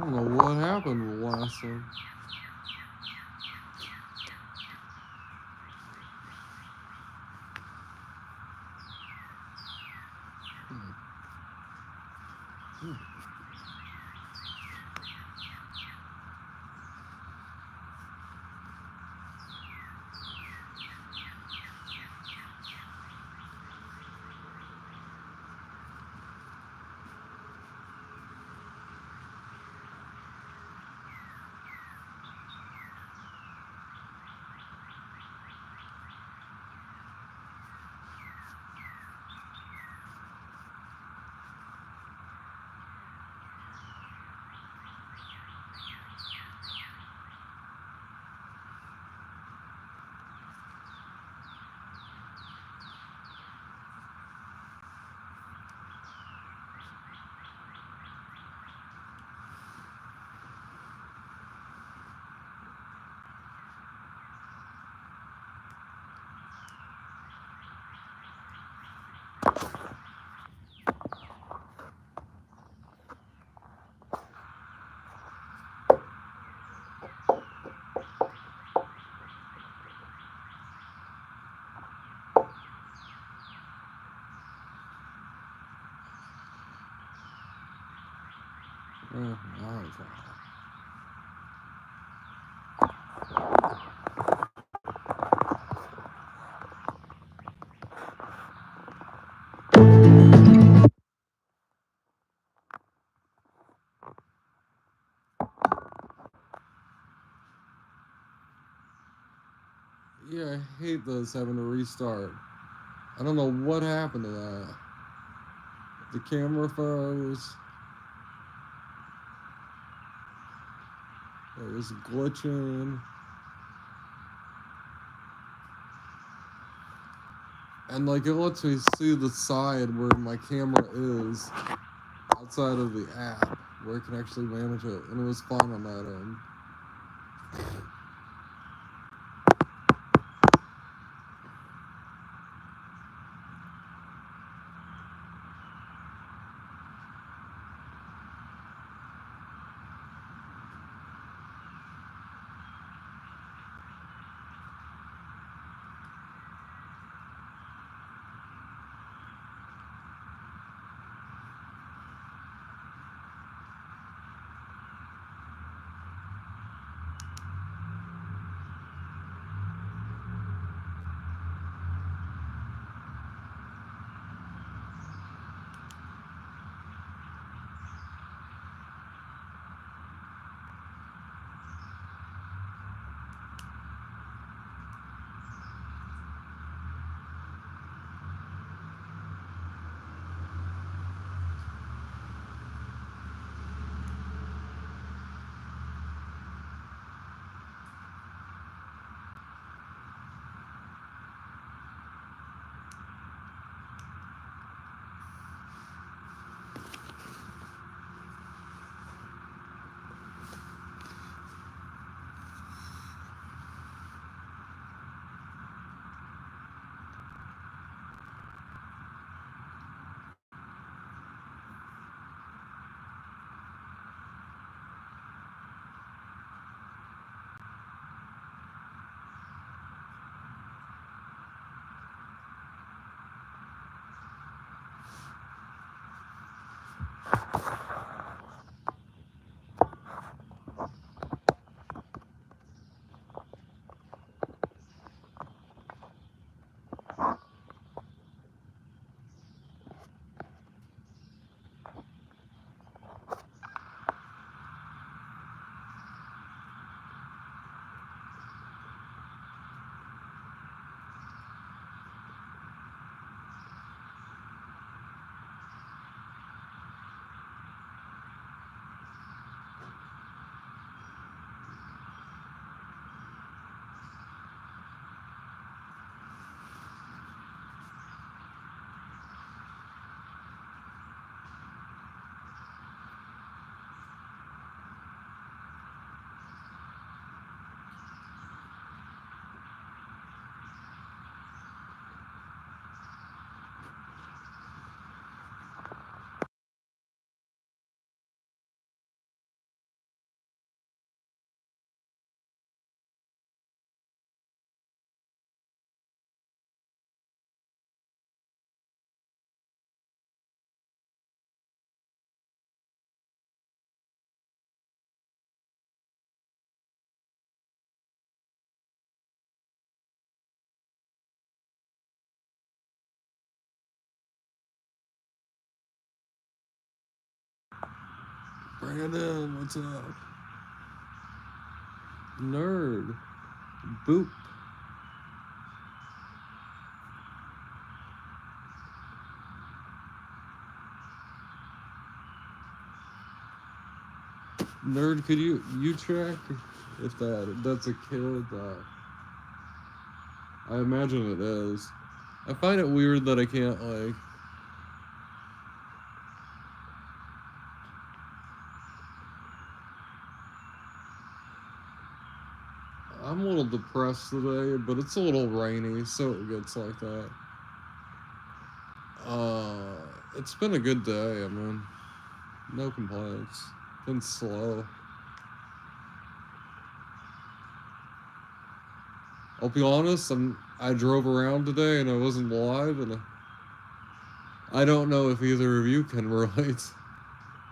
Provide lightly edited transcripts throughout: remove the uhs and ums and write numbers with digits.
don't know what happened with the last one. Oh, yeah, I hate this having to restart. I don't know what happened to that. The camera froze. It was glitching. And like it lets me see the side where my camera is outside of the app where I can actually manage it. And it was fine on that end. Brandon, what's up? Nerd. Boop. Nerd, could you check if that's a kid? I imagine it is. I find it weird that I can't, like... I'm a little depressed today, but it's a little rainy, so it gets like that. It's been a good day, I mean, no complaints. Been slow. I'll be honest, I drove around today and I wasn't live, and I don't know if either of you can relate,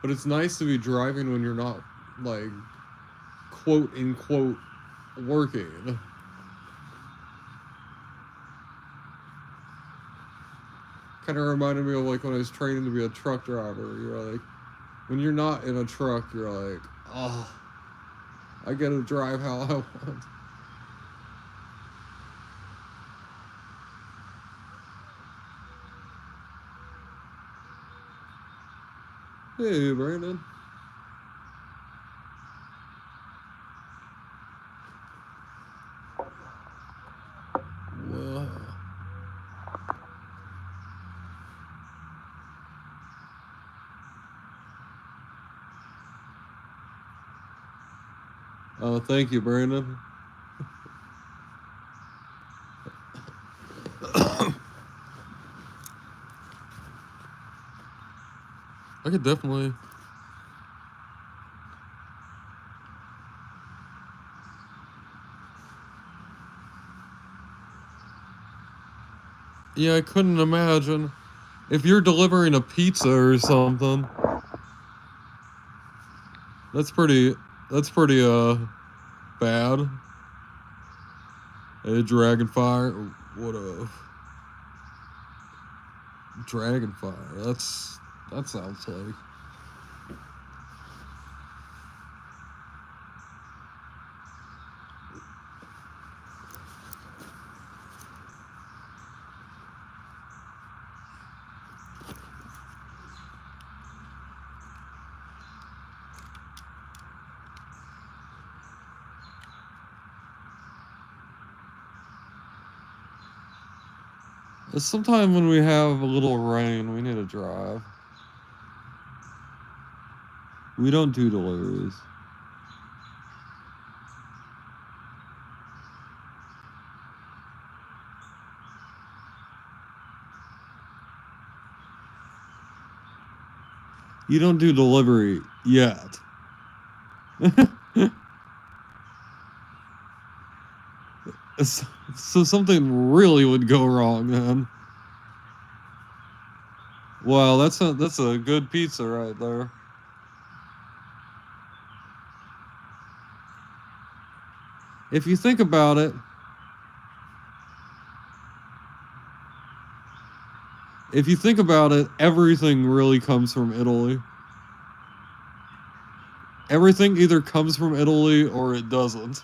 but it's nice to be driving when you're not, like, quote unquote, working. Kind of reminded me of like when I was training to be a truck driver. You're like, when you're not in a truck, you're like, oh, I get to drive how I want. Hey, Brandon. Whoa. Oh, thank you, Brandon. I could definitely. Yeah, I couldn't imagine. If you're delivering a pizza or something, that's pretty bad. Hey, Dragonfire. What a Dragonfire. That sounds like. Sometime when we have a little rain, we need to drive. We don't do deliveries. You don't do delivery yet. So something really would go wrong then. Wow, that's a good pizza right there. If you think about it, everything really comes from Italy. Everything either comes from Italy or it doesn't.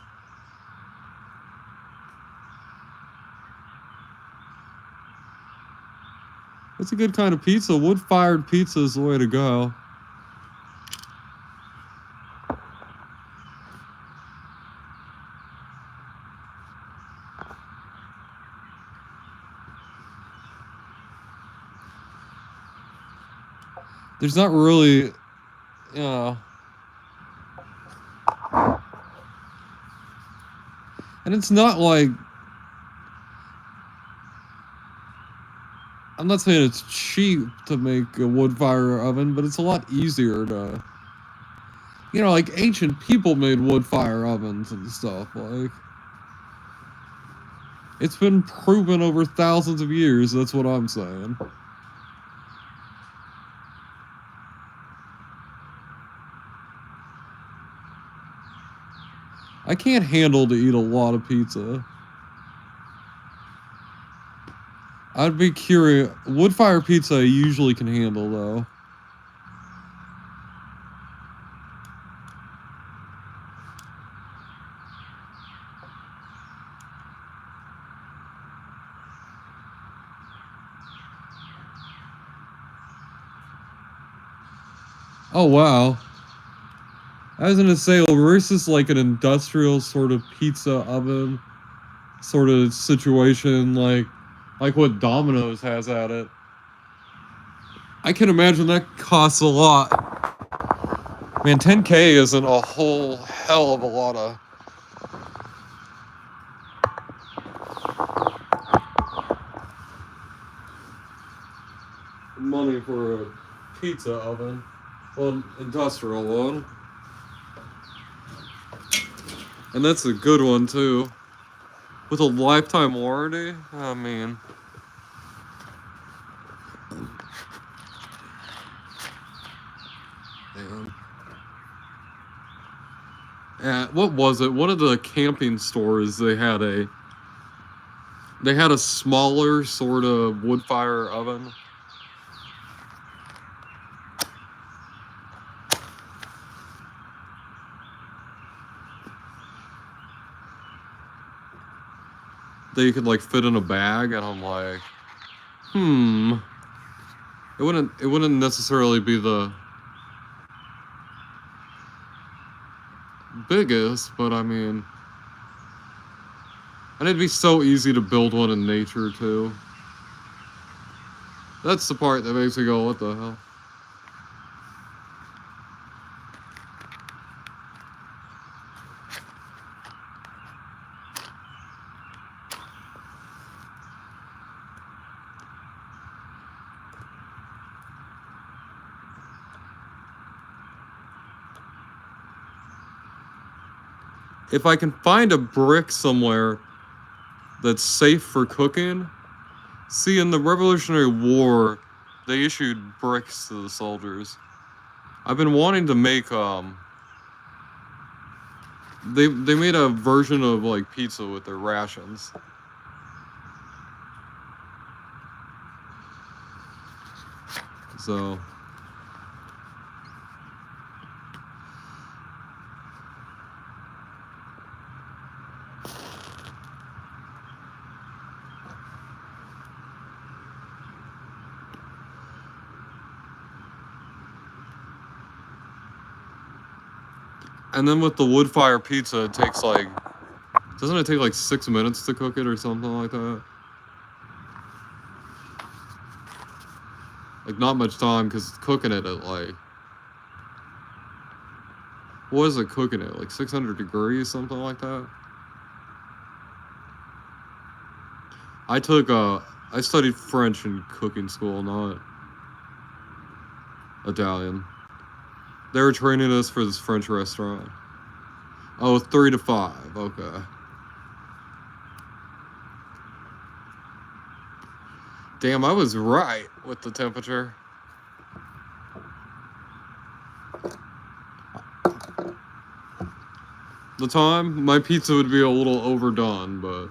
It's a good kind of pizza. Wood-fired pizza is the way to go. There's not really, you know. And it's not like, I'm not saying it's cheap to make a wood fire oven, but it's a lot easier to, you know, like ancient people made wood fire ovens and stuff. Like, it's been proven over thousands of years. That's what I'm saying. I can't handle to eat a lot of pizza. I'd be curious. Wood fire pizza I usually can handle though. Oh, wow. I was gonna say, well, versus like an industrial sort of pizza oven sort of situation, like what Domino's has at it. I can imagine that costs a lot. Man, 10K isn't a whole hell of a lot of money for a pizza oven. Well, industrial one. And that's a good one, too. With a lifetime warranty? I mean... Damn. What was it? One of the camping stores, they had a smaller sort of wood fire oven. That you could like fit in a bag, and I'm like, it wouldn't necessarily be the biggest, but I mean, and it'd be so easy to build one in nature too. That's the part that makes me go, what the hell? If I can find a brick somewhere that's safe for cooking. See, in the Revolutionary War, they issued bricks to the soldiers. I've been wanting to make they made a version of like pizza with their rations. So and then with the wood fire pizza, it takes like, doesn't it take like 6 minutes to cook it or something like that? Like not much time, because cooking it at like, what is it cooking at? Like 600 degrees, something like that? I studied French in cooking school, not Italian. They were training us for this French restaurant. Oh, 3 to 5, okay. Damn, I was right with the temperature. The time, my pizza would be a little overdone, but...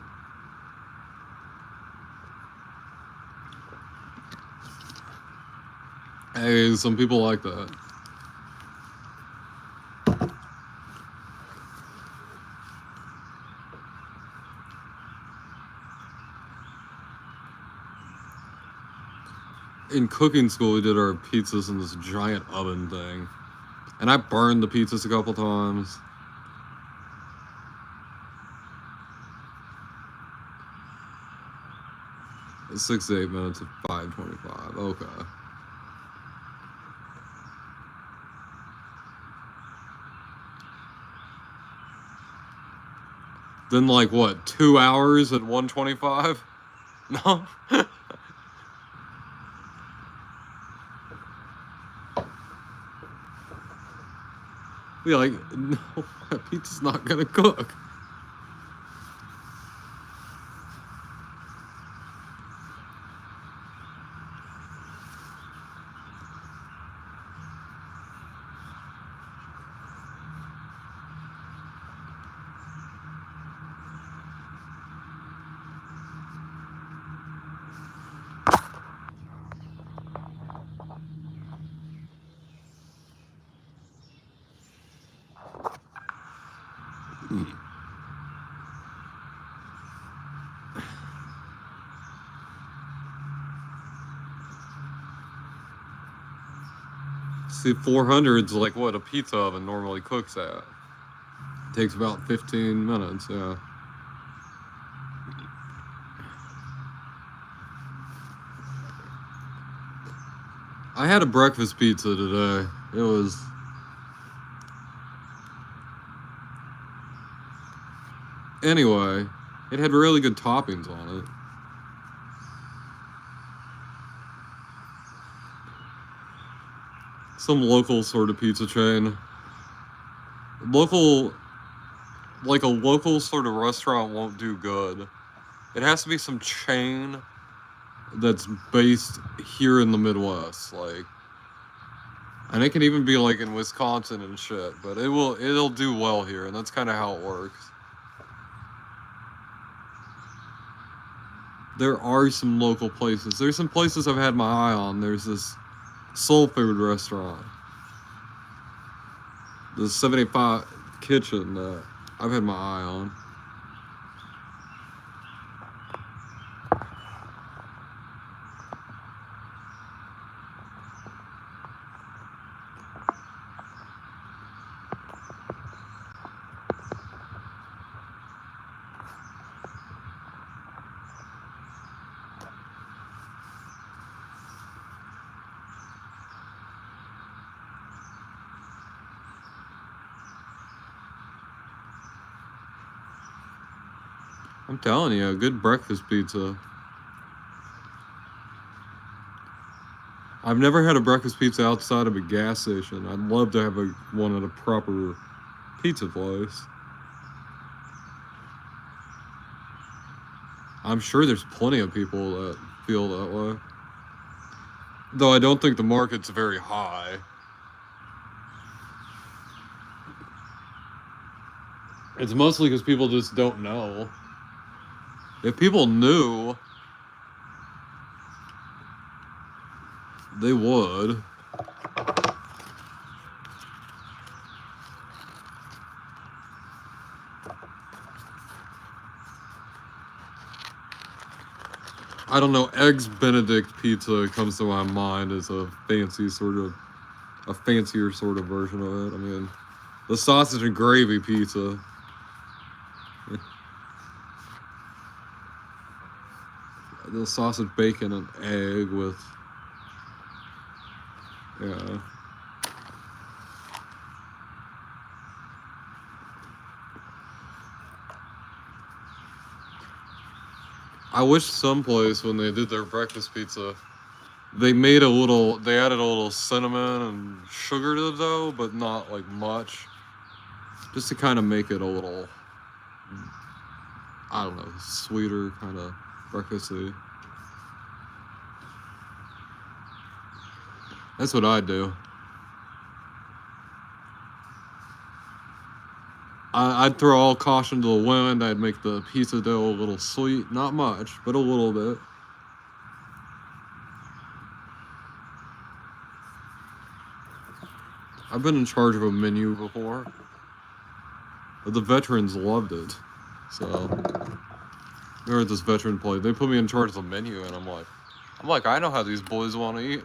Hey, some people like that. In cooking school, we did our pizzas in this giant oven thing. And I burned the pizzas a couple times. It's 6 to 8 minutes at 525. Okay. Then like what, 2 hours at 125? No? Be like, no, that pizza's not gonna cook. See, 400's like what a pizza oven normally cooks at. Takes about 15 minutes, yeah. I had a breakfast pizza today. It was... Anyway, it had really good toppings on it. Some local sort of pizza chain. Like a local sort of restaurant won't do good. It has to be some chain that's based here in the Midwest, like, and it can even be like in Wisconsin and shit, but it'll do well here, and that's kind of how it works. There are some local places. There's some places I've had my eye on. There's this soul food restaurant, the 75 Kitchen, that I've had my eye on. I'm telling you, a good breakfast pizza. I've never had a breakfast pizza outside of a gas station. I'd love to have one at a proper pizza place. I'm sure there's plenty of people that feel that way. Though I don't think the market's very high. It's mostly because people just don't know. If people knew, they would. I don't know, Eggs Benedict pizza comes to my mind as a fancier sort of version of it. I mean, the sausage and gravy pizza. The sausage, bacon, and egg with, yeah. I wish someplace when they did their breakfast pizza, they added a little cinnamon and sugar to the dough, but not like much. Just to kind of make it a little, I don't know, sweeter, kind of breakfasty. That's what I do. I'd throw all caution to the wind. I'd make the pizza dough a little sweet. Not much, but a little bit. I've been in charge of a menu before. The veterans loved it. So, we were at this veteran place. They put me in charge of the menu, and I'm like, I know how these boys want to eat.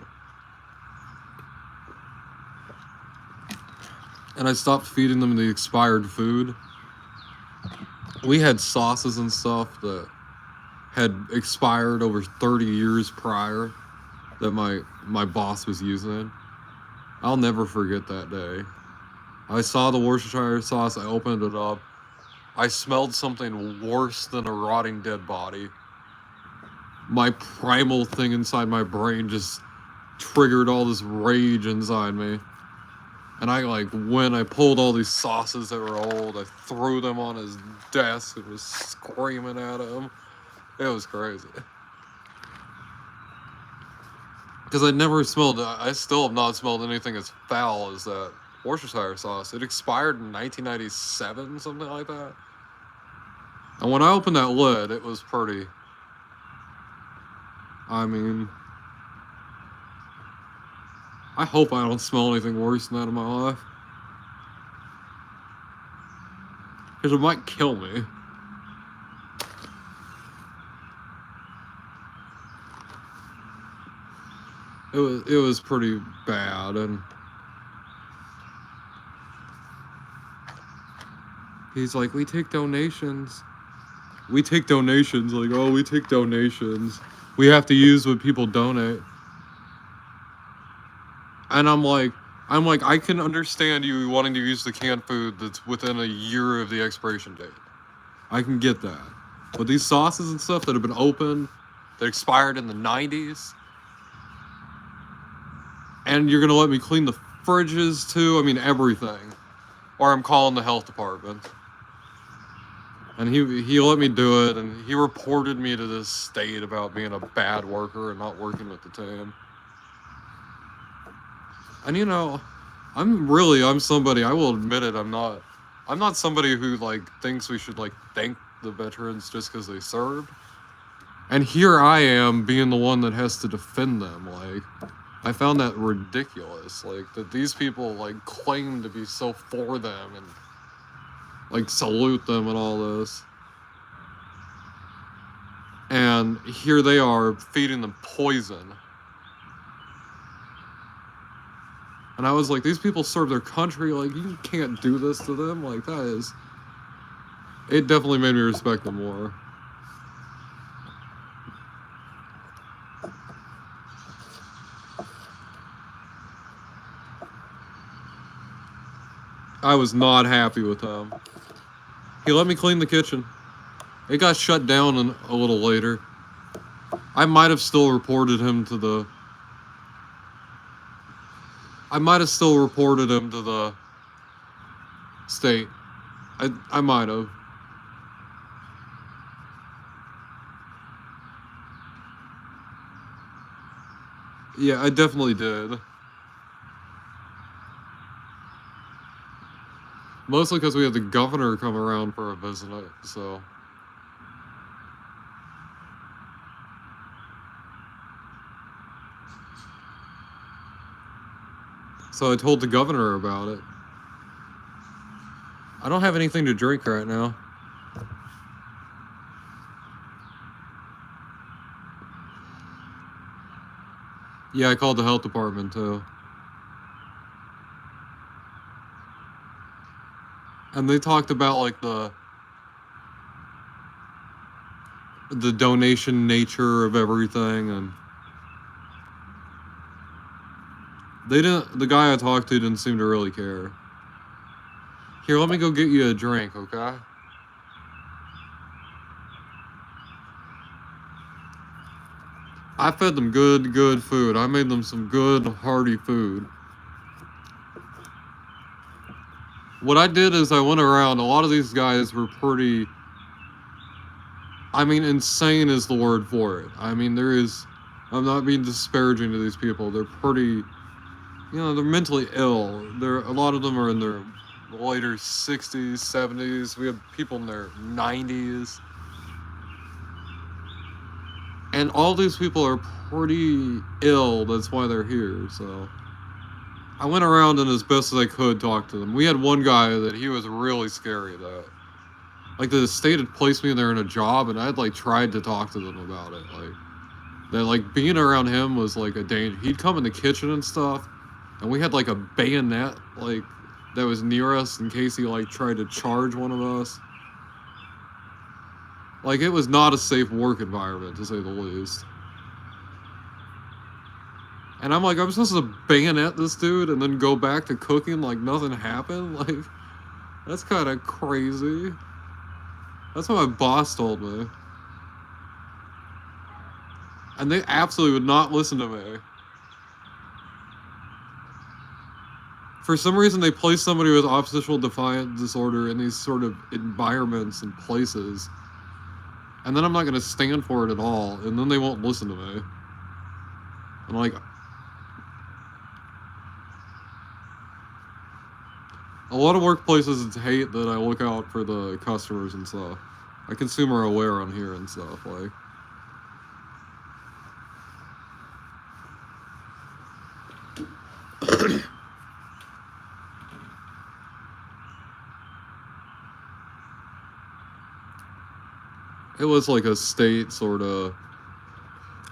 And I stopped feeding them the expired food. We had sauces and stuff that had expired over 30 years prior that my boss was using. I'll never forget that day. I saw the Worcestershire sauce, I opened it up. I smelled something worse than a rotting dead body. My primal thing inside my brain just triggered all this rage inside me. And I pulled all these sauces that were old, I threw them on his desk and was screaming at him. It was crazy. Because I still have not smelled anything as foul as that Worcestershire sauce. It expired in 1997, something like that. And when I opened that lid, it was pretty... I mean... I hope I don't smell anything worse than that in my life. Because it might kill me. It was pretty bad, and He's like, we take donations. We take donations. Like, oh, we take donations. We have to use what people donate. And I'm like, I can understand you wanting to use the canned food that's within a year of the expiration date. I can get that. But these sauces and stuff that have been open, that expired in the 90s, and you're gonna let me clean the fridges too? I mean, everything. Or I'm calling the health department. And he let me do it, and he reported me to this state about being a bad worker and not working with the team. And you know, I'm somebody, I will admit it, I'm not somebody who like thinks we should like thank the veterans just because they served. And here I am being the one that has to defend them. Like, I found that ridiculous. Like, that these people like claim to be so for them and like salute them and all this. And here they are feeding them poison. And I was like, these people serve their country. Like, you can't do this to them. Like, that is... It definitely made me respect them more. I was not happy with him. He let me clean the kitchen. It got shut down a little later. I might have still reported him to the... state. I might have. Yeah, I definitely did. Mostly because we had the governor come around for a visit, so... So I told the governor about it. I don't have anything to drink right now. Yeah, I called the health department too. And they talked about like the donation nature of everything, and the guy I talked to didn't seem to really care. Here, let me go get you a drink, okay? I fed them good food. I made them some good, hearty food. What I did is I went around, a lot of these guys were pretty... I mean, insane is the word for it. I mean, I'm not being disparaging to these people. They're pretty... they're mentally ill. A lot of them are in their later 60s, 70s. We have people in their 90s. And all these people are pretty ill. That's why they're here, so... I went around and as best as I could talk to them. We had one guy that he was really scary that... Like, the state had placed me there in a job, and I had, like, tried to talk to them about it. Like, that, like, being around him was, like, a danger. He'd come in the kitchen and stuff, and we had, like, a bayonet, like, that was near us in case he, like, tried to charge one of us. Like, it was not a safe work environment, to say the least. And I'm like, I'm supposed to bayonet this dude and then go back to cooking like nothing happened? Like, that's kind of crazy. That's what my boss told me. And they absolutely would not listen to me. For some reason, they place somebody with oppositional defiant disorder in these sort of environments and places. And then I'm not going to stand for it at all. And then they won't listen to me. I'm like... A lot of workplaces hate that I look out for the customers and stuff. I consumer aware on here and stuff, like... It was like a state sort of...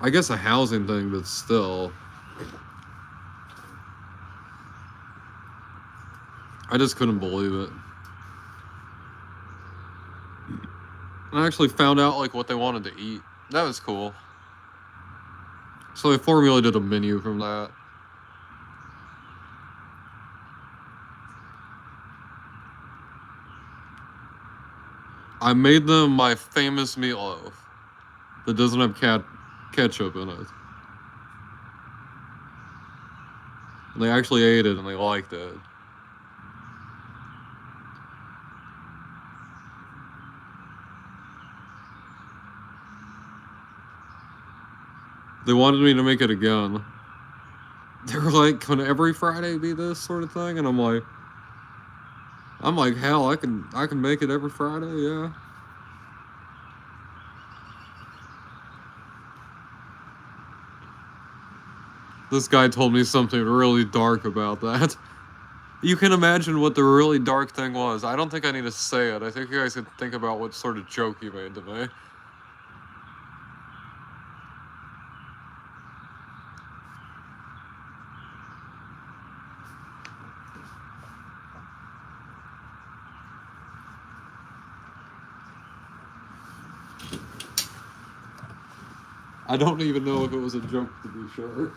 I guess a housing thing, but still... I just couldn't believe it. And I actually found out like what they wanted to eat. That was cool. So they formulated a menu from that. I made them my famous meatloaf that doesn't have ketchup in it. And they actually ate it and they liked it. They wanted me to make it again. They were like, "Can every Friday be this sort of thing?" And I'm like, hell, I can make it every Friday, yeah. This guy told me something really dark about that. You can imagine what the really dark thing was. I don't think I need to say it. I think you guys can think about what sort of joke he made to me. I don't even know if it was a joke, to be sure.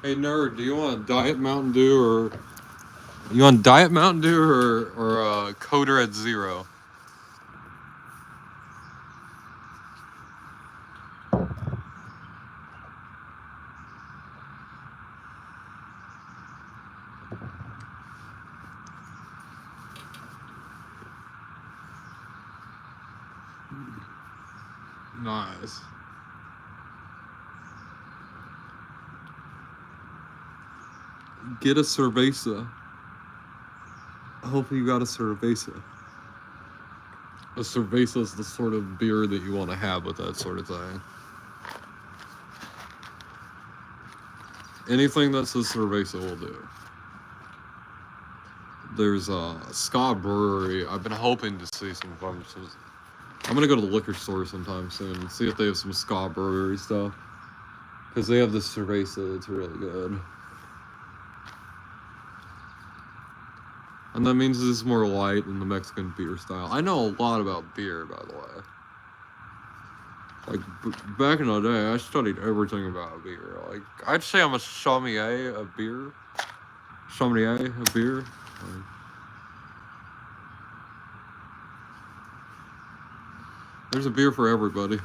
Hey nerd, do you want Diet Mountain Dew or Coda Red Zero? Nice. Get a cerveza. Hopefully you got a cerveza. A cerveza is the sort of beer that you want to have with that sort of thing. Anything that says cerveza will do. There's a Ska Brewery. I've been hoping to see some functions. I'm gonna go to the liquor store sometime soon and see if they have some Ska Brewery stuff. Because they have this cerveza that's really good. And that means it's more light than the Mexican beer style. I know a lot about beer, by the way. Like, back in the day, I studied everything about beer. Like, I'd say I'm a sommelier of beer. Sommelier of beer. Like, there's a beer for everybody.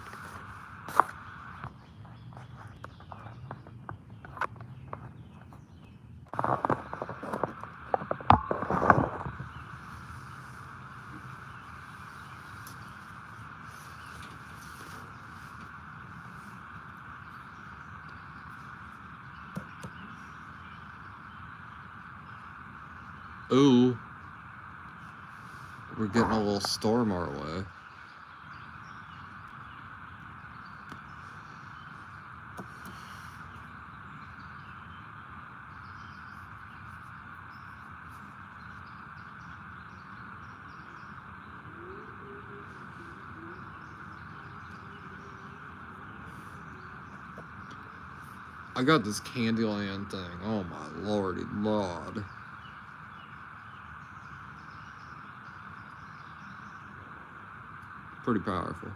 Ooh. We're getting a little storm our way. I got this Candyland thing. Oh my lordy lord. Pretty powerful.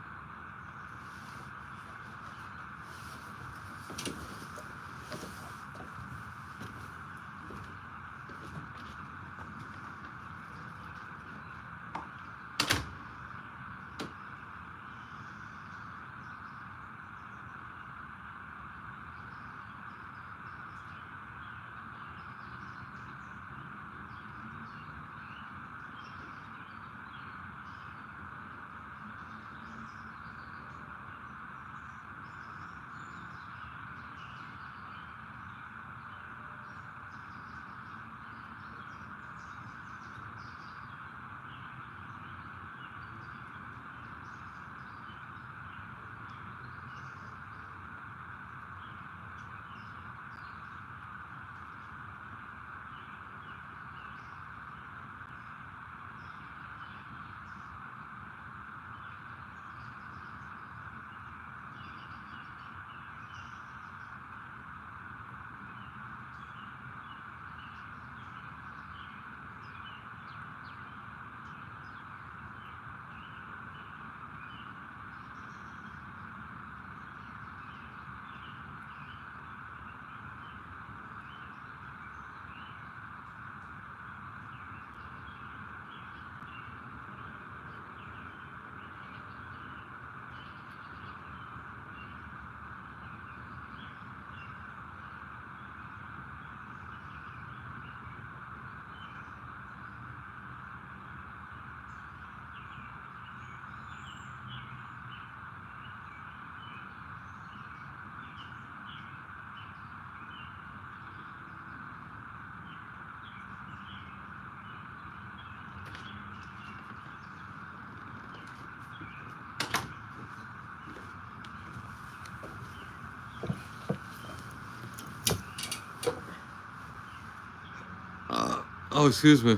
Oh, excuse me.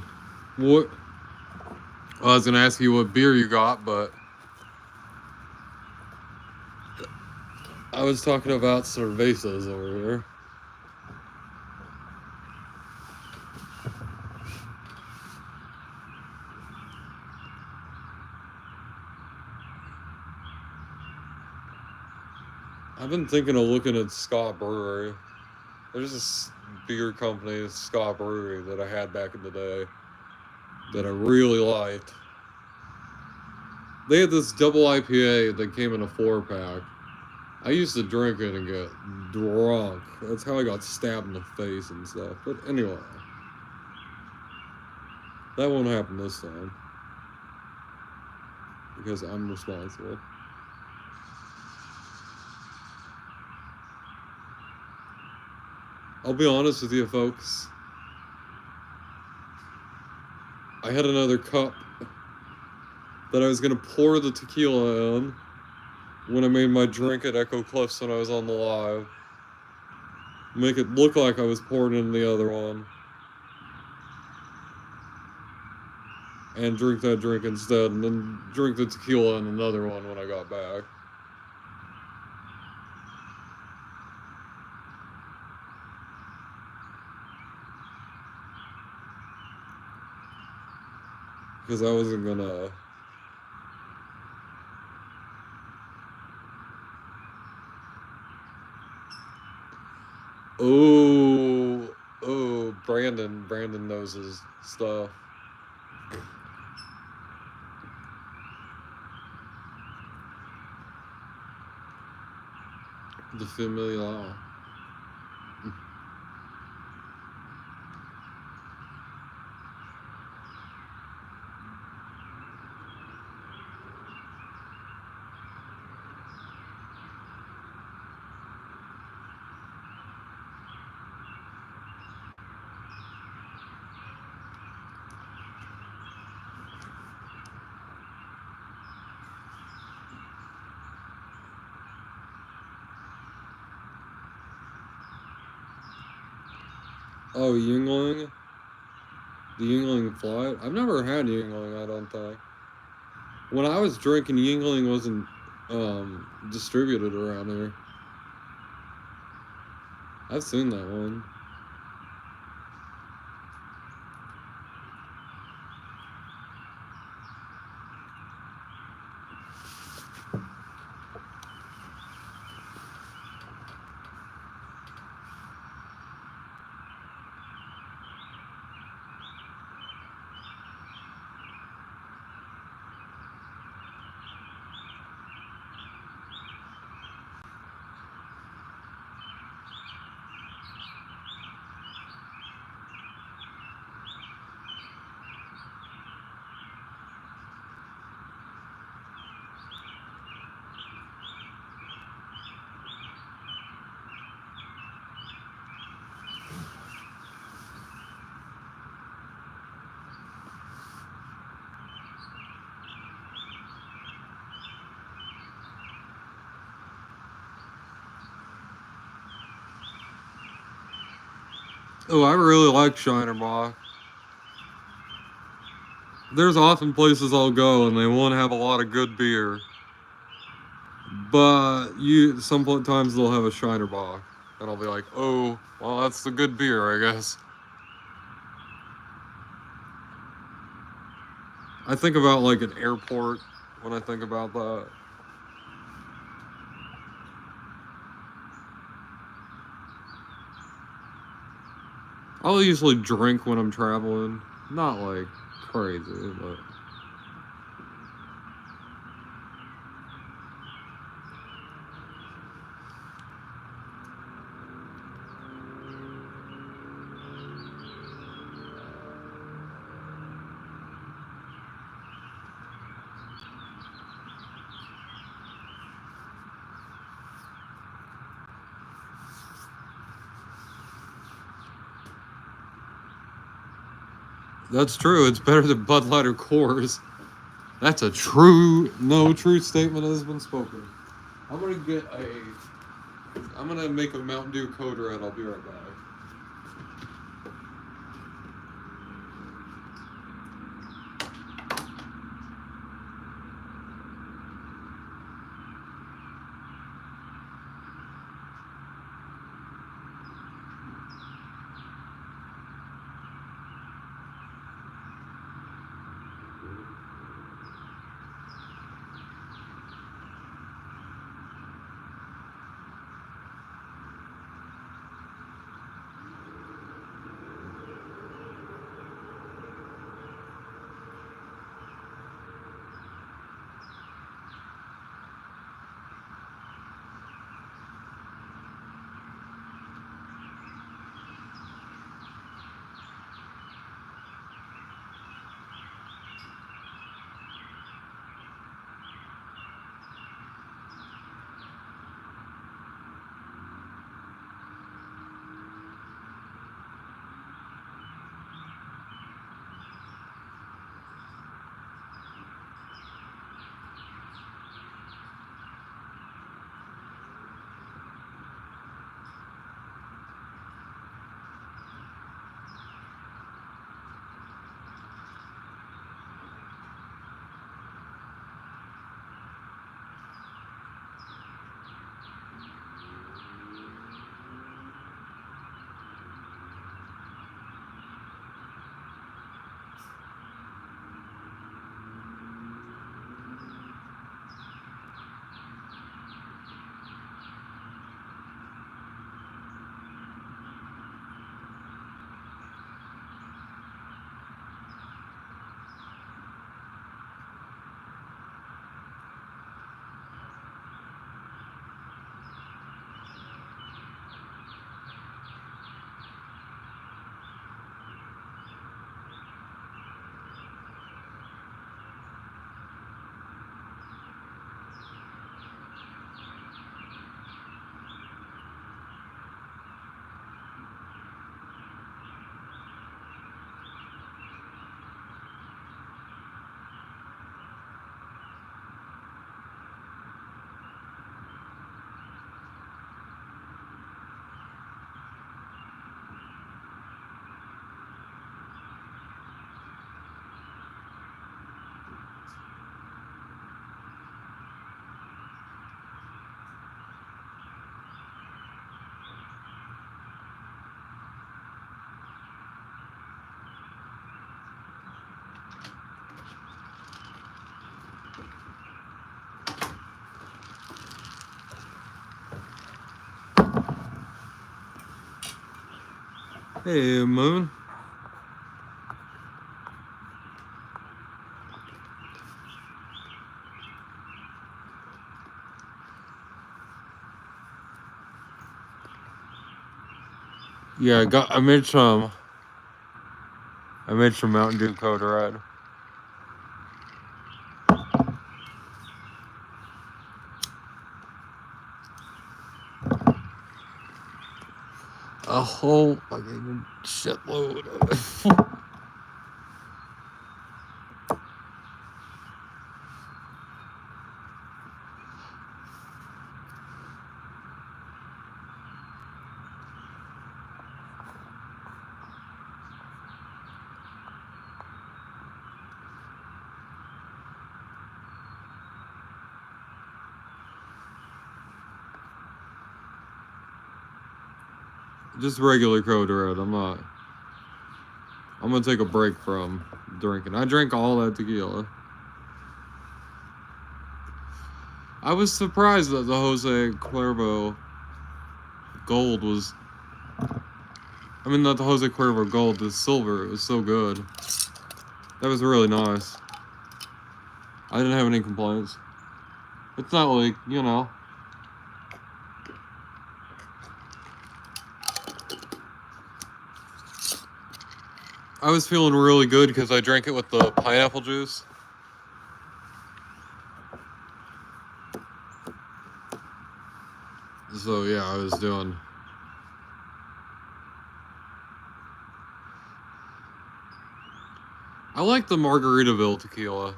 What? Well, I was gonna ask you what beer you got, but I was talking about cervezas over here. I've been thinking of looking at Scott Brewery. There's this beer company, Scott Brewery, that I had back in the day that I really liked. They had this double IPA that came in a 4-pack. I used to drink it and get drunk. That's how I got stabbed in the face and stuff. But anyway, that won't happen this time because I'm responsible. I'll be honest with you, folks. I had another cup that I was going to pour the tequila in when I made my drink at Echo Cliffs when I was on the live. Make it look like I was pouring in the other one. And drink that drink instead, and then drink the tequila in another one when I got back. Because I wasn't gonna... Oh, Brandon knows his stuff. The familiar. Oh, Yingling? The Yingling Flight? I've never had Yingling, I don't think. When I was drinking, Yingling wasn't distributed around here. I've seen that one. Oh, I really like Shinerbock. There's often places I'll go and they won't have a lot of good beer. But sometimes they'll have a Shinerbock. And I'll be like, oh, well, that's the good beer, I guess. I think about like an airport when I think about that. I'll usually drink when I'm traveling. Not like crazy, but... That's true. It's better than Bud Light or Coors. That's a true statement has been spoken. I'm gonna make a Mountain Dew Code Red. I'll be right back. Hey, Moon. Yeah, I made some Mountain Dew Code Red. A whole fucking shitload of it. Just regular Code Red. I'm gonna take a break from drinking. I drank all that tequila. I was surprised that the Jose Cuervo Gold was. I mean, not the Jose Cuervo Gold, the silver. It was so good. That was really nice. I didn't have any complaints. It's not like, you know. I was feeling really good because I drank it with the pineapple juice. So yeah, I was doing. I like the Margaritaville tequila.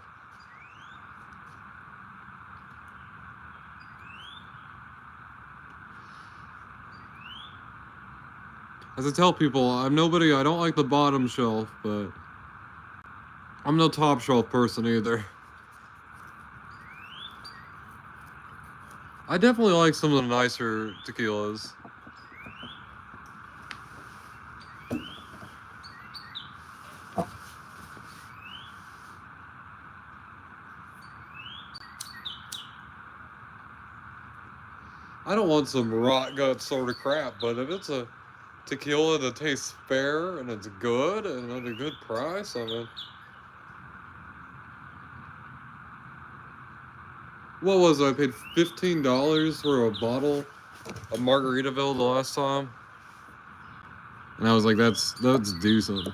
As I tell people, I don't like the bottom shelf, but I'm no top shelf person either. I definitely like some of the nicer tequilas. I don't want some rot gut sort of crap, but if it's a tequila that tastes fair and it's good and at a good price, I mean. What was it? I paid $15 for a bottle of Margaritaville the last time. And I was like, that's decent.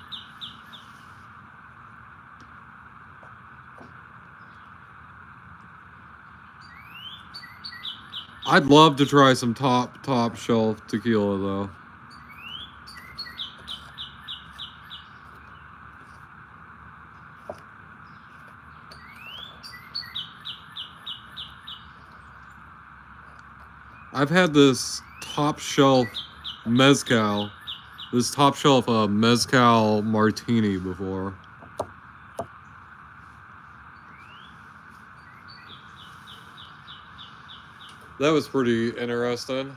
I'd love to try some top shelf tequila though. I've had this top shelf mezcal martini before. That was pretty interesting.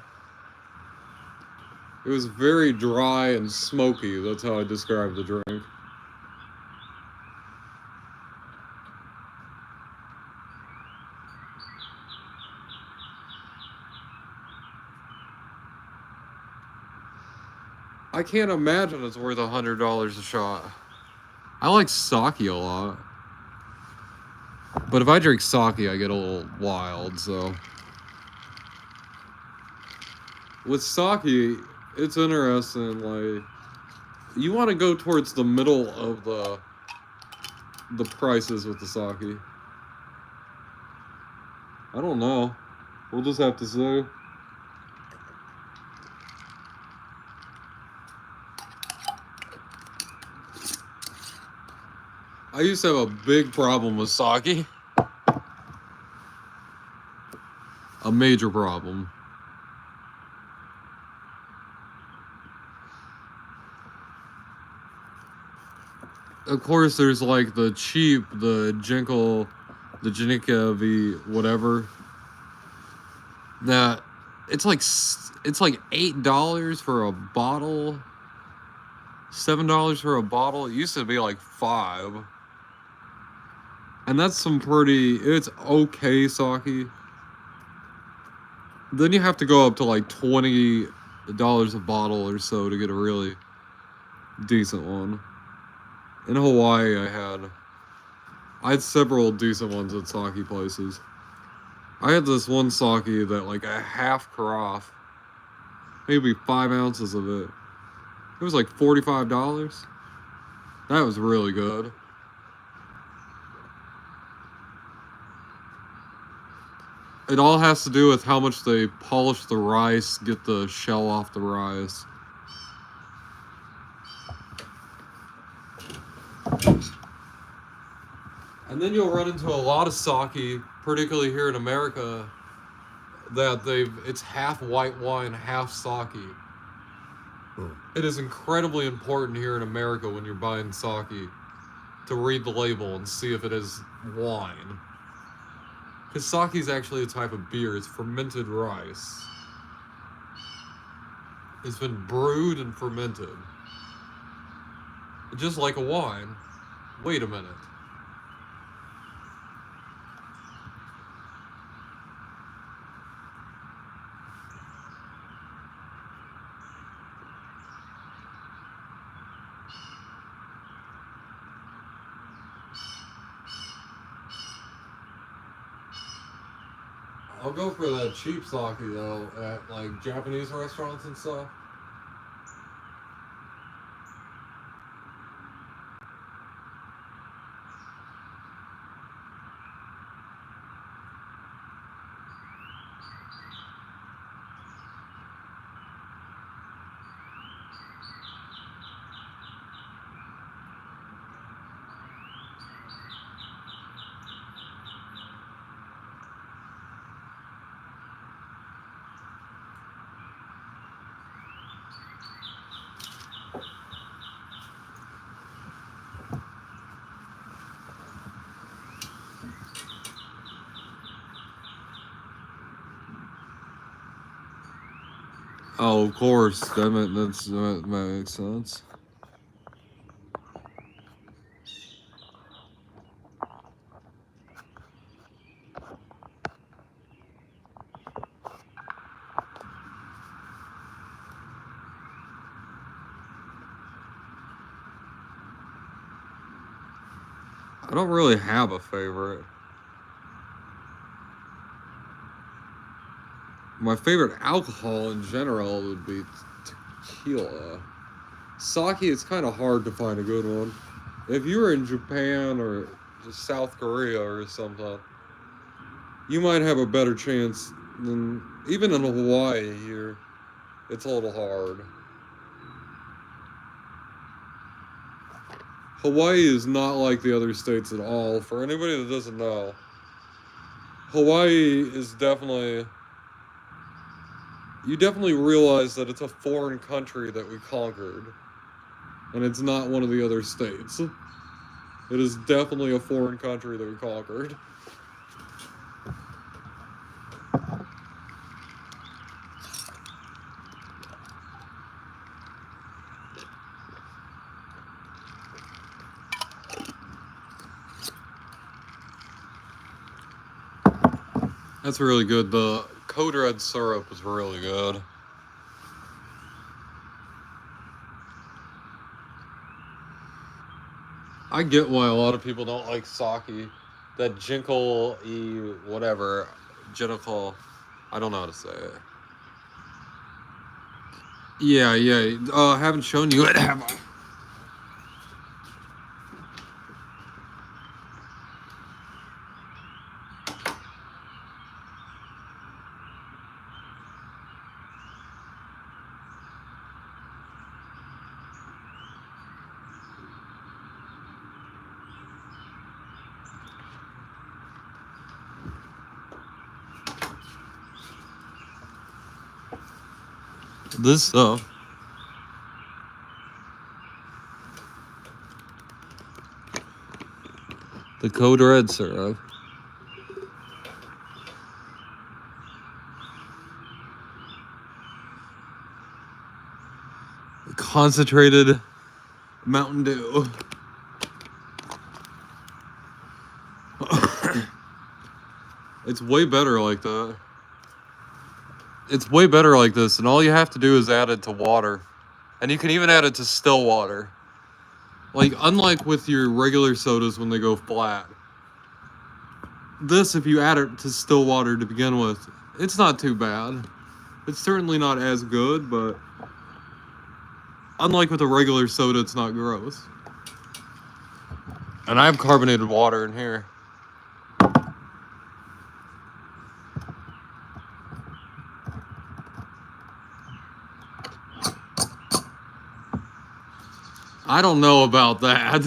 It was very dry and smoky. That's how I describe the drink. I can't imagine it's worth $100 a shot. I like Saki a lot. But if I drink Saki, I get a little wild, so. With Saki, it's interesting, like, you want to go towards the middle of the prices with the Saki. I don't know. We'll just have to see. I used to have a big problem with Saki. A major problem. Of course, there's like the Janika V whatever. That it's like $8 for a bottle, $7 for a bottle. It used to be like $5, and that's it's okay Saki. Then you have to go up to like $20 a bottle or so to get a really decent one. In Hawaii, I had several decent ones at sake places. I had this one sake that like a half carafe, maybe 5 ounces of it. It was like $45. That was really good. It all has to do with how much they polish the rice, get the shell off the rice. And then you'll run into a lot of sake, particularly here in America, that it's half white wine, half sake. It is incredibly important here in America when you're buying sake to read the label and see if it is wine. Because sake is actually a type of beer. It's fermented rice. It's been brewed and fermented. Just like a wine. Wait a minute. I'll go for that cheap sake though at like Japanese restaurants and stuff. Oh, of course. That makes sense. I don't really have a favorite. My favorite alcohol in general would be tequila. Sake, it's kind of hard to find a good one. If you were in Japan or just South Korea or something, you might have a better chance than even in Hawaii here. It's a little hard. Hawaii is not like the other states at all. For anybody that doesn't know, Hawaii is definitely... You definitely realize that it's a foreign country that we conquered. And it's not one of the other states. It is definitely a foreign country that we conquered. That's really good. The Code Red syrup is really good. I get why a lot of people don't like sake. That Jinkle-y whatever. Genical. I don't know how to say it. Yeah. I haven't shown you it, have I? This stuff. The Code Red syrup. Concentrated Mountain Dew. It's way better like that. It's way better like this, and all you have to do is add it to water. And you can even add it to still water. Like, unlike with your regular sodas when they go flat. This, if you add it to still water to begin with, it's not too bad. It's certainly not as good, but unlike with a regular soda, it's not gross. And I have carbonated water in here. I don't know about that.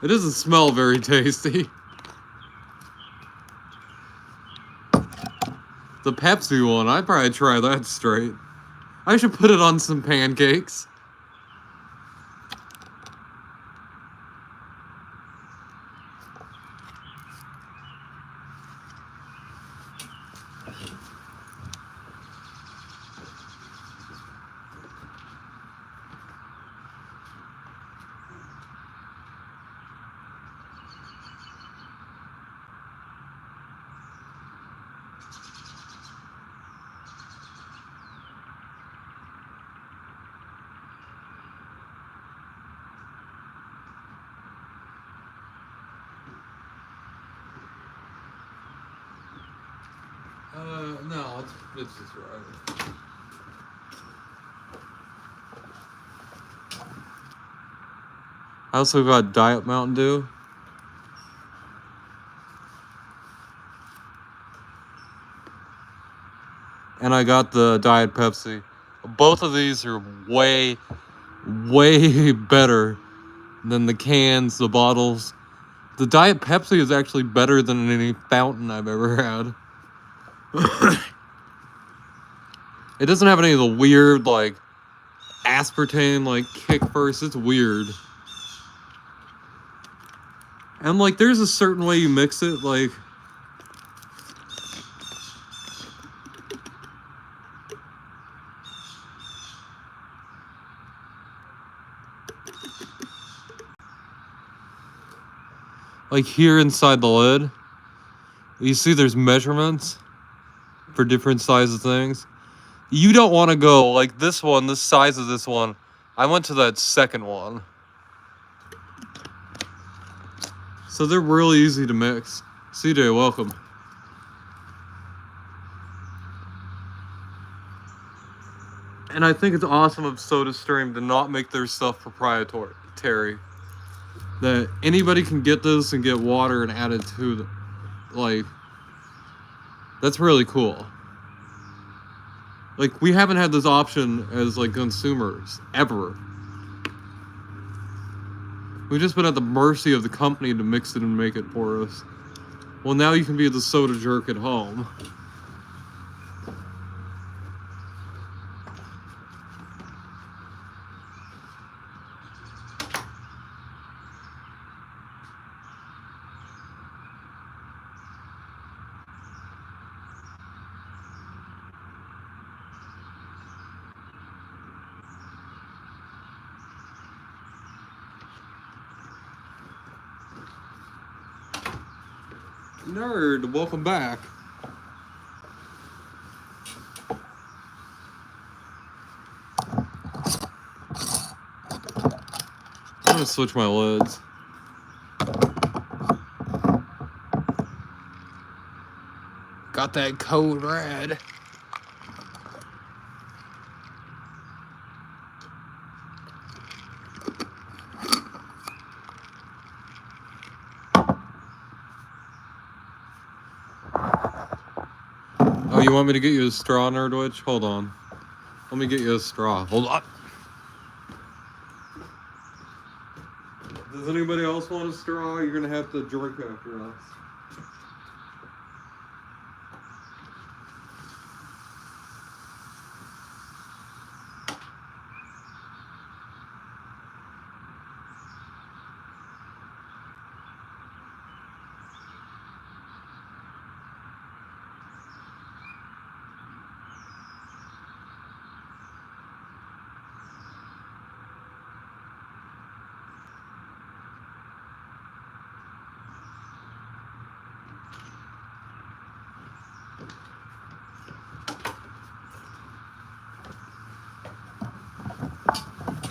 It doesn't smell very tasty. The Pepsi one, I'd probably try that straight. I should put it on some pancakes. No, it's just right. I also got Diet Mountain Dew. And I got the Diet Pepsi. Both of these are way, way better than the cans, the bottles. The Diet Pepsi is actually better than any fountain I've ever had. It doesn't have any of the weird, like, aspartame, like, kick first. It's weird. And, like, there's a certain way you mix it, like... Like, here inside the lid, you see there's measurements for different sizes things. You don't want to go, like, this one, this size of this one. I went to that second one. So they're really easy to mix. CJ, welcome. And I think it's awesome of SodaStream to not make their stuff proprietary. That anybody can get this and get water and add it to the, like, that's really cool. Like, we haven't had this option as, like, consumers, ever. We've just been at the mercy of the company to mix it and make it for us. Well, now you can be the soda jerk at home. Nerd, welcome back. I'm gonna switch my lids. Got that code red. Oh, you want me to get you a straw, Nerdwitch? Hold on. Let me get you a straw. Hold on. Does anybody else want a straw? You're gonna have to drink after us.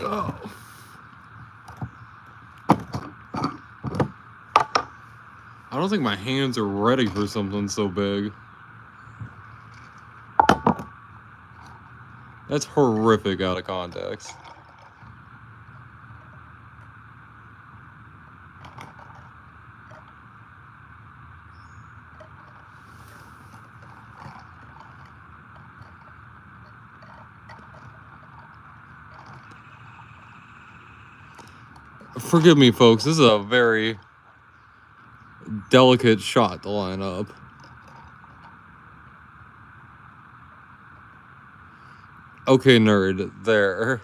Oh. I don't think my hands are ready for something so big. That's horrific out of context. Forgive me, folks. This is a very delicate shot to line up. Okay, nerd. There.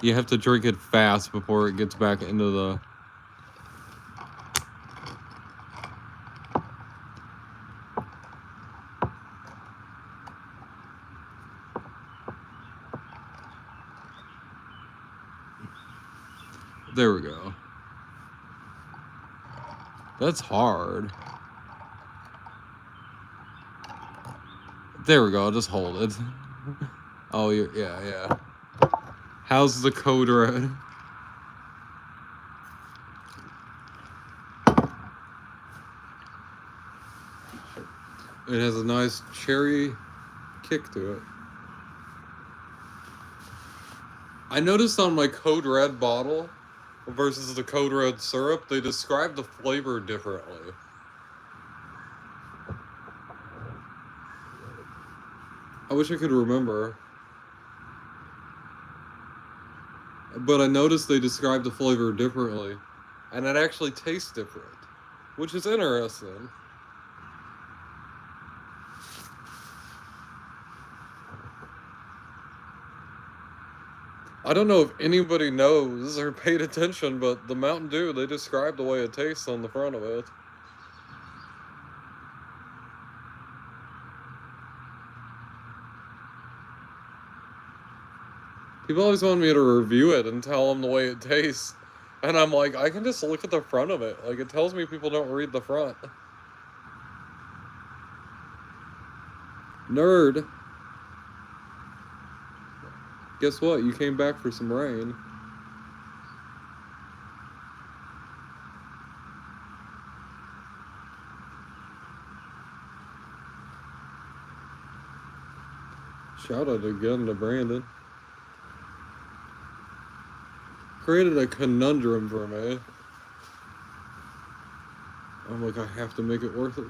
You have to drink it fast before it gets back into the... There we go. That's hard. There we go. I'll just hold it. Oh, yeah. How's the code red? It has a nice cherry kick to it. I noticed on my Code Red bottle versus the Code Red syrup, they describe the flavor differently. I wish I could remember. But I noticed they describe the flavor differently. And it actually tastes different. Which is interesting. I don't know if anybody knows or paid attention, but the Mountain Dew, they describe the way it tastes on the front of it. People always want me to review it and tell them the way it tastes. And I'm like, I can just look at the front of it. Like, it tells me people don't read the front. Nerd. Guess what? You came back for some rain. Shout out again to Brandon. Created a conundrum for me. I'm like, I have to make it worth it.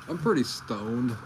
I'm pretty stoned.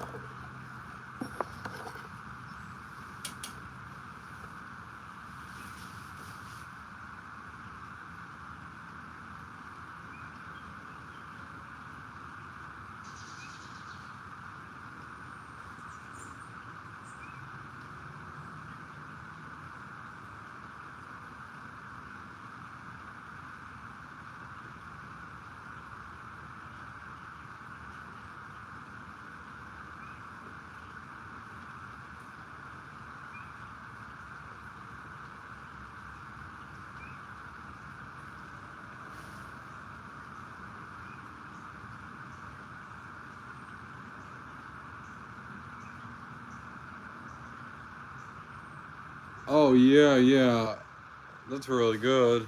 Oh, yeah. That's really good.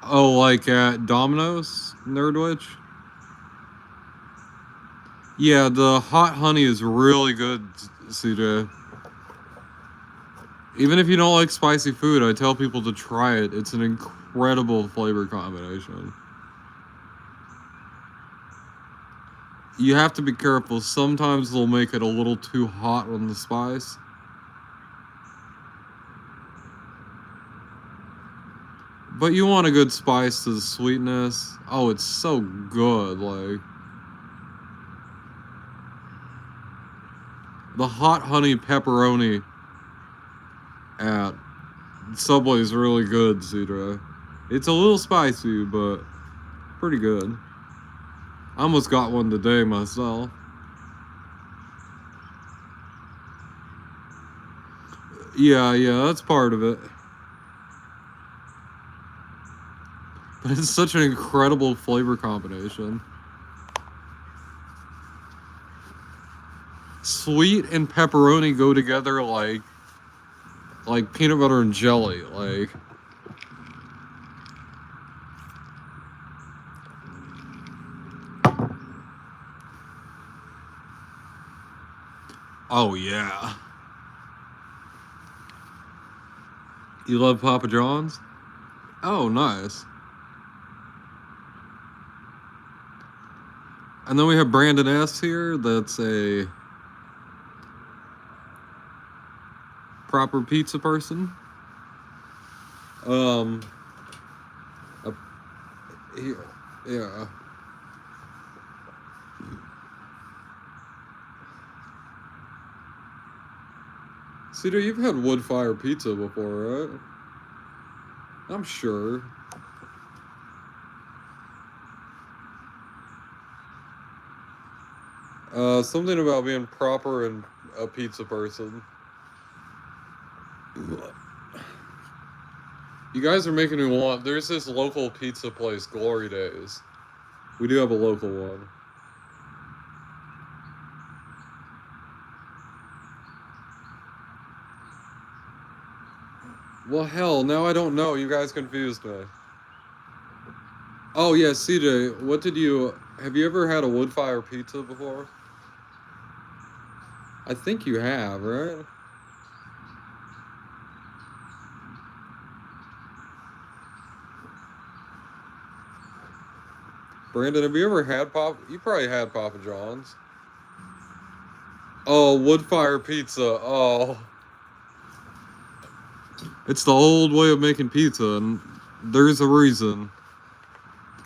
Oh, like at Domino's, Nerdwitch? Yeah, the hot honey is really good, CJ. Even if you don't like spicy food, I tell people to try it. It's an incredible flavor combination. You have to be careful. Sometimes they'll make it a little too hot on the spice. But you want a good spice to the sweetness. Oh, it's so good, like. The hot honey pepperoni at Subway is really good, Cedra. It's a little spicy, but pretty good. I almost got one today myself. Yeah, that's part of it. But it's such an incredible flavor combination. Sweet and pepperoni go together like peanut butter and jelly, like. Oh yeah. You love Papa John's? Oh, nice. And then we have Brandon S. here. That's a proper pizza person. Yeah. Cedar, you've had wood fire pizza before, right? I'm sure. Something about being proper and a pizza person. You guys are making me want. There's this local pizza place, Glory Days. We do have a local one. Well, hell, now I don't know. You guys confused me. Oh, yeah, CJ, have you ever had a wood fire pizza before? I think you have, right? Brandon, have you ever had You probably had Papa John's. Oh, wood fire pizza. Oh. It's the old way of making pizza, and there's a reason.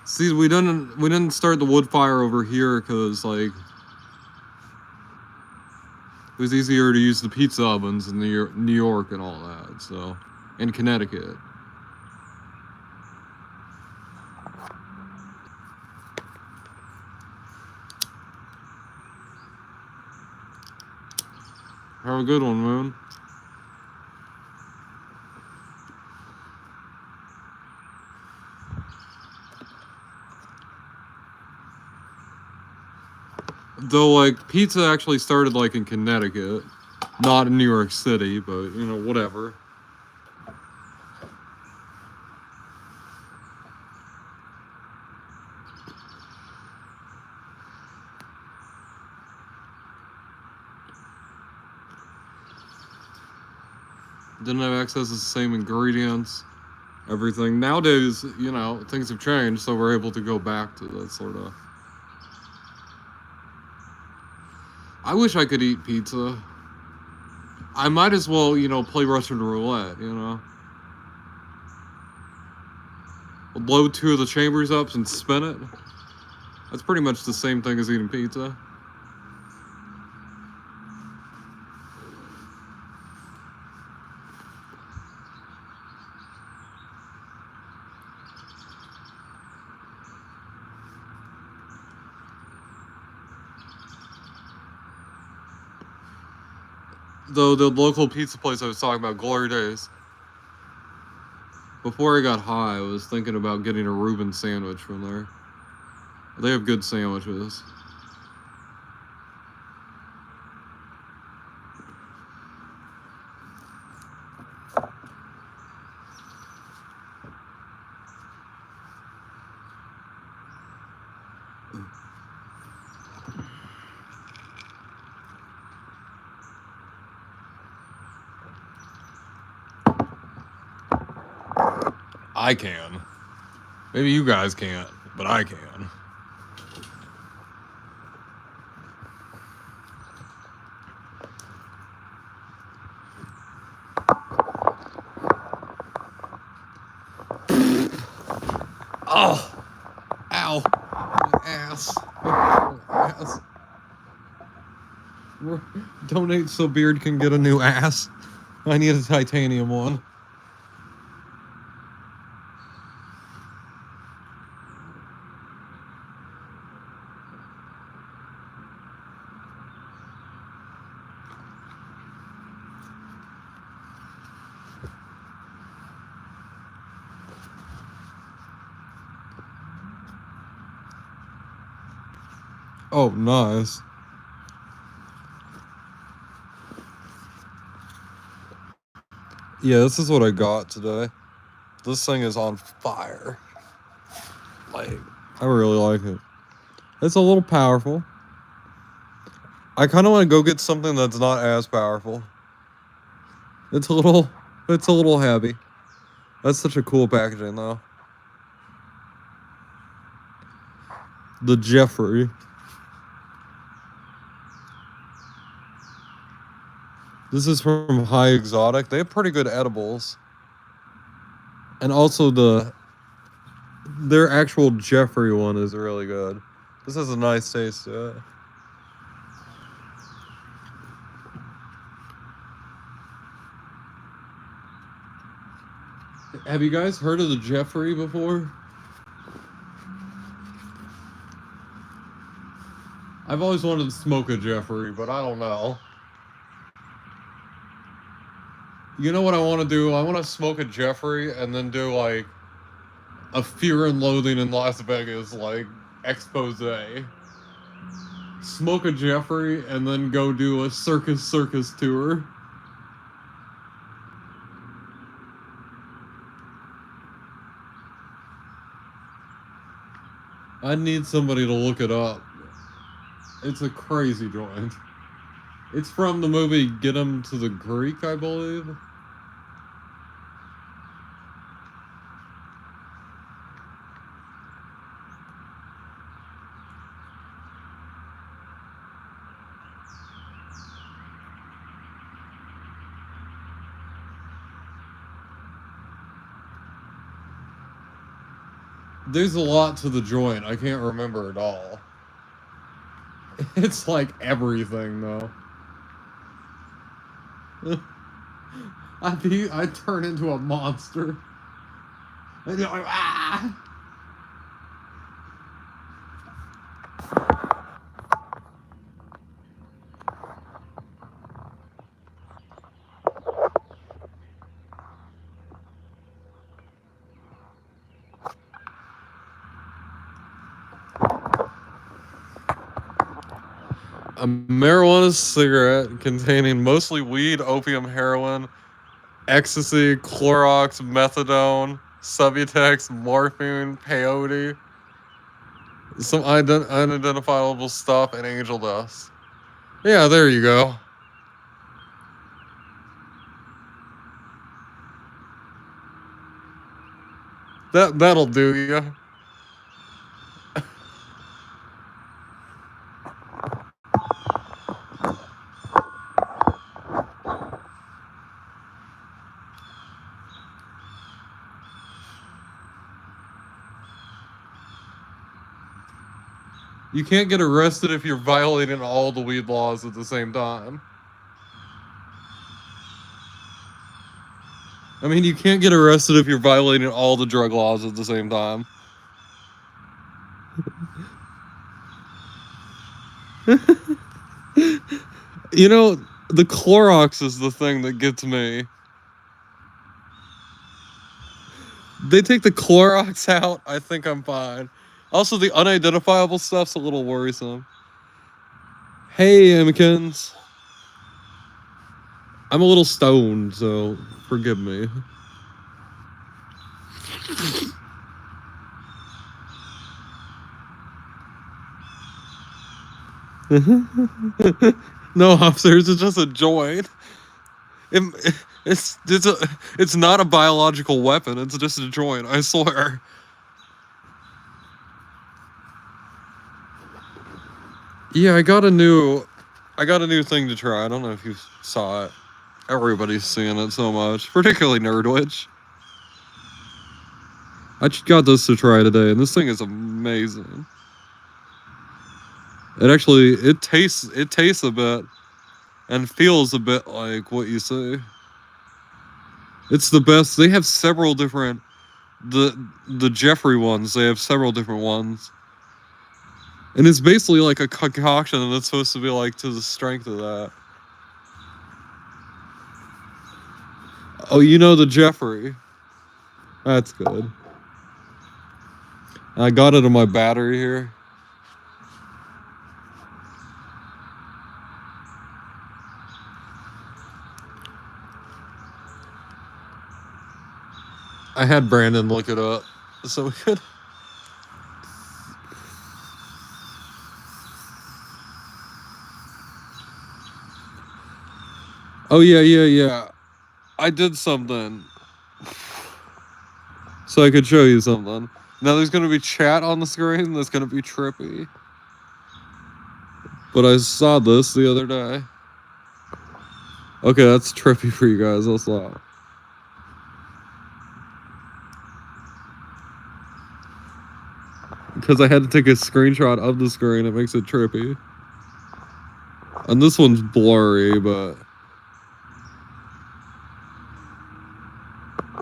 See, we didn't start the wood fire over here because like it was easier to use the pizza ovens in New York and all that. So, in Connecticut. Have a good one, Moon. Though, like, pizza actually started, like, in Connecticut. Not in New York City, but, you know, whatever. Didn't have access to the same ingredients, everything. Nowadays, you know, things have changed, so we're able to go back to that sort of... I wish I could eat pizza. I might as well, you know, play Russian roulette, you know? Load 2 of the chambers up and spin it. That's pretty much the same thing as eating pizza. Though the local pizza place I was talking about, Glory Days, before I got high, I was thinking about getting a Reuben sandwich from there. They have good sandwiches. I can. Maybe you guys can't, but I can. Ow! My ass. My ass. Donate so Beard can get a new ass. I need a titanium one. Oh, nice. Yeah, this is what I got today. This thing is on fire. Like, I really like it. It's a little powerful. I kind of want to go get something that's not as powerful. It's a little heavy. That's such a cool packaging, though. The Jeffrey. This is from High Exotic. They have pretty good edibles. And also their actual Jeffrey one is really good. This has a nice taste to it. Have you guys heard of the Jeffrey before? I've always wanted to smoke a Jeffrey, but I don't know. You know what I want to do? I want to smoke a Jeffrey and then do like a Fear and Loathing in Las Vegas, like expose. Smoke a Jeffrey and then go do a circus tour. I need somebody to look it up. It's a crazy joint. It's from the movie Get 'Em to the Greek, I believe. There's a lot to the joint. I can't remember it all. It's like everything, though. I turn into a monster. And you're like, ah! A marijuana cigarette containing mostly weed, opium, heroin, ecstasy, Clorox, methadone, Subutex, morphine, peyote, some unidentifiable stuff, and angel dust. Yeah, there you go. That'll do you. You can't get arrested if you're violating all the weed laws at the same time. I mean, you can't get arrested if you're violating all the drug laws at the same time. You know, the Clorox is the thing that gets me. They take the Clorox out, I think I'm fine. Also, the unidentifiable stuff's a little worrisome. Hey, Amikins. I'm a little stoned, so forgive me. No, officers, it's just a joint. It's not a biological weapon. It's just a joint. I swear. Yeah, I got a new thing to try. I don't know if you saw it. Everybody's seeing it so much, particularly Nerdwitch. I just got this to try today, and this thing is amazing. It tastes a bit and feels a bit like what you say. It's the best. They have several different the Jeffrey ones. They have several different ones, and it's basically like a concoction, and it's supposed to be like to the strength of that. Oh, you know the Jeffrey. That's good. I got it in my battery here. I had Brandon look it up so we could. Oh, yeah. I did something so I could show you something. Now there's gonna be chat on the screen that's gonna be trippy. But I saw this the other day. Okay, that's trippy for you guys. That's loud. Because I had to take a screenshot of the screen, it makes it trippy. And this one's blurry, but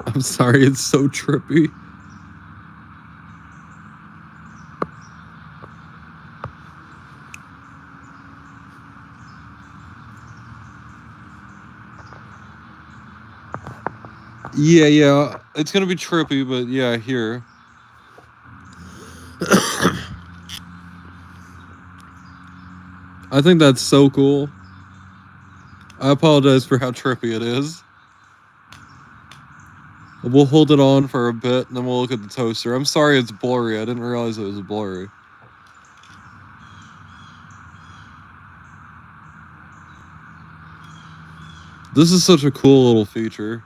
I'm sorry, it's so trippy. Yeah, it's gonna be trippy, but yeah, here. I think that's so cool. I apologize for how trippy it is. We'll hold it on for a bit, and then we'll look at the toaster. I'm sorry it's blurry. I didn't realize it was blurry. This is such a cool little feature.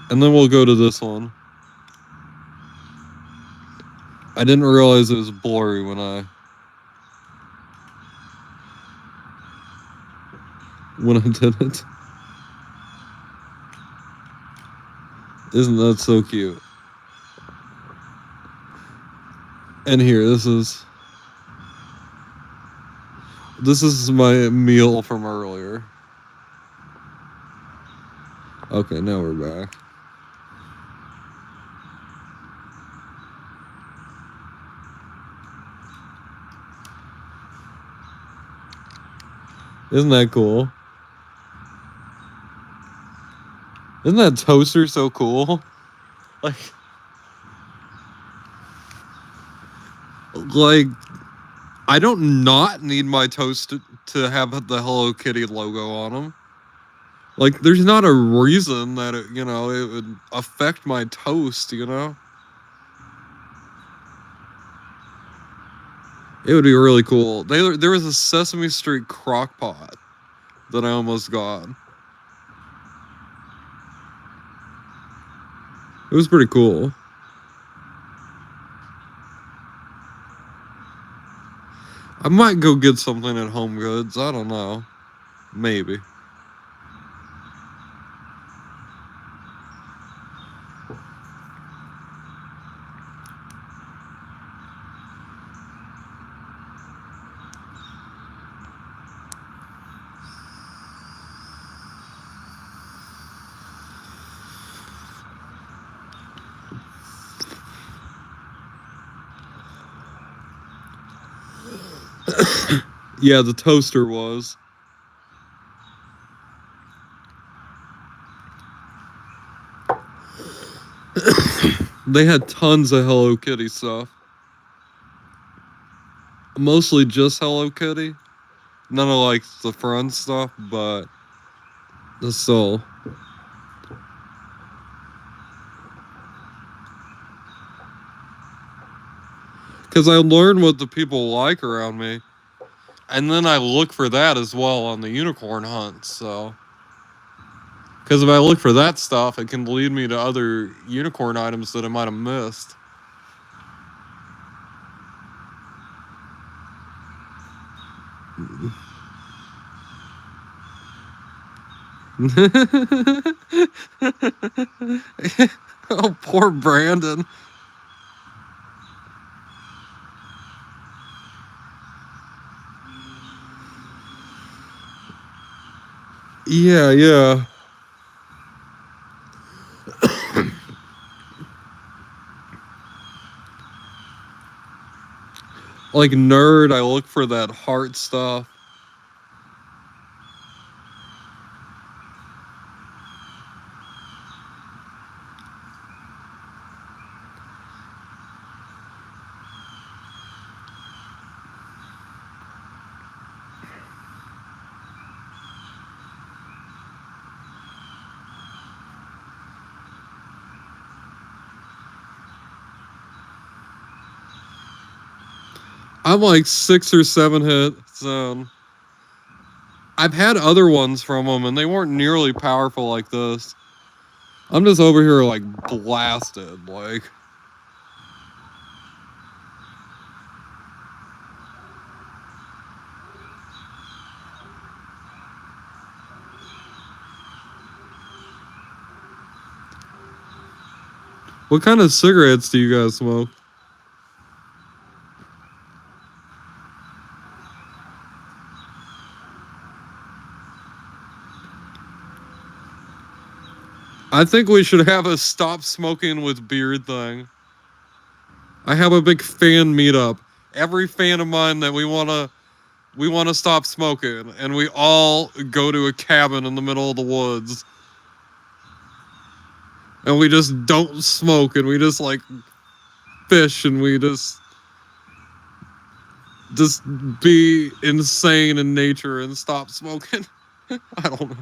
And then we'll go to this one. I didn't realize it was blurry when I did it. Isn't that so cute? And here, this is my meal from earlier. Okay, now we're back. Isn't that cool? Isn't that toaster so cool? Like, I don't not need my toast to have the Hello Kitty logo on them. Like, there's not a reason that it would affect my toast, you know? It would be really cool. There was a Sesame Street crock pot that I almost got. It was pretty cool. I might go get something at Home Goods. I don't know. Maybe. Yeah, the toaster was. They had tons of Hello Kitty stuff. Mostly just Hello Kitty. None of like the front stuff, but the soul. Because I learn what the people like around me. And then I look for that as well on the unicorn hunt, so. Because if I look for that stuff, it can lead me to other unicorn items that I might have missed. Oh, poor Brandon. Yeah, yeah. Like nerd, I look for that heart stuff. I'm like 6 or 7 hits. I've had other ones from them, and they weren't nearly powerful like this. I'm just over here like blasted, like. What kind of cigarettes do you guys smoke? I think we should have a stop smoking with beard thing. I have a big fan meetup. Every fan of mine that we wanna stop smoking, and we all go to a cabin in the middle of the woods. And we just don't smoke, and we just like fish, and we just be insane in nature and stop smoking. I don't know.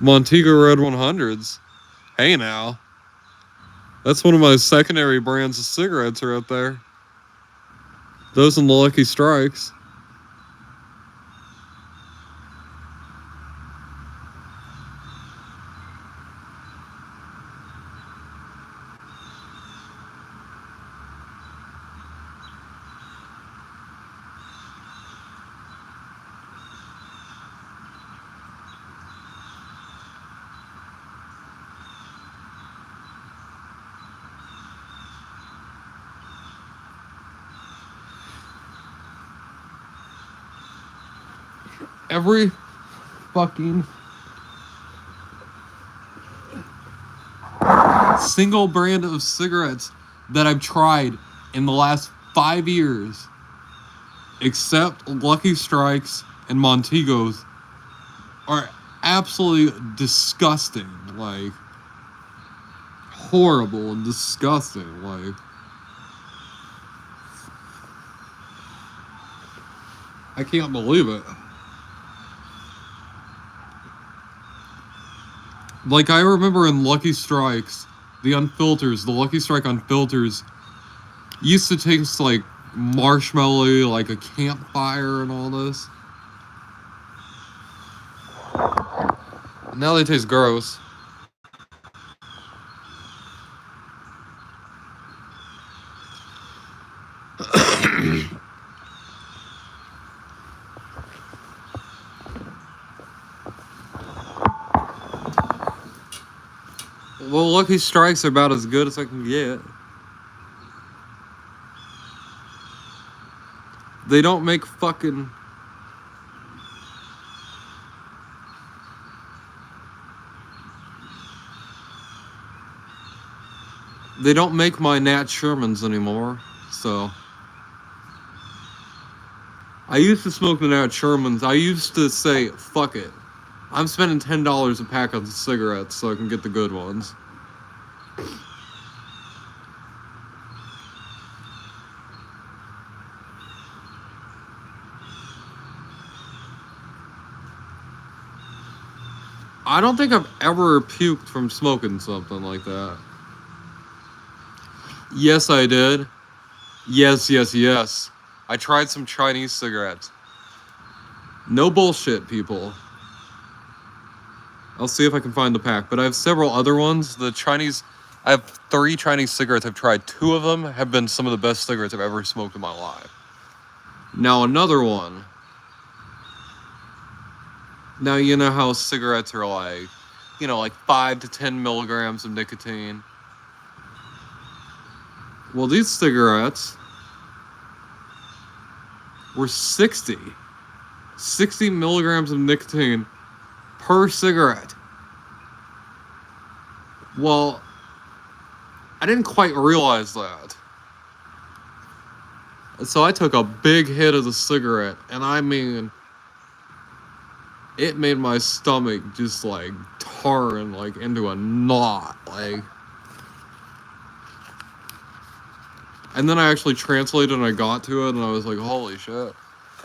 Montego Red 100s. Hey now. That's one of my secondary brands of cigarettes right there. Those and the Lucky Strikes. Every fucking single brand of cigarettes that I've tried in the last 5 years, except Lucky Strikes and Montegos, are absolutely disgusting. Like, horrible and disgusting. Like, I can't believe it. Like, I remember in Lucky Strikes, the Lucky Strike Unfilters used to taste like marshmallow, like a campfire and all this. Now they taste gross. Well, Lucky Strikes are about as good as I can get. They don't make fucking... They don't make my Nat Shermans anymore, so... I used to smoke the Nat Shermans. I used to say, fuck it. I'm spending $10 a pack on cigarettes so I can get the good ones. I don't think I've ever puked from smoking something like that. Yes, I did. Yes, yes, yes. I tried some Chinese cigarettes. No bullshit, people. I'll see if I can find the pack, but I have several other ones. I have 3 Chinese cigarettes I've tried. 2 of them have been some of the best cigarettes I've ever smoked in my life. Now another one. Now you know how cigarettes are like, like 5 to 10 milligrams of nicotine. Well, these cigarettes were 60 milligrams of nicotine per cigarette. Well, I didn't quite realize that. So I took a big hit of the cigarette, and I mean, it made my stomach just like turn like into a knot, like. And then I actually translated and I got to it and I was like, holy shit.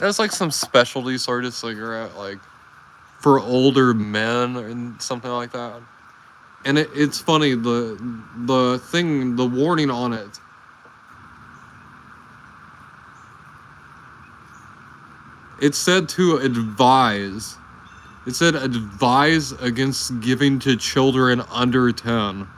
It was like some specialty sort of cigarette, like for older men and something like that. And it's funny, the warning on it. It said to advise. It said advise against giving to children under 10.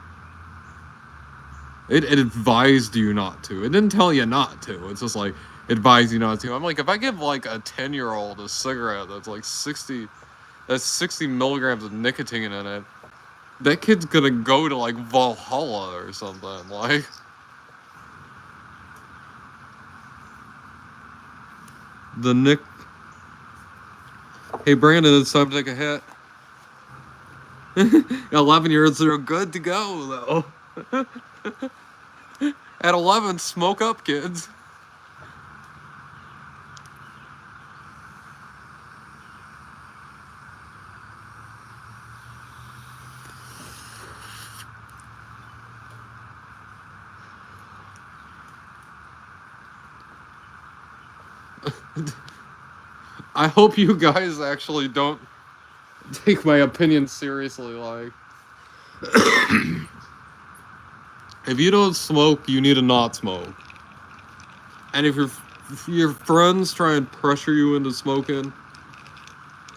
It advised you not to. It didn't tell you not to. It's just like, advise you not to. I'm like, if I give like a 10-year-old a cigarette that's like 60 milligrams of nicotine in it, that kid's gonna go to like Valhalla or something. Like, Hey Brandon, it's time to take a hit. 11-year-olds are good to go though. At 11, smoke up, kids. I hope you guys actually don't take my opinion seriously, like. If you don't smoke, you need to not smoke. And if your friends try and pressure you into smoking,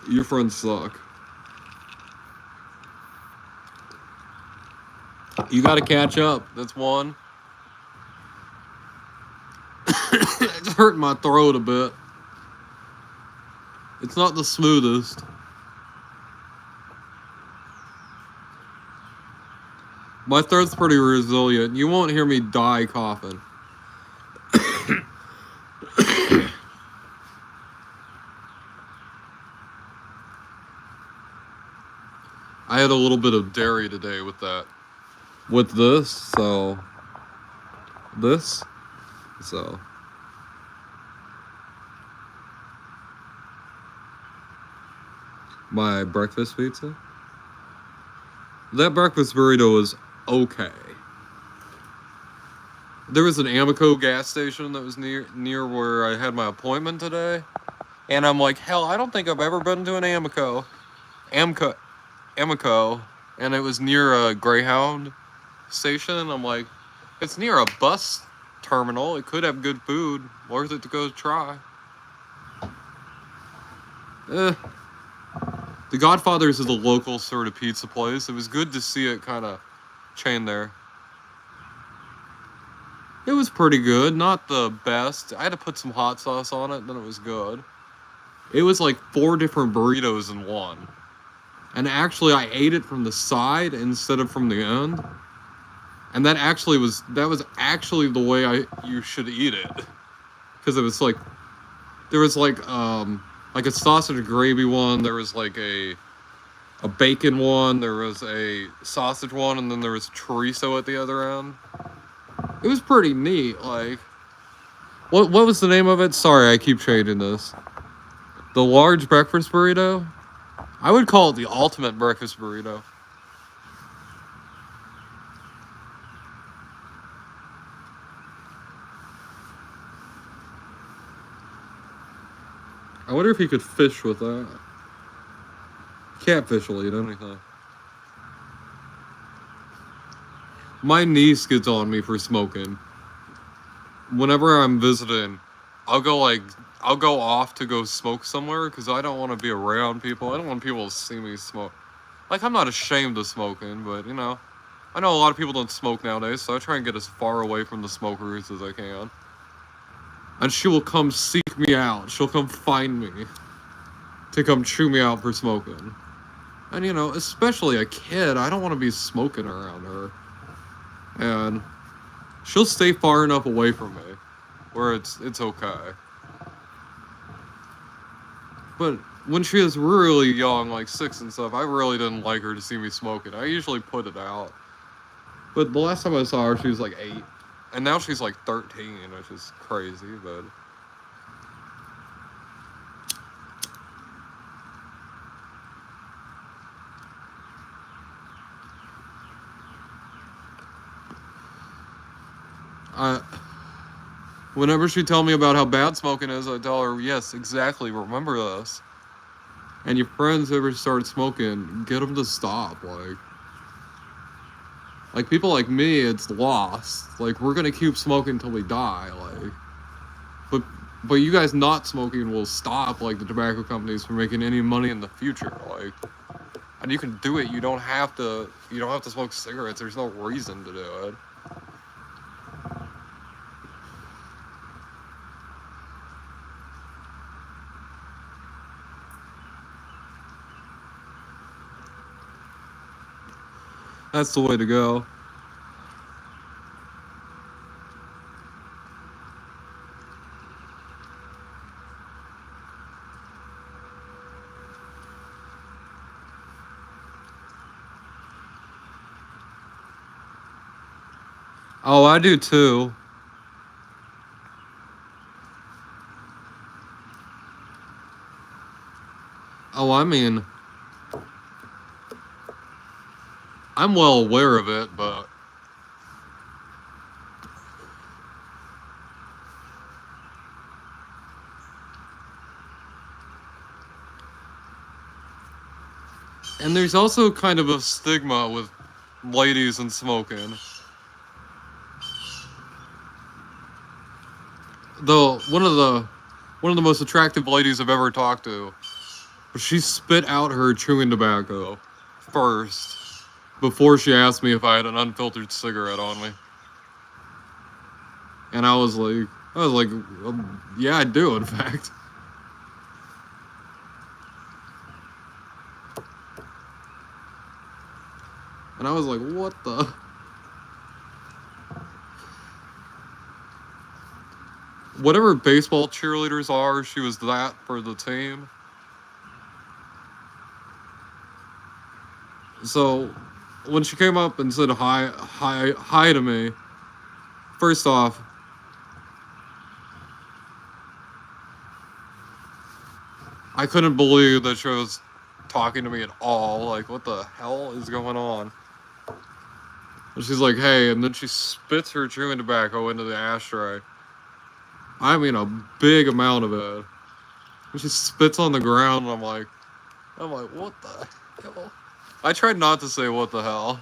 your friends suck. You gotta catch up, that's one. It's hurting my throat a bit. It's not the smoothest. My throat's pretty resilient. You won't hear me die coughing. I had a little bit of dairy today with that. With this, so. My breakfast pizza. That breakfast burrito was okay. There was an Amoco gas station that was near where I had my appointment today. And I'm like, hell, I don't think I've ever been to an Amoco. And it was near a Greyhound station. And I'm like, it's near a bus terminal. It could have good food. Worth it to go try. The Godfather's is a local sort of pizza place. It was good to see it kind of chain there. It was pretty good. Not the best. I had to put some hot sauce on it, then it was good. It was like 4 different burritos in one. And actually, I ate it from the side instead of from the end. And that was actually the way you should eat it. Because it was like, there was like a sausage gravy one, there was like a bacon one, there was a sausage one, and then there was chorizo at the other end. It was pretty neat, like. What was the name of it? Sorry, I keep changing this. The large breakfast burrito? I would call it the ultimate breakfast burrito. I wonder if you could fish with that. Catfish will eat anything. My niece gets on me for smoking. Whenever I'm visiting, I'll go off to go smoke somewhere because I don't want to be around people. I don't want people to see me smoke. Like, I'm not ashamed of smoking, but, I know a lot of people don't smoke nowadays, so I try and get as far away from the smokers as I can. And she will come seek me out. She'll come find me to come chew me out for smoking. And, you know, especially a kid, I don't want to be smoking around her. And she'll stay far enough away from me where it's okay. But when she was really young, like 6 and stuff, I really didn't like her to see me smoking. I usually put it out. But the last time I saw her, she was like 8. And now she's like 13, which is crazy, but... Whenever she tell me about how bad smoking is, I tell her, yes, exactly, remember this. And your friends ever start smoking, get them to stop, like people like me, it's lost. Like, we're gonna keep smoking till we die, like. But you guys not smoking will stop, like, the tobacco companies from making any money in the future, like. And you can do it, you don't have to smoke cigarettes, there's no reason to do it. That's the way to go. Oh, I do too. Oh, I mean, I'm well aware of it, but... And there's also kind of a stigma with ladies and smoking. Though one of the most attractive ladies I've ever talked to, she spit out her chewing tobacco first before she asked me if I had an unfiltered cigarette on me. And I was like, yeah, I do, in fact. And I was like, what the? Whatever baseball cheerleaders are, she was that for the team. So, when she came up and said hi to me, first off, I couldn't believe that she was talking to me at all. Like, what the hell is going on? And she's like, hey, and then she spits her chewing tobacco into the ashtray. I mean, a big amount of it. And she spits on the ground, and I'm like, what the hell? I tried not to say what the hell.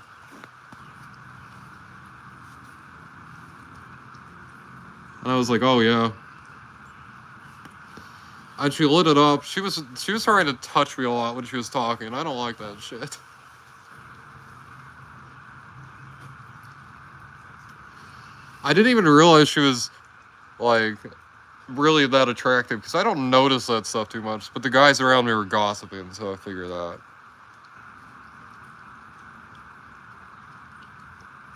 And I was like, oh yeah. And she lit it up. She was trying to touch me a lot when she was talking. I don't like that shit. I didn't even realize she was, like, really that attractive, because I don't notice that stuff too much, but the guys around me were gossiping, so I figured that.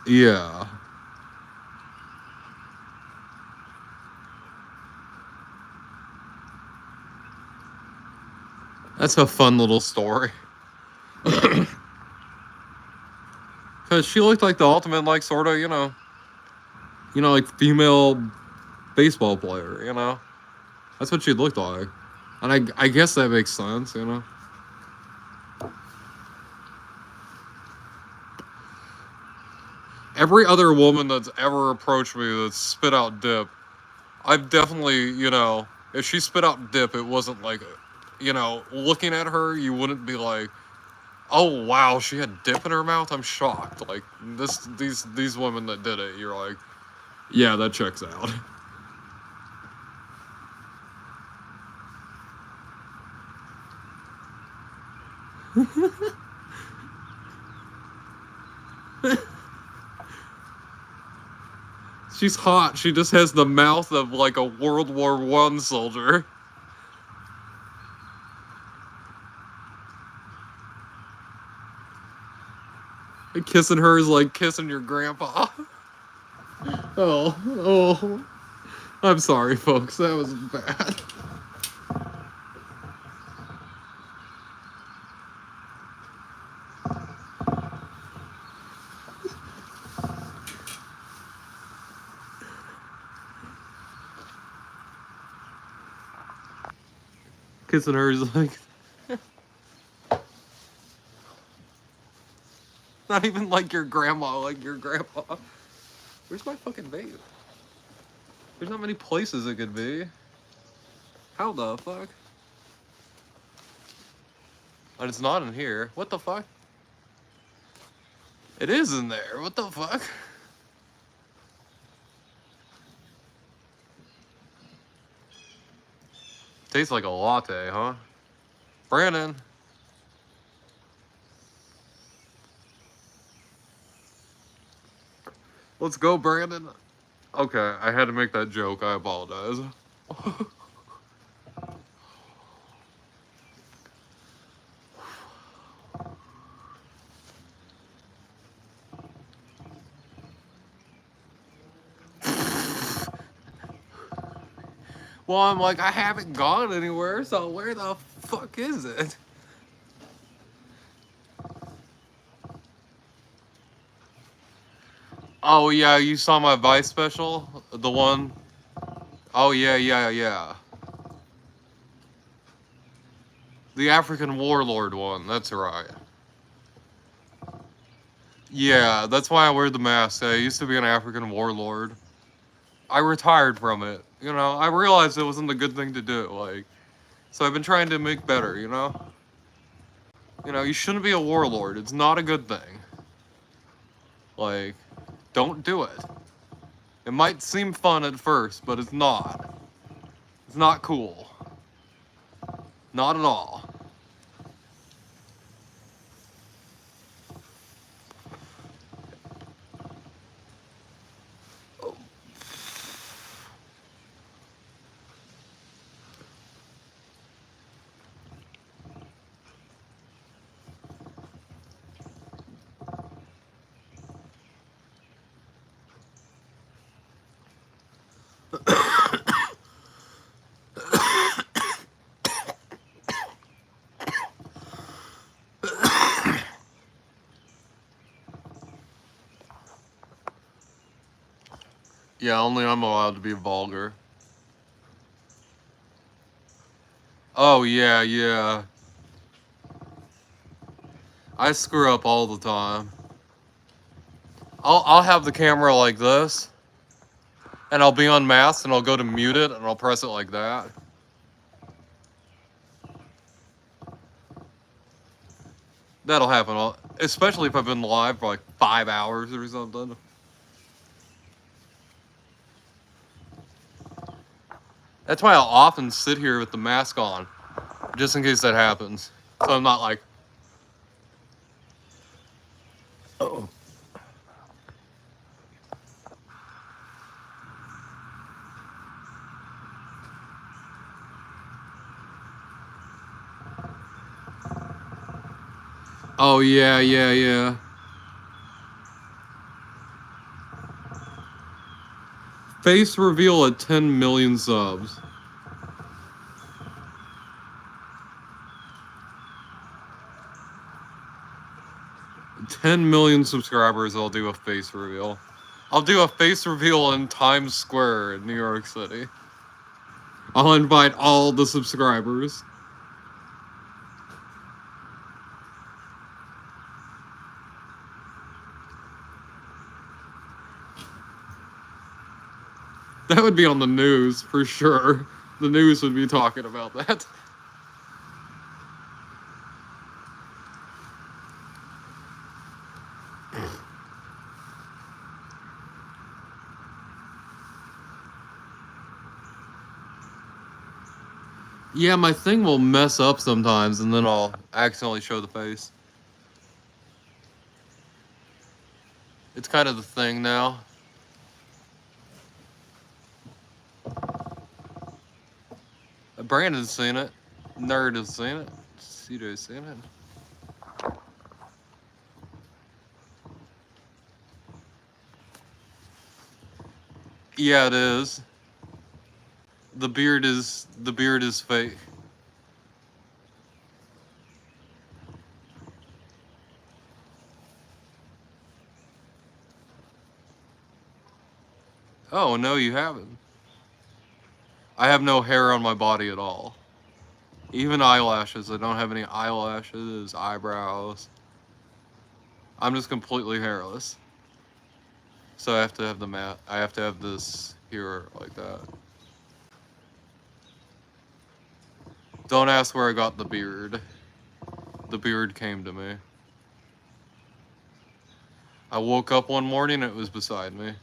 Yeah. That's a fun little story. Because she looked like the ultimate, like, sort of, like, female baseball player, That's what she looked like. And I guess that makes sense, Every other woman that's ever approached me that's spit out dip, I've definitely, if she spit out dip, it wasn't like, looking at her, you wouldn't be like, oh wow, she had dip in her mouth? I'm shocked. Like, these women that did it, you're like, yeah, that checks out. She's hot. She just has the mouth of, like, a World War I soldier. Kissing her is like kissing your grandpa. Oh. I'm sorry, folks. That was bad. Kissing her is like... Not even like your grandma, like your grandpa. Where's my fucking vape? There's not many places it could be. How the fuck? And it's not in here. What the fuck? It is in there. What the fuck? Tastes like a latte, huh? Brandon. Let's go, Brandon. Okay, I had to make that joke. I apologize. Well, I'm like, I haven't gone anywhere, so where the fuck is it? Oh, yeah, you saw my Vice special? The one? Oh, yeah. The African Warlord one, that's right. Yeah, that's why I wear the mask. I used to be an African Warlord. I retired from it. You know, I realized it wasn't a good thing to do, like... So I've been trying to make better, you know? You know, you shouldn't be a warlord. It's not a good thing. Like, don't do it. It might seem fun at first, but it's not. It's not cool. Not at all. Yeah, only I'm allowed to be vulgar. Oh, yeah. I screw up all the time. I'll have the camera like this, and I'll be unmasked, and I'll go to mute it, and I'll press it like that. That'll happen, especially if I've been live for like 5 hours or something. That's why I'll often sit here with the mask on, just in case that happens. So I'm not like... Oh. Oh, yeah. Face reveal at 10 million subs. 10 million subscribers, I'll do a face reveal. I'll do a face reveal in Times Square in New York City. I'll invite all the subscribers. That would be on the news, for sure. The news would be talking about that. Yeah, my thing will mess up sometimes, and then I'll accidentally show the face. It's kind of the thing now. Brandon's seen it. Nerd has seen it. CJ's seen it. Yeah, it is. The beard is fake. Oh no, you haven't. I have no hair on my body at all. Even eyelashes. I don't have any eyelashes, eyebrows. I'm just completely hairless. So I have to have the mat. I have to have this here like that. Don't ask where I got the beard. The beard came to me. I woke up one morning and it was beside me.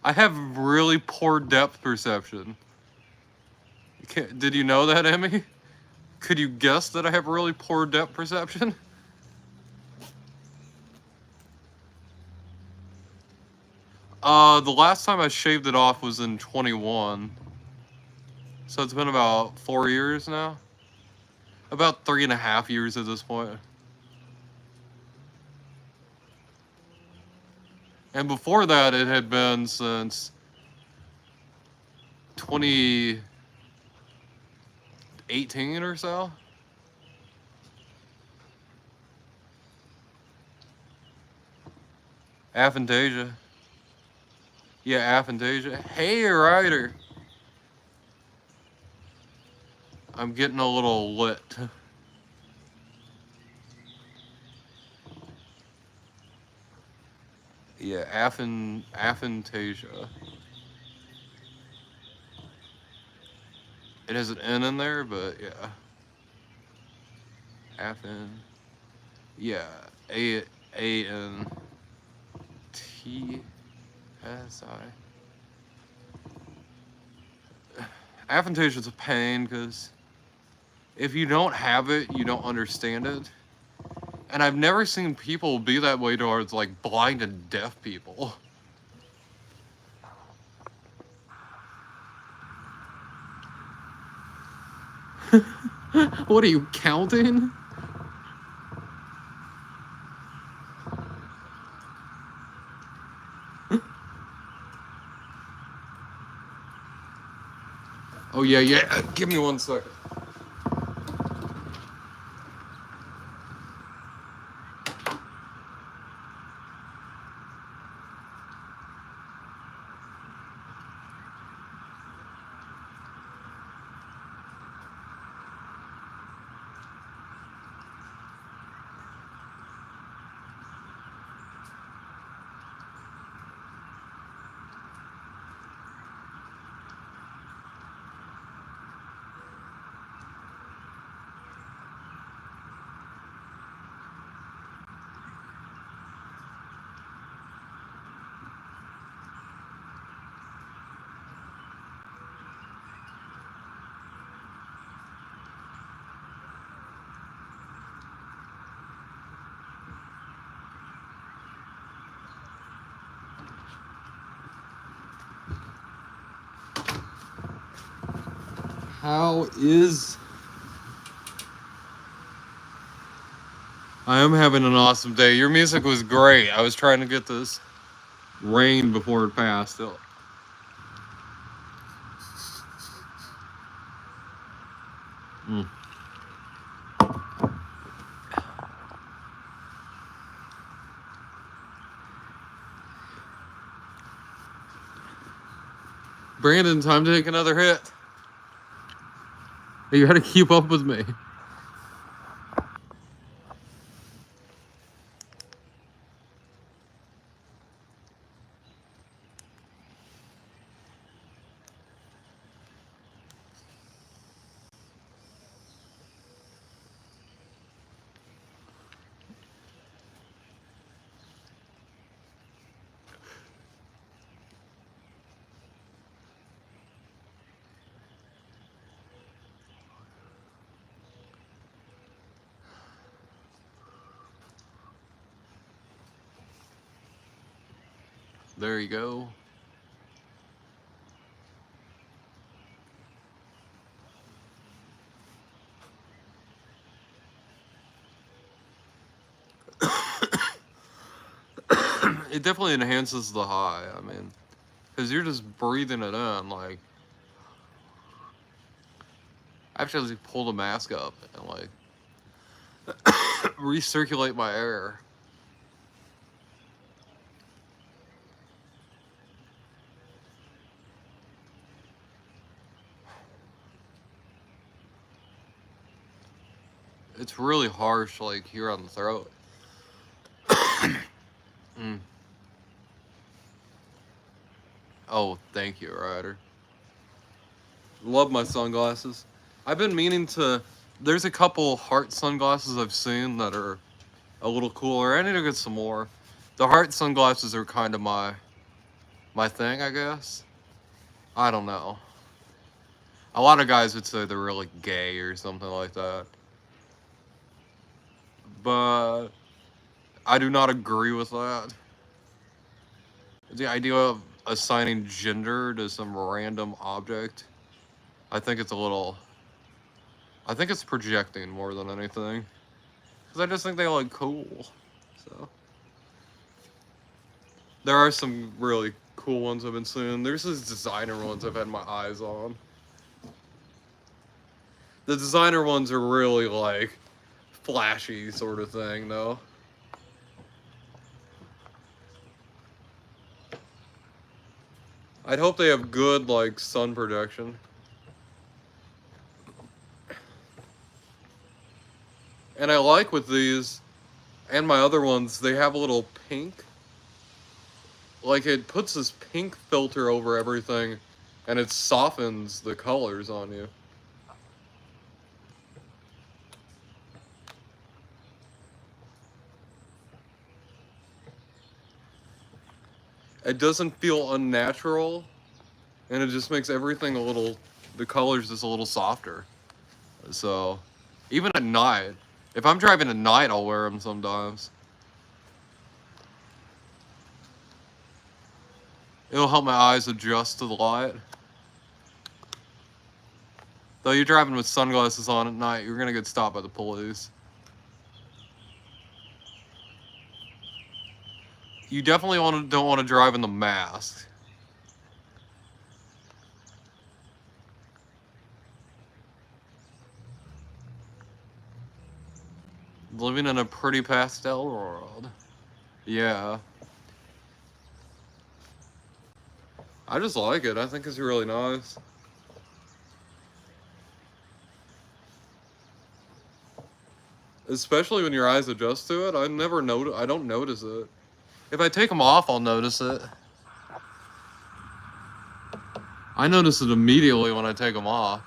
I have really poor depth perception. Did you know that, Emmy? Could you guess that I have really poor depth perception? The last time I shaved it off was in 21. So it's been about 4 years now. About 3.5 years at this point. And before that, it had been since 2018 or so. Aphantasia. Yeah, aphantasia. Hey, Ryder. I'm getting a little lit. Yeah, aphantasia. It has an N in there, but yeah. Aphan. Yeah. ANTSI. Aphantasia is a pain because if you don't have it, you don't understand it. And I've never seen people be that way towards like blind and deaf people. What are you counting? Oh yeah, yeah. Give me 1 second. How is... I am having an awesome day. Your music was great. I was trying to get this rain before it passed. Mm. Brandon, time to take another hit. You gotta keep up with me. There you go. It definitely enhances the high. I mean, because you're just breathing it in. Like, I have to like, pull the mask up and like recirculate my air. It's really harsh, like here on the throat. Mm. Oh, thank you, Ryder. Love my sunglasses. I've been meaning to. There's a couple heart sunglasses I've seen that are a little cooler. I need to get some more. The heart sunglasses are kind of my thing, I guess. I don't know. A lot of guys would say they're really gay or something like that. But I do not agree with that. The idea of assigning gender to some random object, I think it's a little. I think it's projecting more than anything. Because I just think they look cool. So. There are some really cool ones I've been seeing. There's these designer ones I've had my eyes on. The designer ones are really like flashy sort of thing, though. I'd hope they have good like sun protection. And I like with these and my other ones, they have a little pink. Like it puts this pink filter over everything and it softens the colors on you. It doesn't feel unnatural and it just makes everything a little, the colors just a little softer. So, even at night, if I'm driving at night, I'll wear them sometimes. It'll help my eyes adjust to the light. Though you're driving with sunglasses on at night, you're gonna get stopped by the police. You definitely don't want to drive in the mask. Living in a pretty pastel world. Yeah. I just like it. I think it's really nice. Especially when your eyes adjust to it. I don't notice it. If I take them off, I'll notice it. I notice it immediately when I take them off.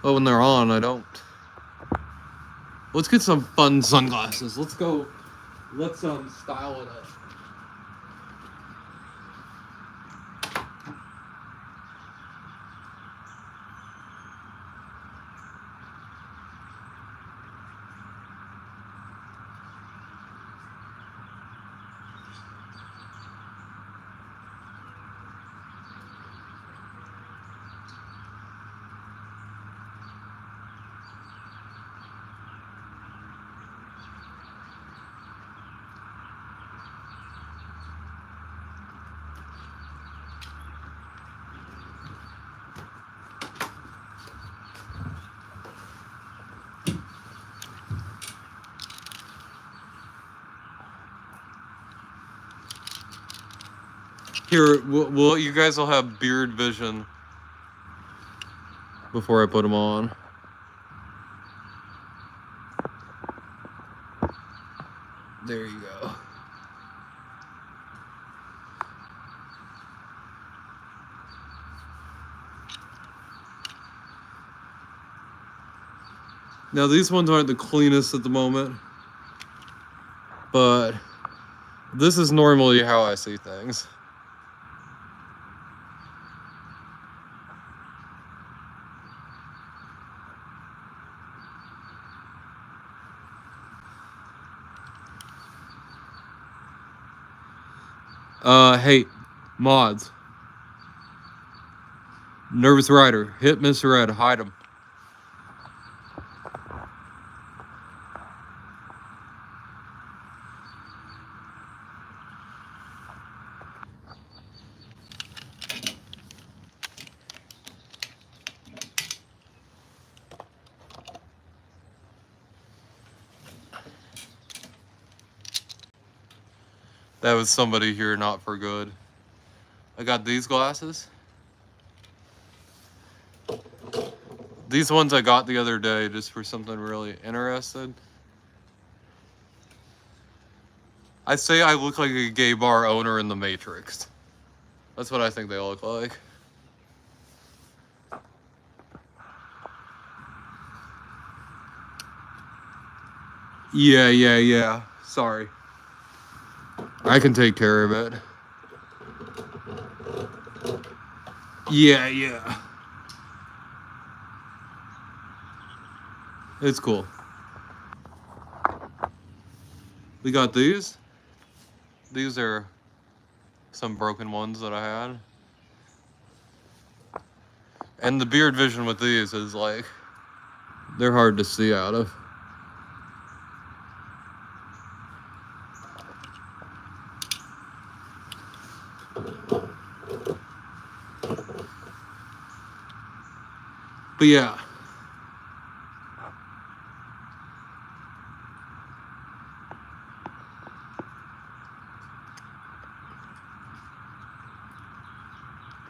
But when they're on, I don't. Let's get some fun sunglasses. Let's go. Let's style it up. Here, you guys will have beard vision before I put them on. There you go. Now these ones aren't the cleanest at the moment, but this is normally how I see things. Hey, mods. Nervous Rider, hit Mr. Red, hide him. That was somebody here not for good. I got these glasses. These ones I got the other day just for something really interested. I say I look like a gay bar owner in The Matrix. That's what I think they look like. Yeah. Sorry. I can take care of it. Yeah. It's cool. We got these. These are some broken ones that I had. And the beard vision with these is like, they're hard to see out of. But yeah.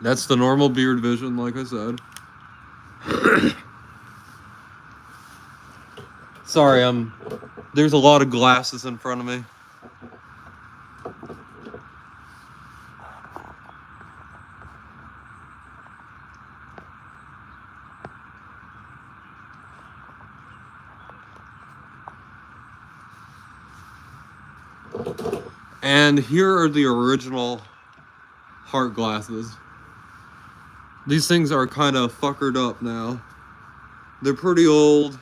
That's the normal beard vision, like I said. Sorry, there's a lot of glasses in front of me. And here are the original heart glasses. These things are kind of fuckered up now. They're pretty old.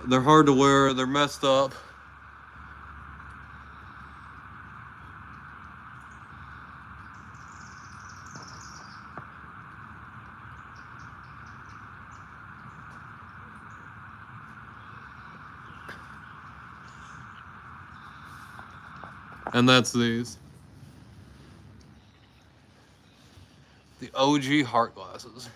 They're hard to wear. They're messed up. And that's these. The OG heart glasses.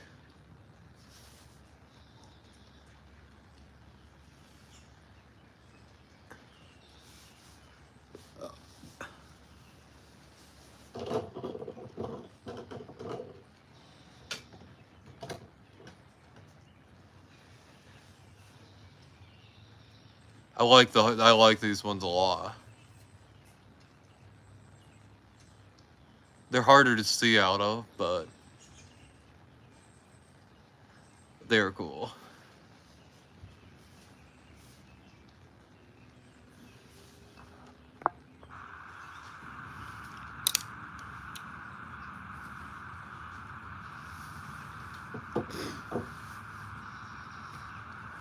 I like these ones a lot. They're harder to see out of, but they're cool.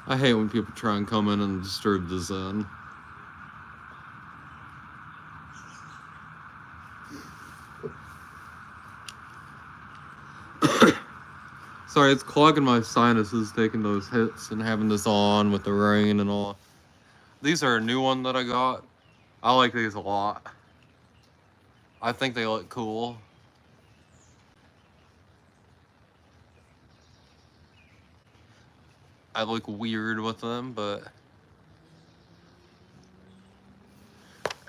I hate when people try and come in and disturb the zen. Sorry, it's clogging my sinuses taking those hits and having this on with the rain and all. These are a new one that I got. I like these a lot. I think they look cool. I look weird with them, but...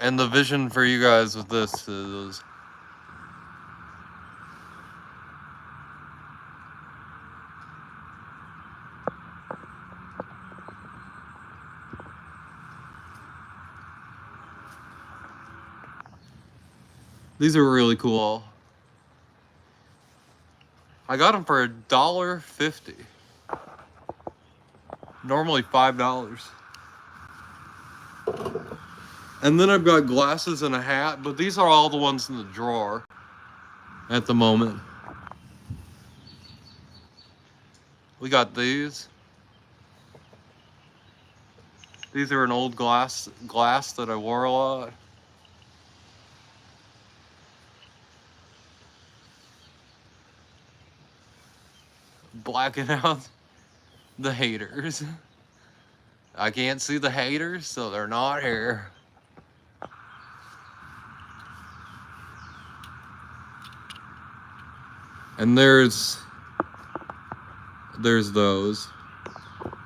And the vision for you guys with this is... These are really cool. I got them for $1.50. Normally $5. And then I've got glasses and a hat, but these are all the ones in the drawer at the moment. We got these. These are an old glass that I wore a lot. Blacking out the haters. I can't see the haters, so they're not here. And there's those.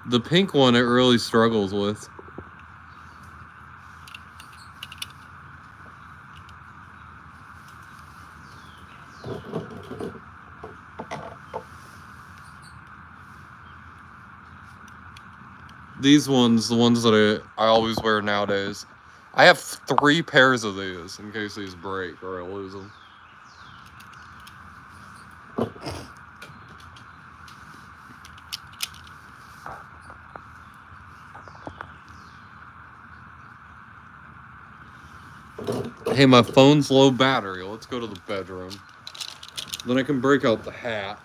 The pink one it really struggles with. These ones, the ones that I always wear nowadays. I have 3 pairs of these in case these break or I lose them. Hey, my phone's low battery. Let's go to the bedroom. Then I can break out the hat.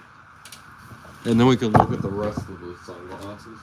And then we can look at the rest of the sunglasses.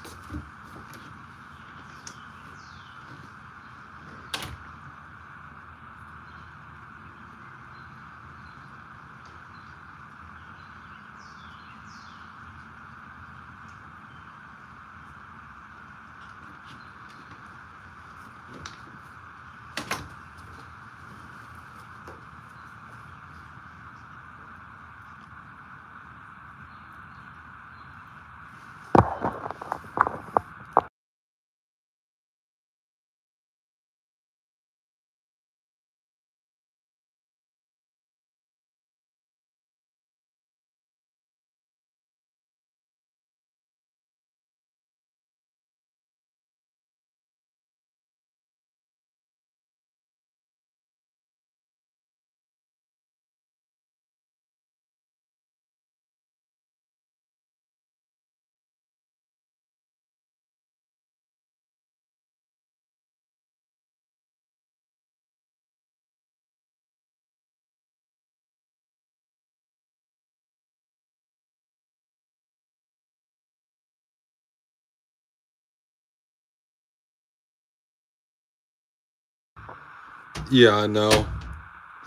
Yeah, I know.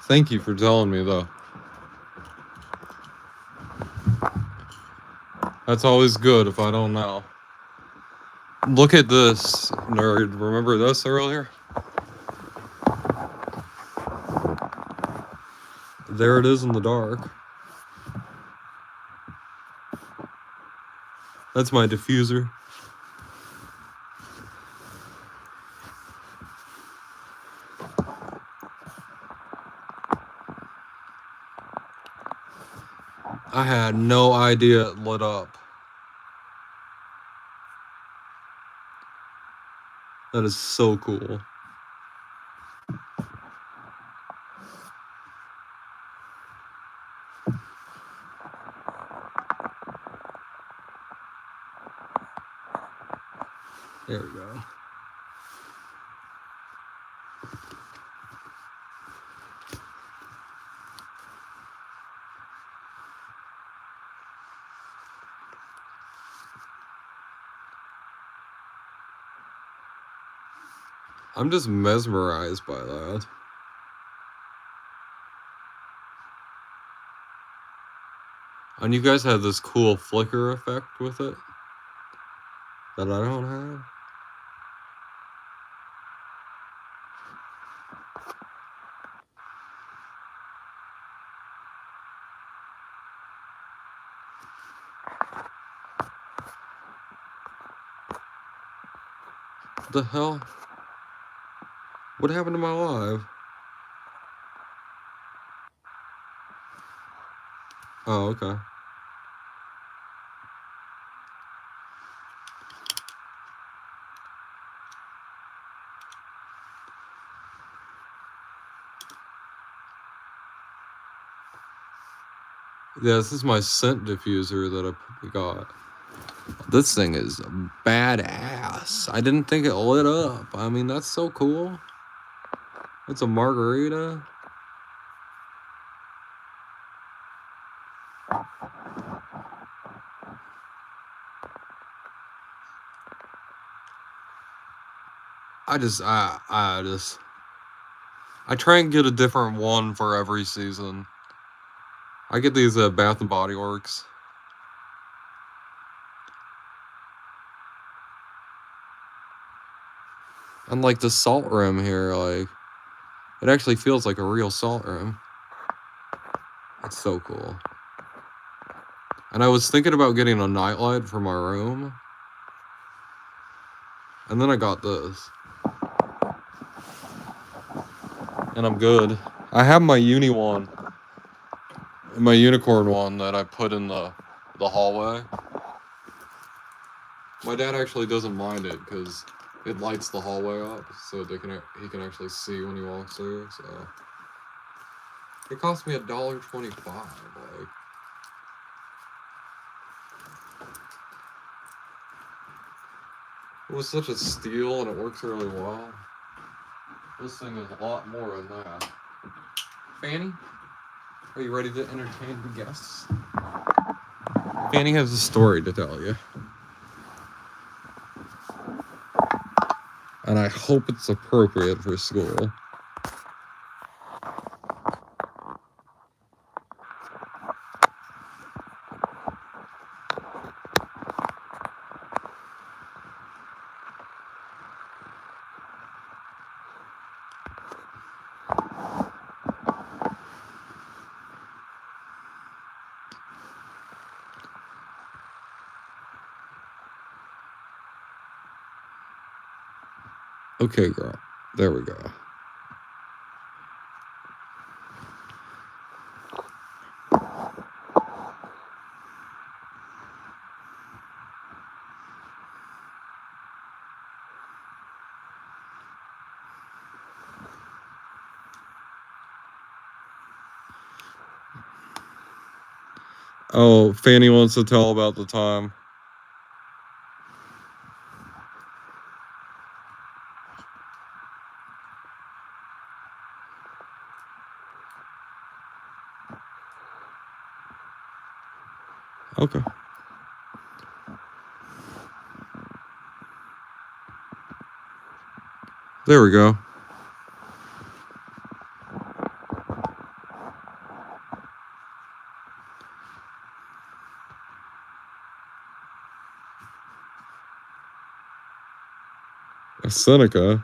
Thank you for telling me, though. That's always good if I don't know. Look at this, nerd. Remember this earlier? There it is in the dark. That's my diffuser. I had no idea it lit up. That is so cool. There we go. I'm just mesmerized by that. And you guys have this cool flicker effect with it that I don't have. What the hell? What happened to my live? Oh, okay. Yeah, this is my scent diffuser that I got. This thing is badass. I didn't think it lit up. I mean, that's so cool. It's a margarita. I try and get a different one for every season. I get these at Bath and Body Works. And like the salt rim here, like it actually feels like a real salt rim. It's so cool. And I was thinking about getting a nightlight for my room. And then I got this. And I'm good. I have my uni one. My unicorn one that I put in the hallway. My dad actually doesn't mind it because it lights the hallway up, so he can actually see when he walks through. So it cost me $1.25. Like, it was such a steal, and it works really well. This thing is a lot more than that. Fanny, are you ready to entertain the guests? Fanny has a story to tell you. And I hope it's appropriate for school. Okay, girl. There we go. Oh, Fanny wants to tell about the time. Okay. There we go. A Seneca.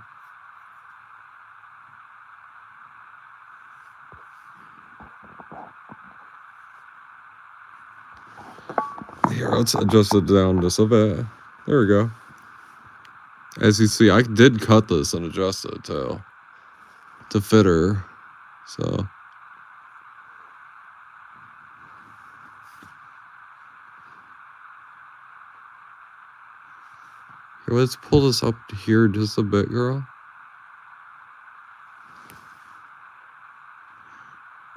Here, let's adjust it down just a bit. There we go. As you see, I did cut this and adjust it to fit her. So here, let's pull this up here just a bit, girl.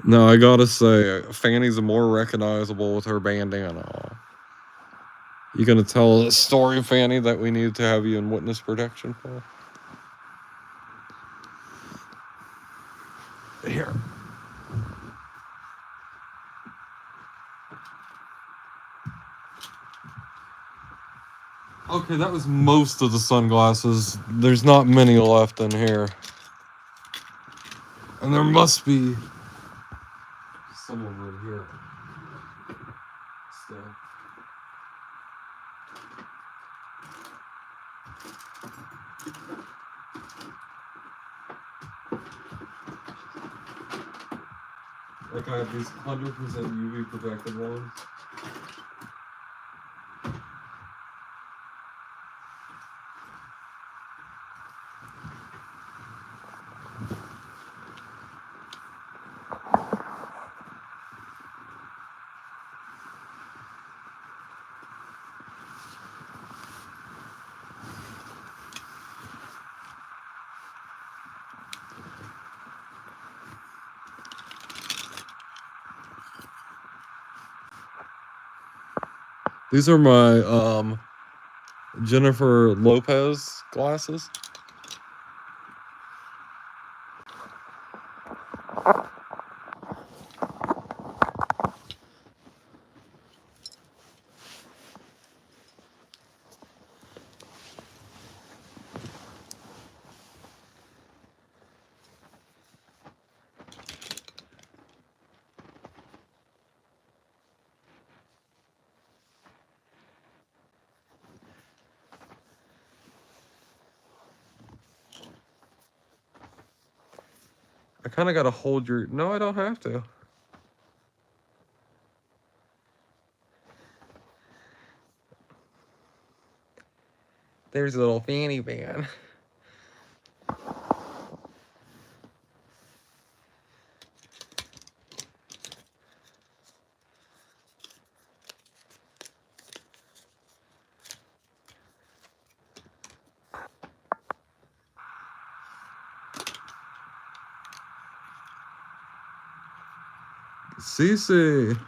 No, I gotta say, Fanny's more recognizable with her bandana. You gonna tell a story, Fanny, that we need to have you in witness protection for? Here. Okay, that was most of the sunglasses. There's not many left in here. And there must be some over here. Still. Like I have these 100% UV protected ones. These are my Jennifer Lopez glasses. I kind of got to hold your... No, I don't have to. There's a little fanny van. Cece.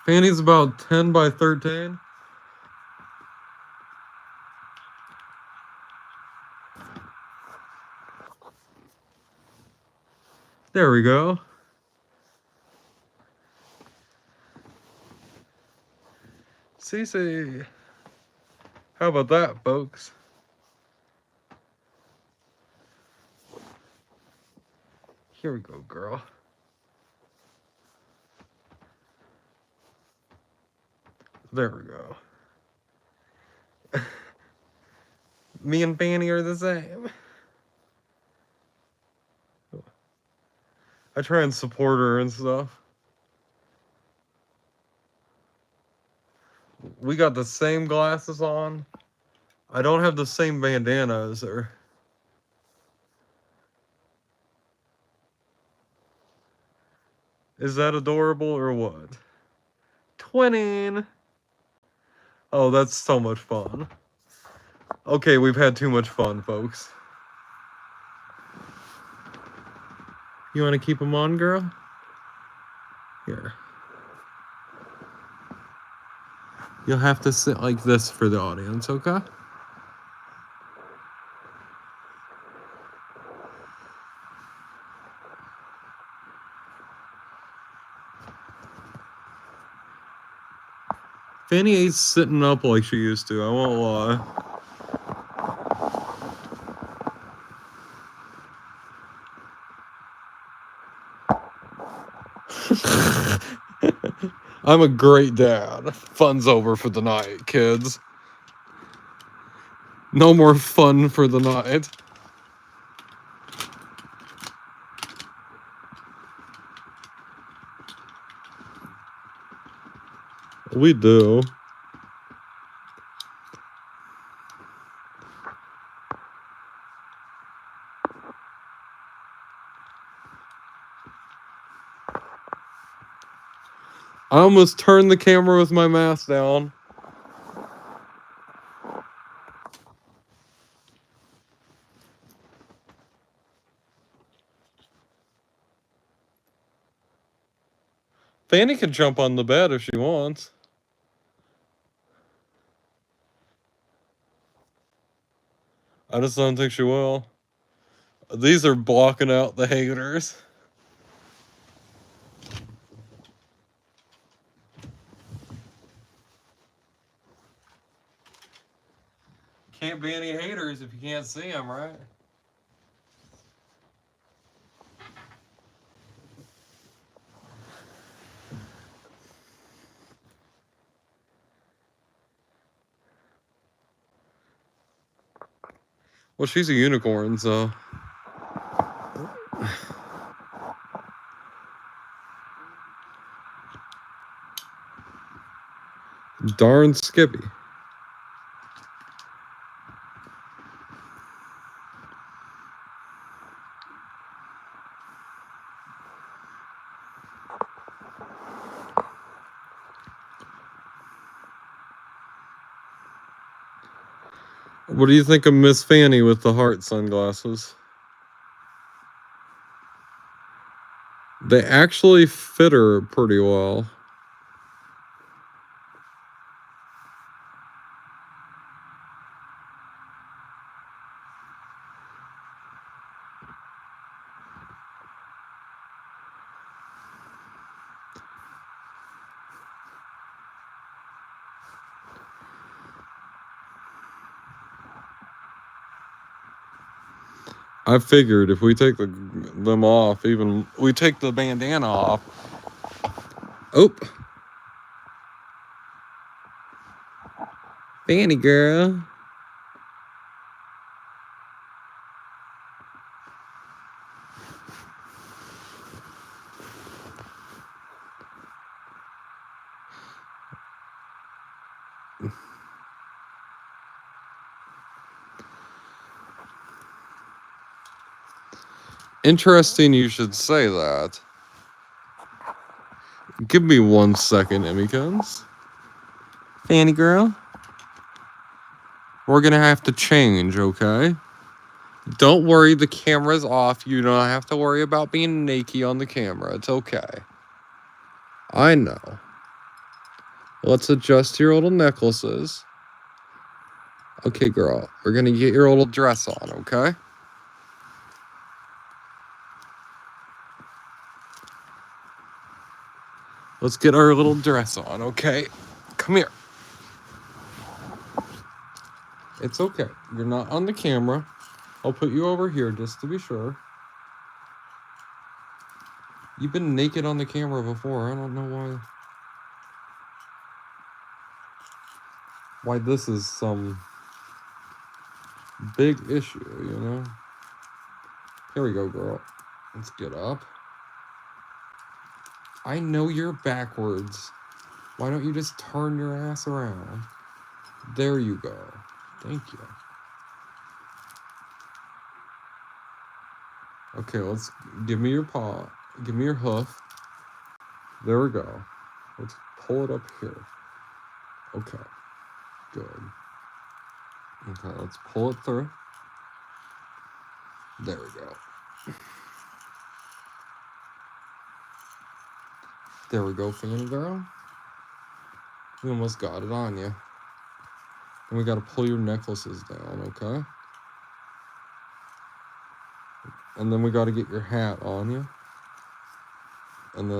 Fanny's about 10 by 13. There we go. Cece. How about that, folks? Here we go, girl. There we go. Me and Fanny are the same. I try and support her and stuff. We got the same glasses on. I don't have the same bandana as her. Is that adorable or what? Twinning! Oh, that's so much fun. Okay, we've had too much fun, folks. You want to keep them on, girl? Here. You'll have to sit like this for the audience, okay? Fanny ain't sitting up like she used to, I won't lie. I'm a great dad. Fun's over for the night, kids. No more fun for the night. We do. I almost turned the camera with my mask down. Fanny can jump on the bed if she wants. I just don't think she will. These are blocking out the haters. Can't be any haters if you can't see them, right? Well, she's a unicorn, so. Darn Skippy. What do you think of Miss Fanny with the heart sunglasses? They actually fit her pretty well. I figured if we take them off, even we take the bandana off. Oh, Fanny girl. Interesting you should say that. Give me 1 second, Emmykins. Fanny girl. We're gonna have to change, okay? Don't worry, the camera's off. You don't have to worry about being naked on the camera. It's okay. I know. Let's adjust your little necklaces. Okay, girl. We're gonna get your little dress on, okay? Let's get our little dress on, okay? Come here. It's okay. You're not on the camera. I'll put you over here just to be sure. You've been naked on the camera before. I don't know why this is some big issue, you know? Here we go, girl. Let's get up. I know you're backwards. Why don't you just turn your ass around? There you go. Thank you. Okay, let's give me your paw. Give me your hoof. There we go. Let's pull it up here. Okay. Good. Okay, let's pull it through. There we go. There we go, fanny girl. We almost got it on you. And we gotta pull your necklaces down, okay? And then we gotta get your hat on you. And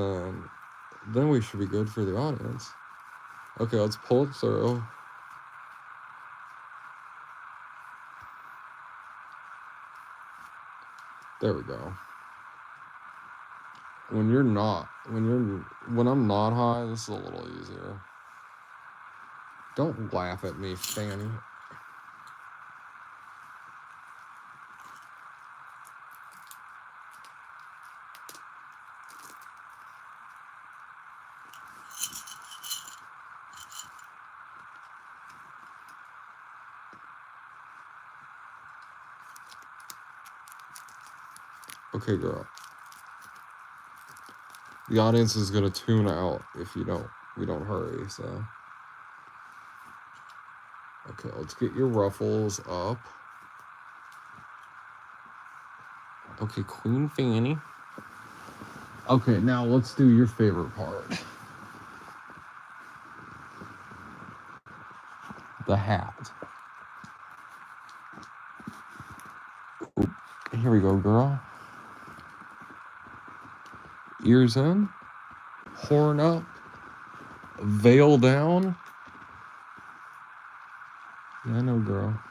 then we should be good for the audience. Okay, let's pull it through. There we go. When I'm not high, this is a little easier. Don't laugh at me, Fanny. Okay, girl. The audience is gonna tune out if we don't hurry, so. Okay, let's get your ruffles up. Okay, Queen Fanny. Okay, now let's do your favorite part. The hat. Oop. Here we go, girl. Ears in. Horn up. Veil down. Yeah, I know, girl.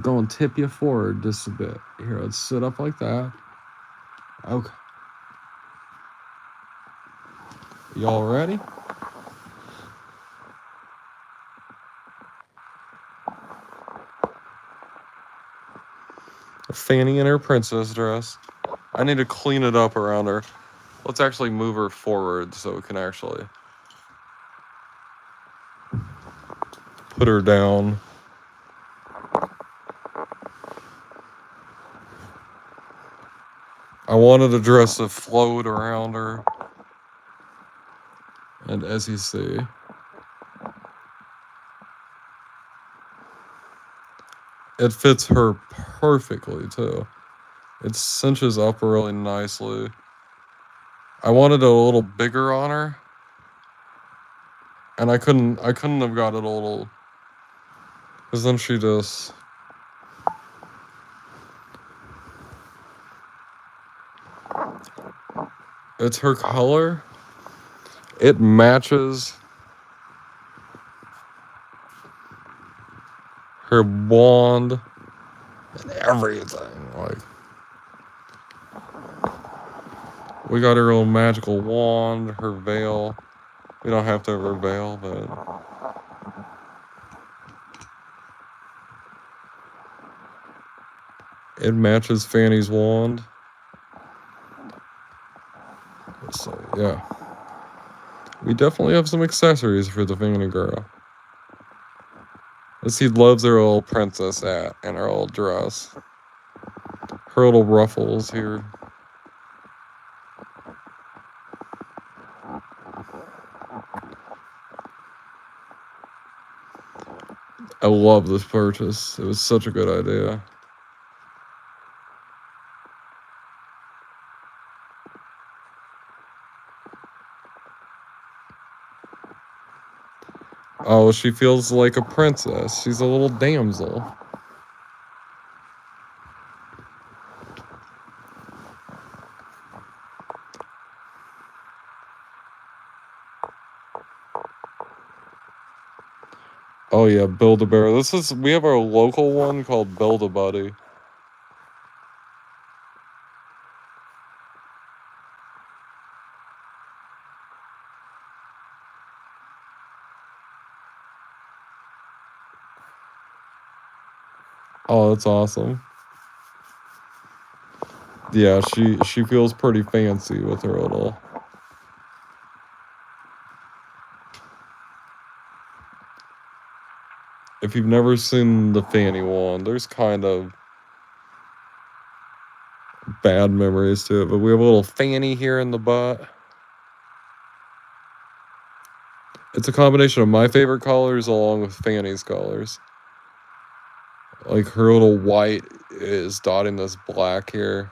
Go and tip you forward just a bit. Here, let's sit up like that. Okay. Y'all ready? Fanny in her princess dress. I need to clean it up around her. Let's actually move her forward so we can actually put her down. I wanted a dress to float around her. And as you see, it fits her perfectly too. It cinches up really nicely. I wanted it a little bigger on her. And I couldn't have got it a little, because then she just, it's her color. It matches her wand and everything. Like, we got her little magical wand, her veil. We don't have to have her veil, but it matches Fanny's wand. So yeah, we definitely have some accessories for the Fanny girl. She loves her little princess hat and her little dress. Her little ruffles here. I love this purchase. It was such a good idea. Oh, she feels like a princess. She's a little damsel. Oh yeah, Build-A-Bear. We have our local one called Build-A-Buddy. Oh, that's awesome. Yeah, she feels pretty fancy with her little. If you've never seen the Fanny one, there's kind of bad memories to it, but we have a little fanny here in the butt. It's a combination of my favorite colors along with Fanny's colors. Like her little white is dotting this black here.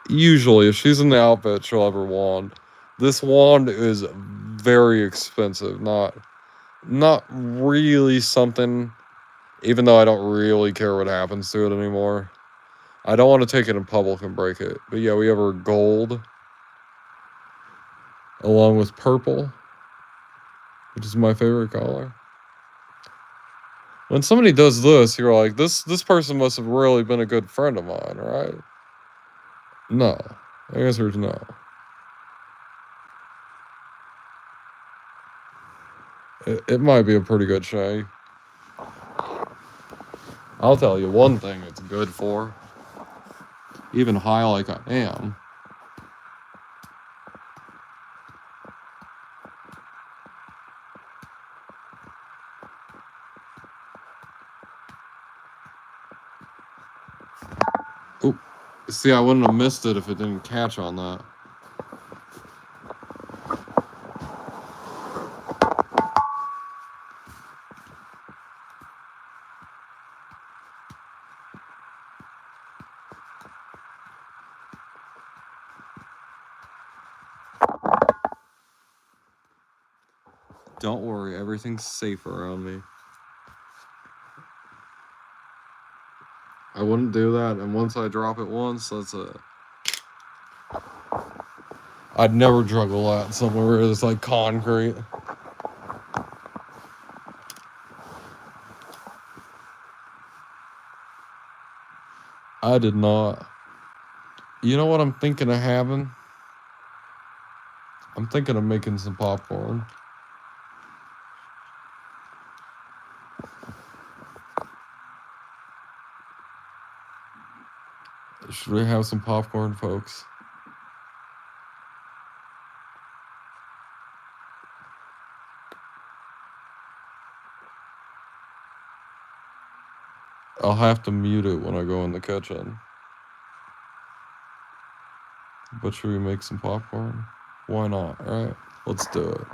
Usually, if she's in the outfit, she'll have her wand. This wand is very expensive. Not really something, even though I don't really care what happens to it anymore. I don't want to take it in public and break it. But yeah, we have her gold along with purple, which is my favorite color. When somebody does this, you're like, this person must have really been a good friend of mine, right? No. The answer is no. It might be a pretty good shave. I'll tell you one thing it's good for. Even high like I am. Oop. See, I wouldn't have missed it if it didn't catch on that. Don't worry, everything's safe around me. I wouldn't do that, and once I drop it once, that's it. I'd never juggle that somewhere where it's like concrete. I did not. You know what I'm thinking of having? I'm thinking of making some popcorn. Should we have some popcorn, folks? I'll have to mute it when I go in the kitchen. But should we make some popcorn? Why not, right? Let's do it.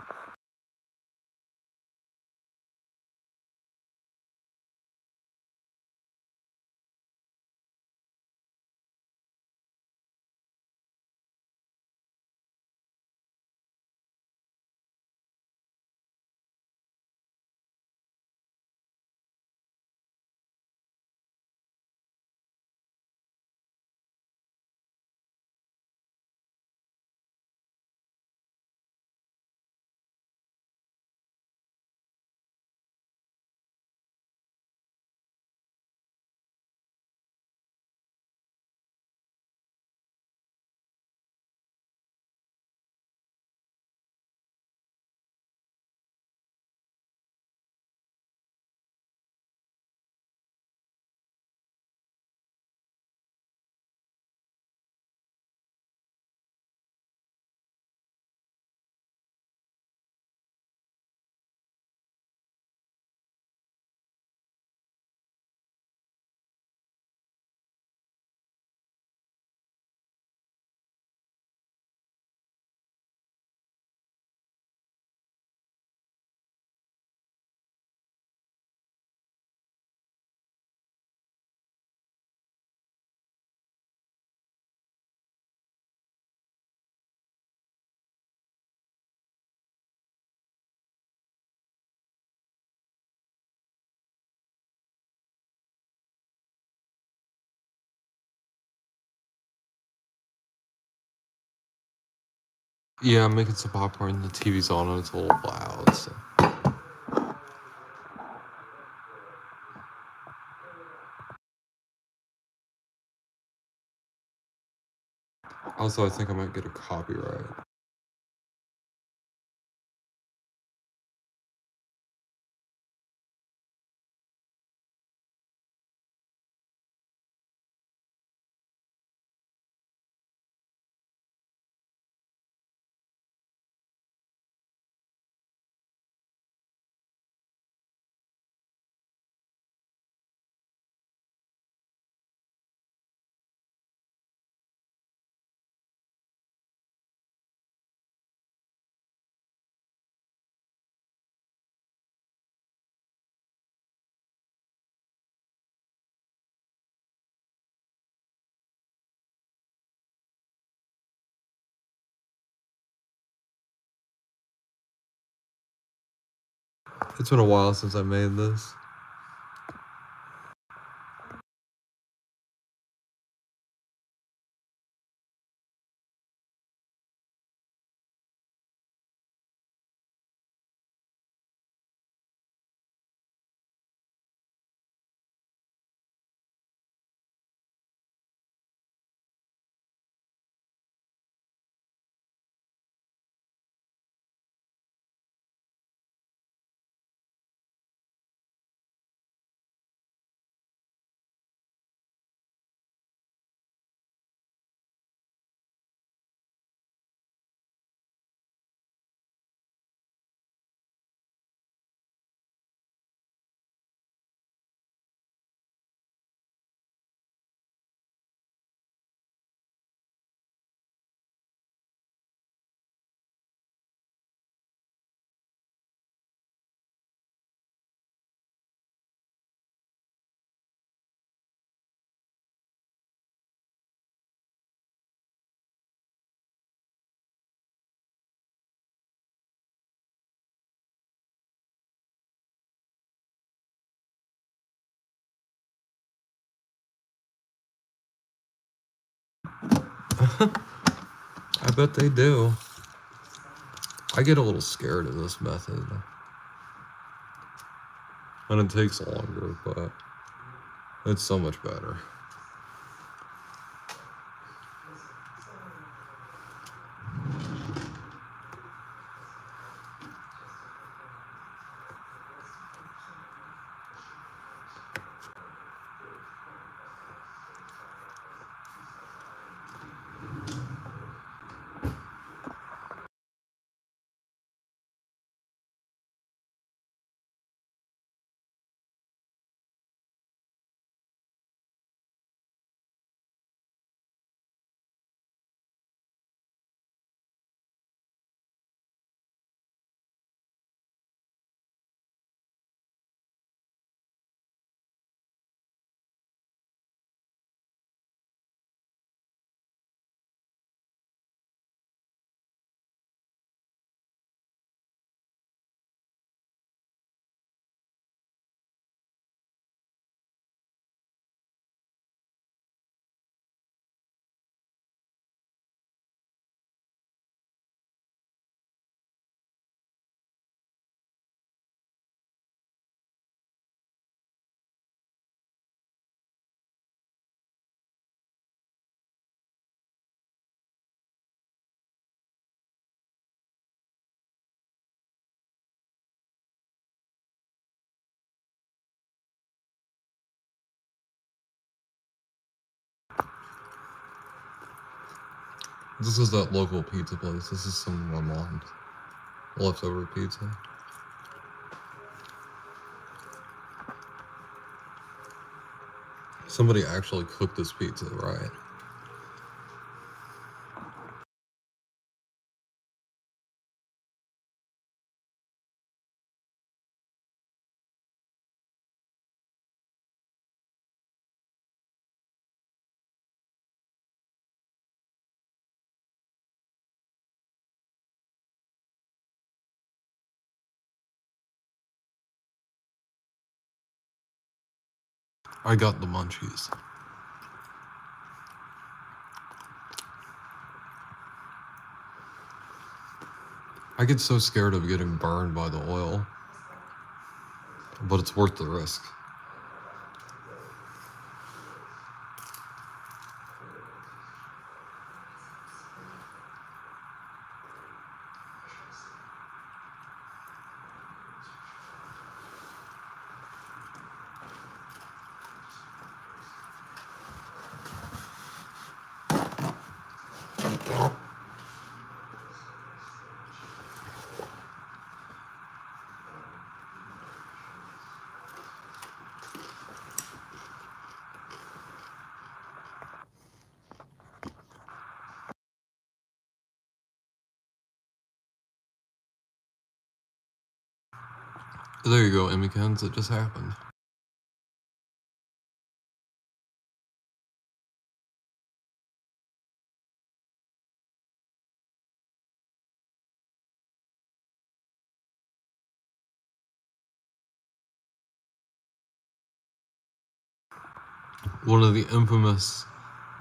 Yeah, I'm making some popcorn. The TV's on and it's a little loud, so. Also, I think I might get a copyright. It's been a while since I made this. I bet they do. I get a little scared of this method. And it takes longer, but it's so much better. This is that local pizza place. This is some of my mom's leftover pizza. Somebody actually cooked this pizza, right? I got the munchies. I get so scared of getting burned by the oil, but it's worth the risk. There you go, Emmykins, it just happened. One of the infamous,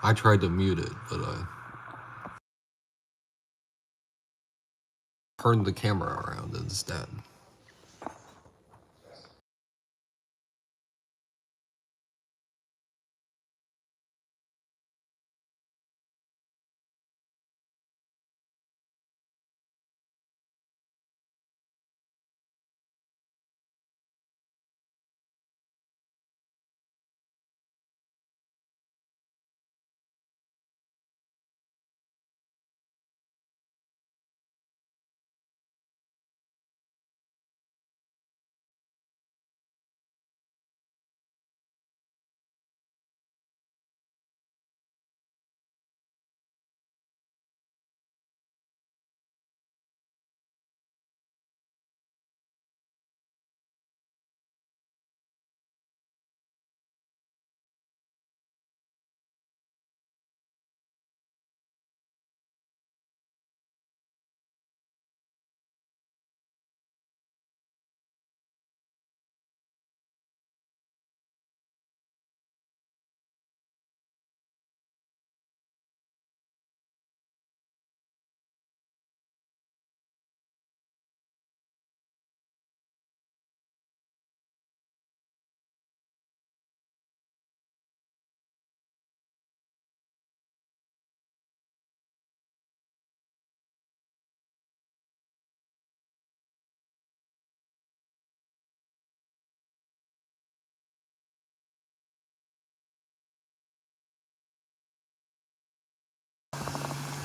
I tried to mute it, but I turned the camera around instead.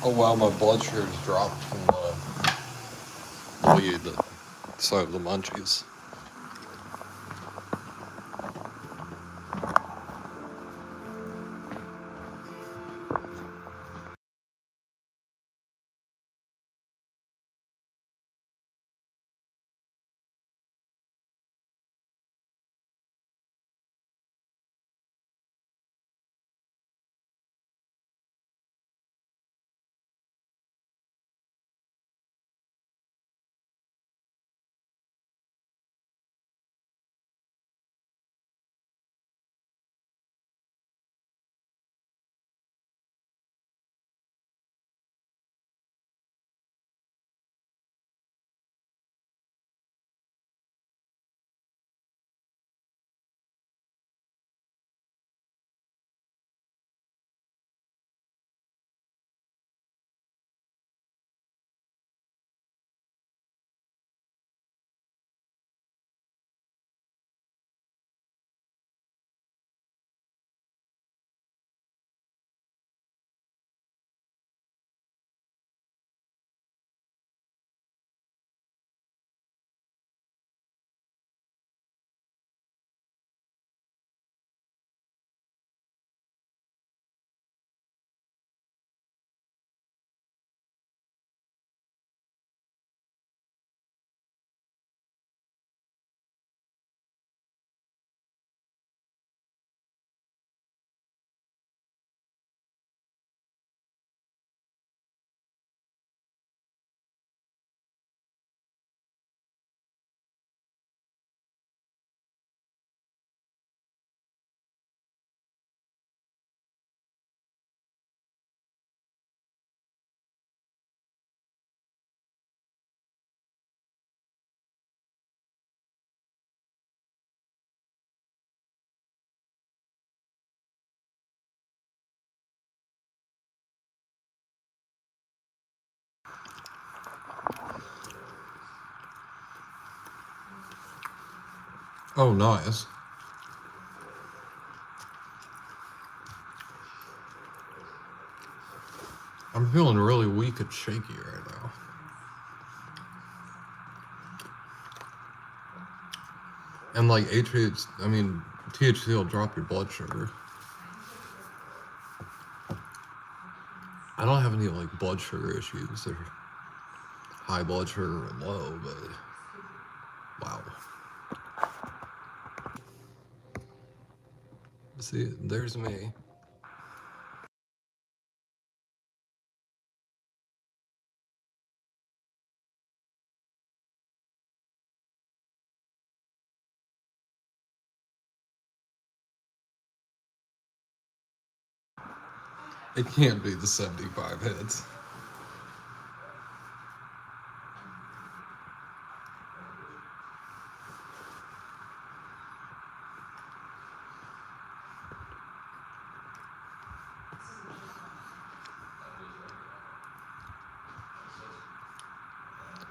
Oh wow, my blood sugar's dropped from the weed, so I have the munchies. Oh, nice. I'm feeling really weak and shaky right now. And like THC will drop your blood sugar. I don't have any like blood sugar issues or high blood sugar or low, but wow. See, there's me. It can't be the 75 hits.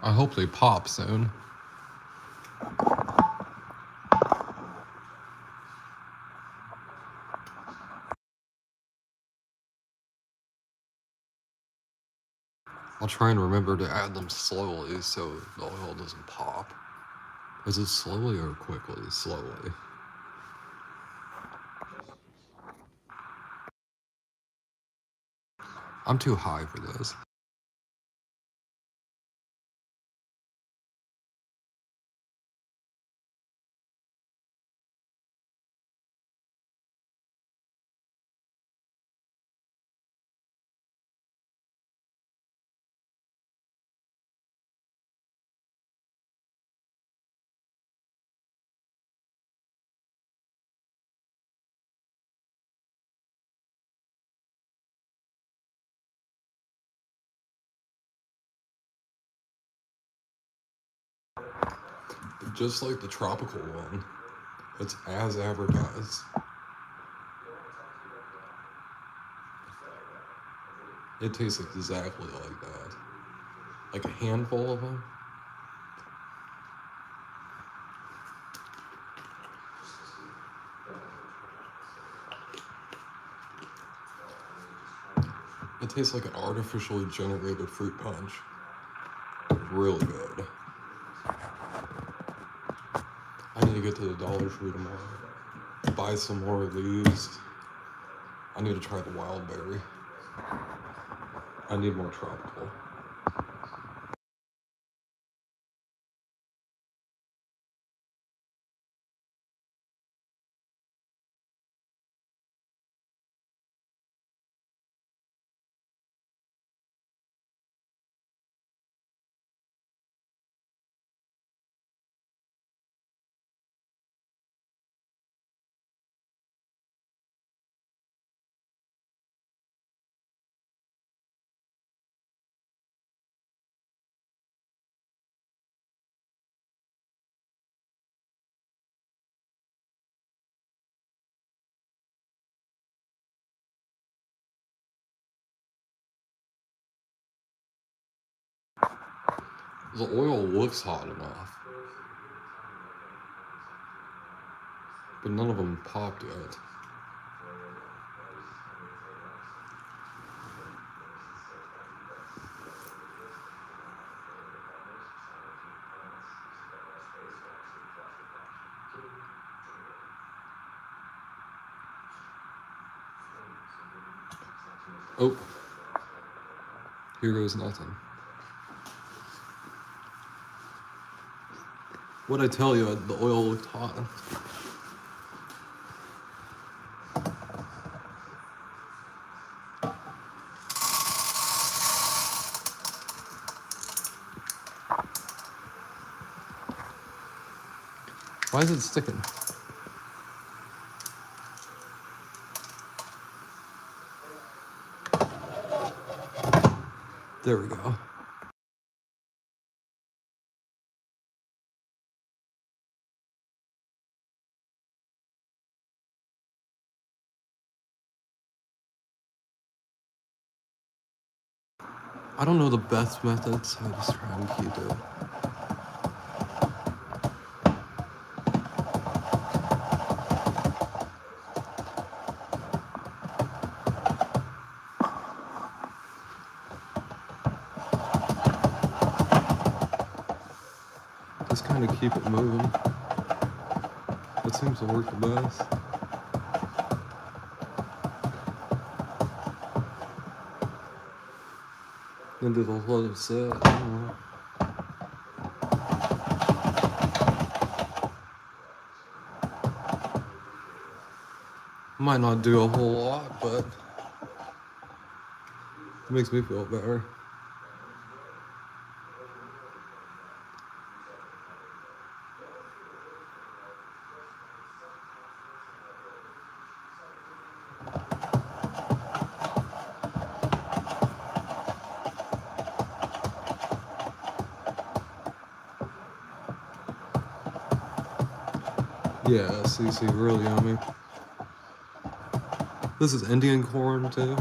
I hope they pop soon. I'll try and remember to add them slowly so the oil doesn't pop. Is it slowly or quickly? Slowly. I'm too high for this. Just like the tropical one, it's as advertised. It tastes exactly like that. Like a handful of them. It tastes like an artificially generated fruit punch. Really good. I need to get to the Dollar Tree tomorrow. Buy some more of these. I need to try the wild berry. I need more tropical. The oil looks hot enough, but none of them popped yet. Oh, here goes nothing. What'd I tell you? The oil looked hot. Why is it sticking? There we go. I don't know the best method, so I just try and keep it. keep it moving. It seems to work the best. Then do the whole set. I don't know. Might not do a whole lot, but it makes me feel better. Yeah, CC, really yummy. This is Indian corn too.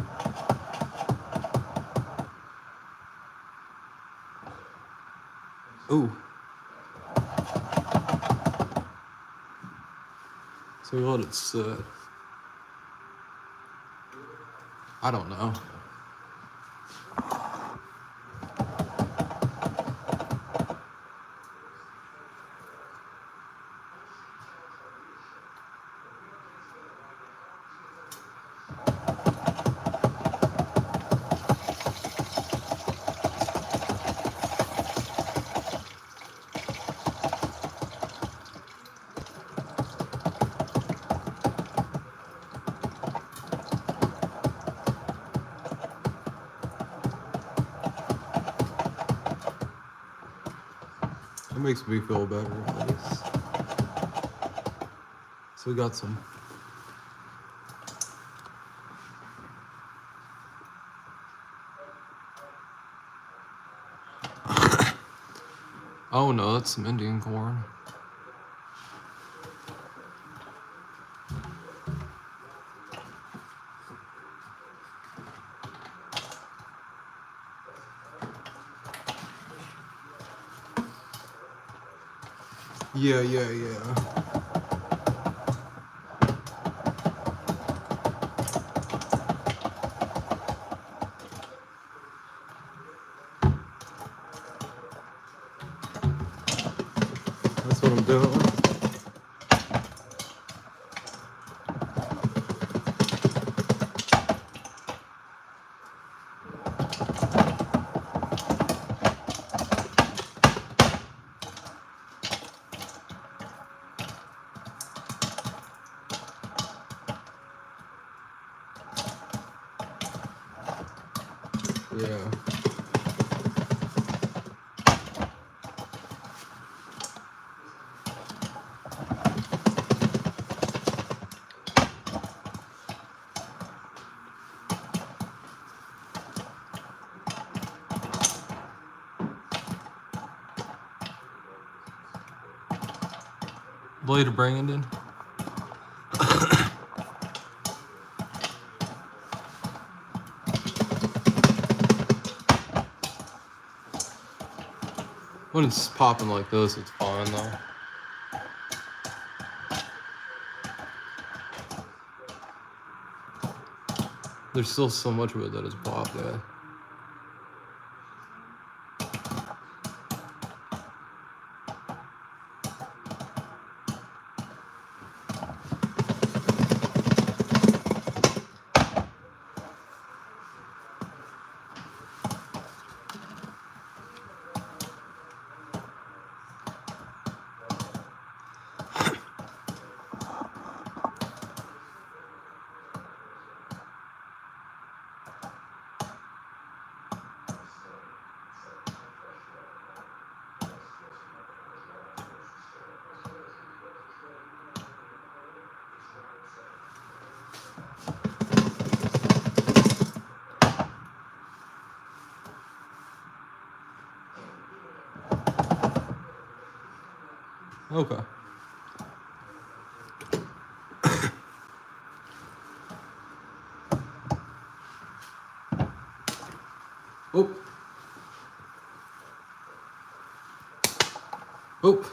Ooh. So we let it sit. I don't know. It makes me feel better at least. So we got some. Oh no, that's some Indian corn. Yeah. That's what I'm doing. Yeah. Later, Brandon. When it's popping like this, it's fine though. There's still so much of it that is popped, yeah. Okay. Oh. Oh.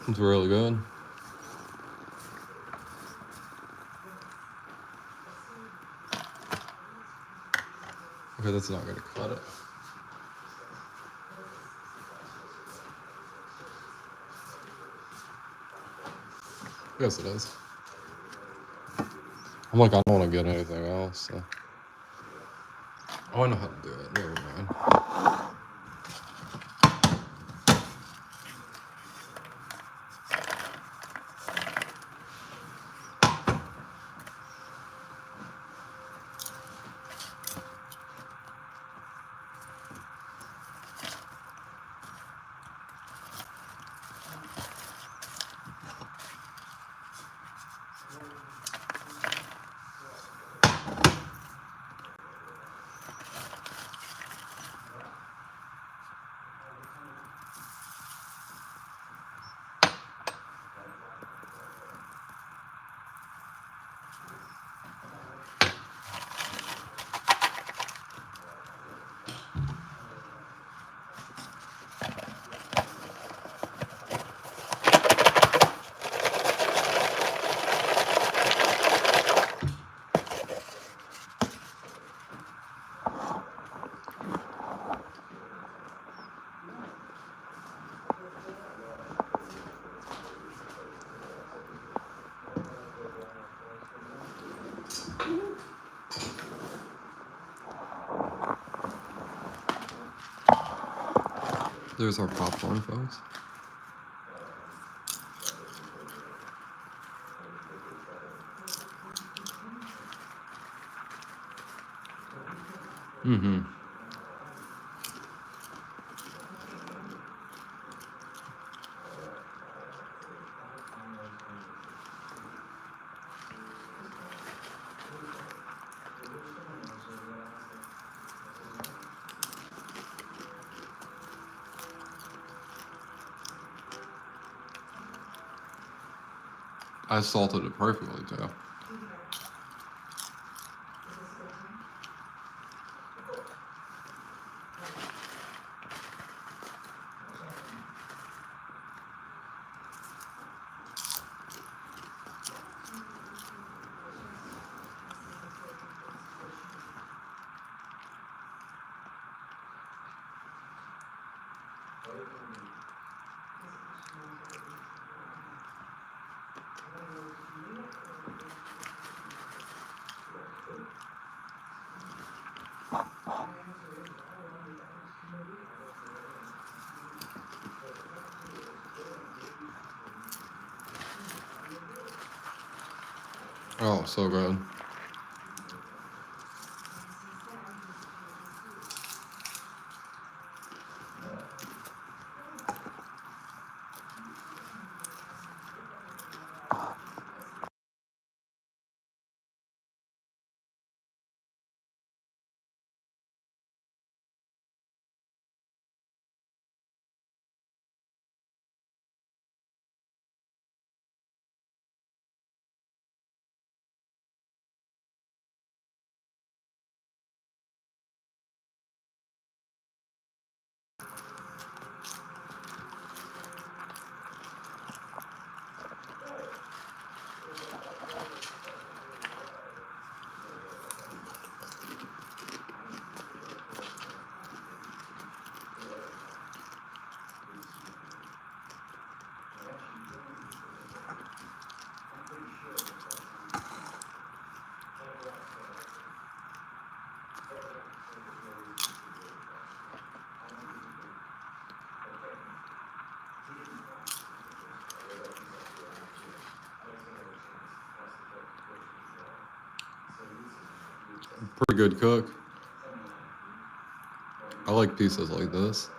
It's really good. Okay, that's not gonna cut it. Yes, it is. I'm like, I don't want to get anything else. So. Oh, I know how to do it. Never mind. There's our popcorn, folks. Mm-hmm. I salted it perfectly, too. Oh, so good. Pretty good cook. I like pieces like this.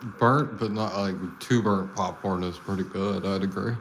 Burnt, but not like too burnt popcorn is pretty good. I'd agree.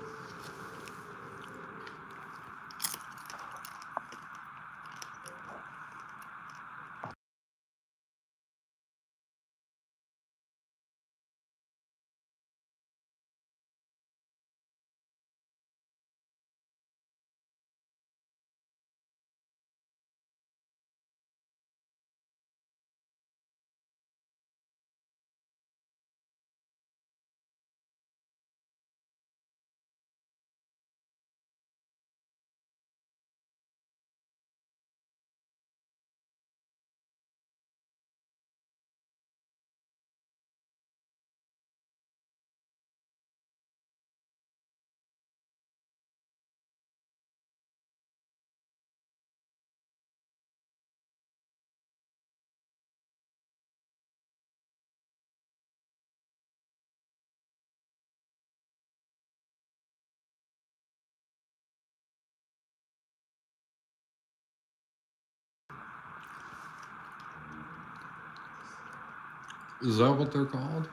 Is that what they're called?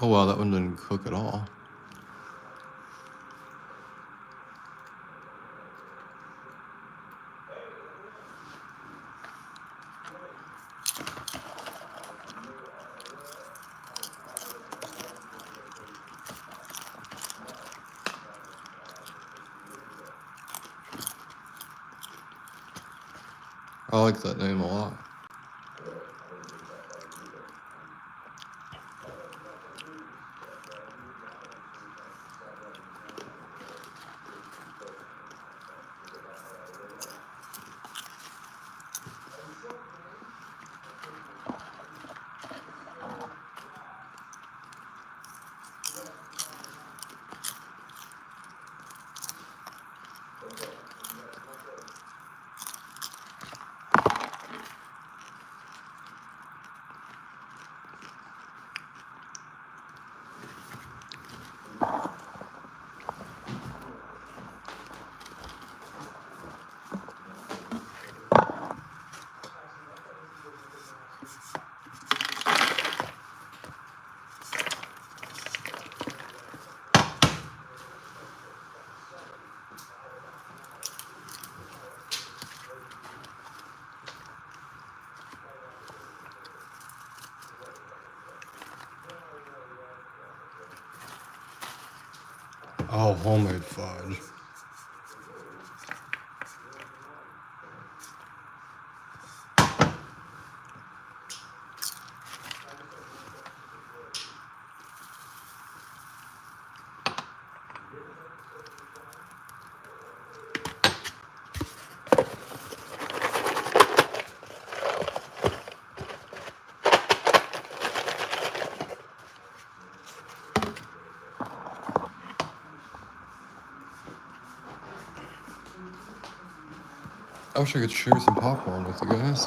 Oh wow, that one didn't cook at all. I like that name a lot. Oh, homemade fudge. I wish I could share some popcorn with you guys.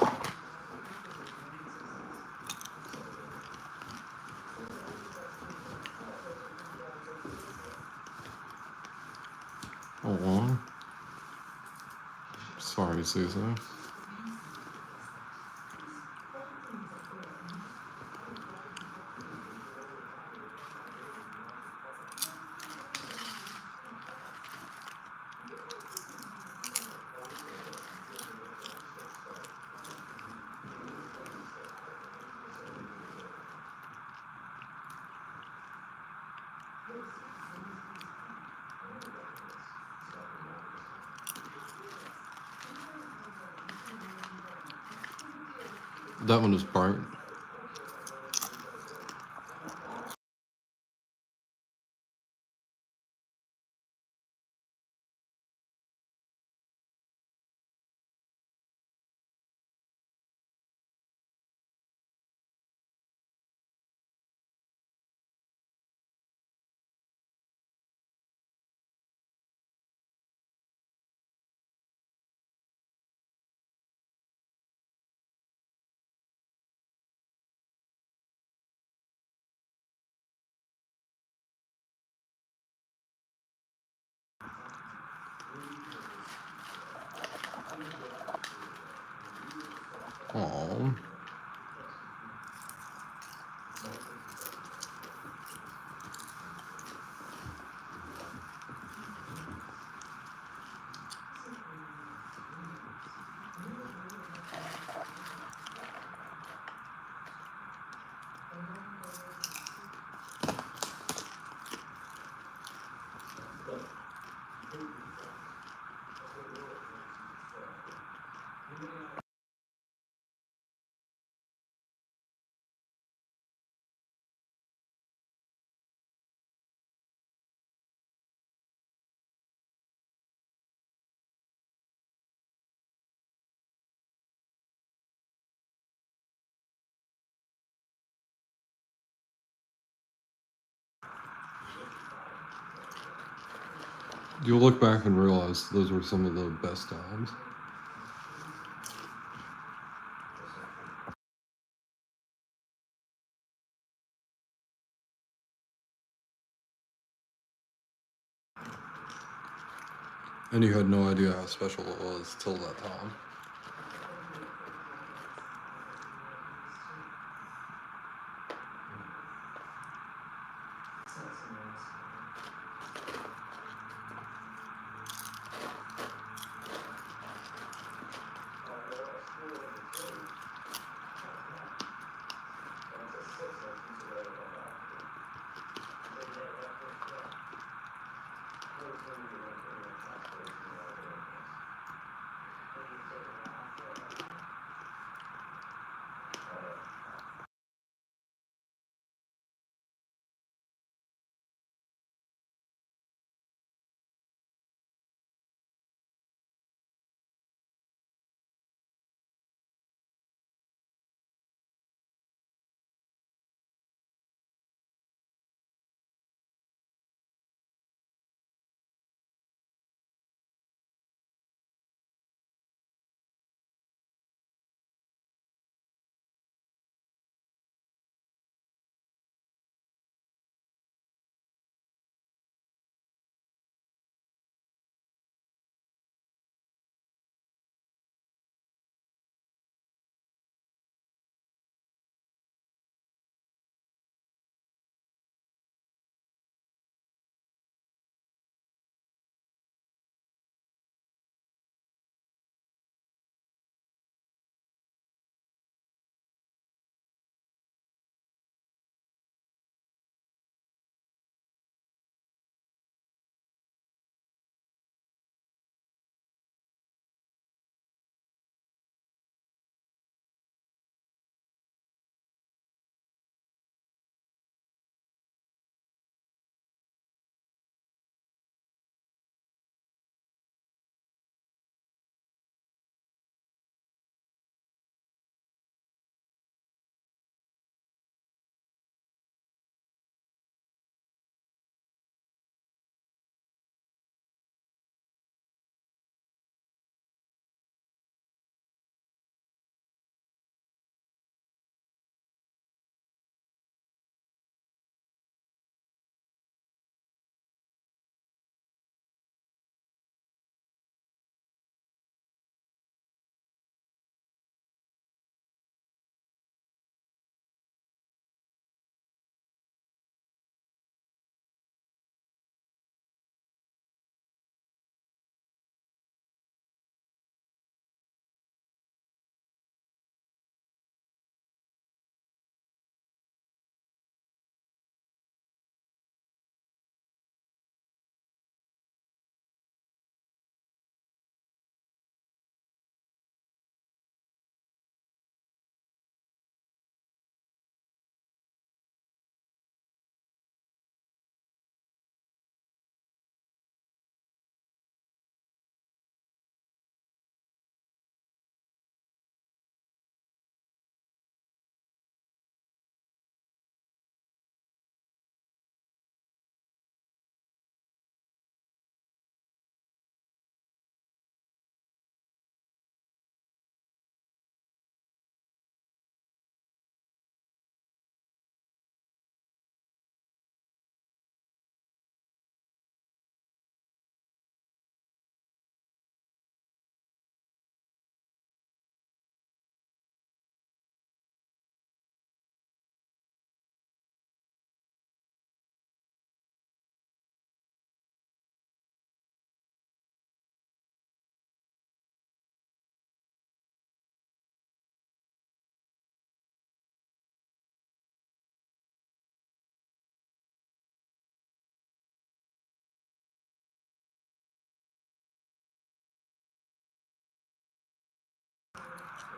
Hold on. Sorry, Susan. That one is burnt. You'll look back and realize those were some of the best times. And you had no idea how special it was till that time.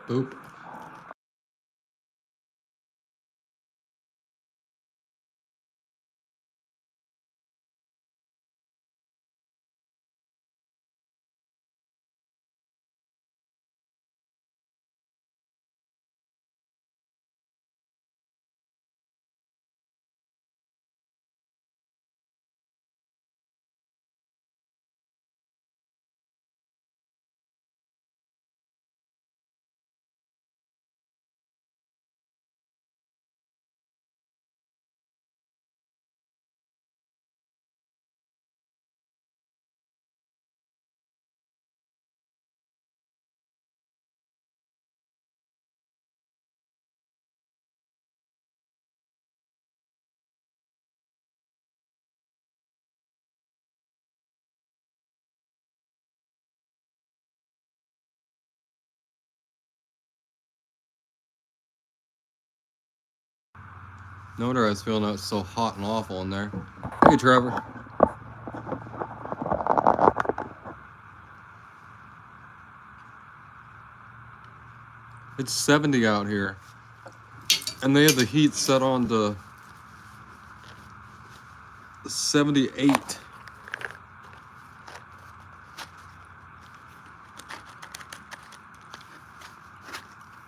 Boop. No wonder I was feeling it so hot and awful in there. Hey, Trevor. It's 70 out here. And they have the heat set on to 78.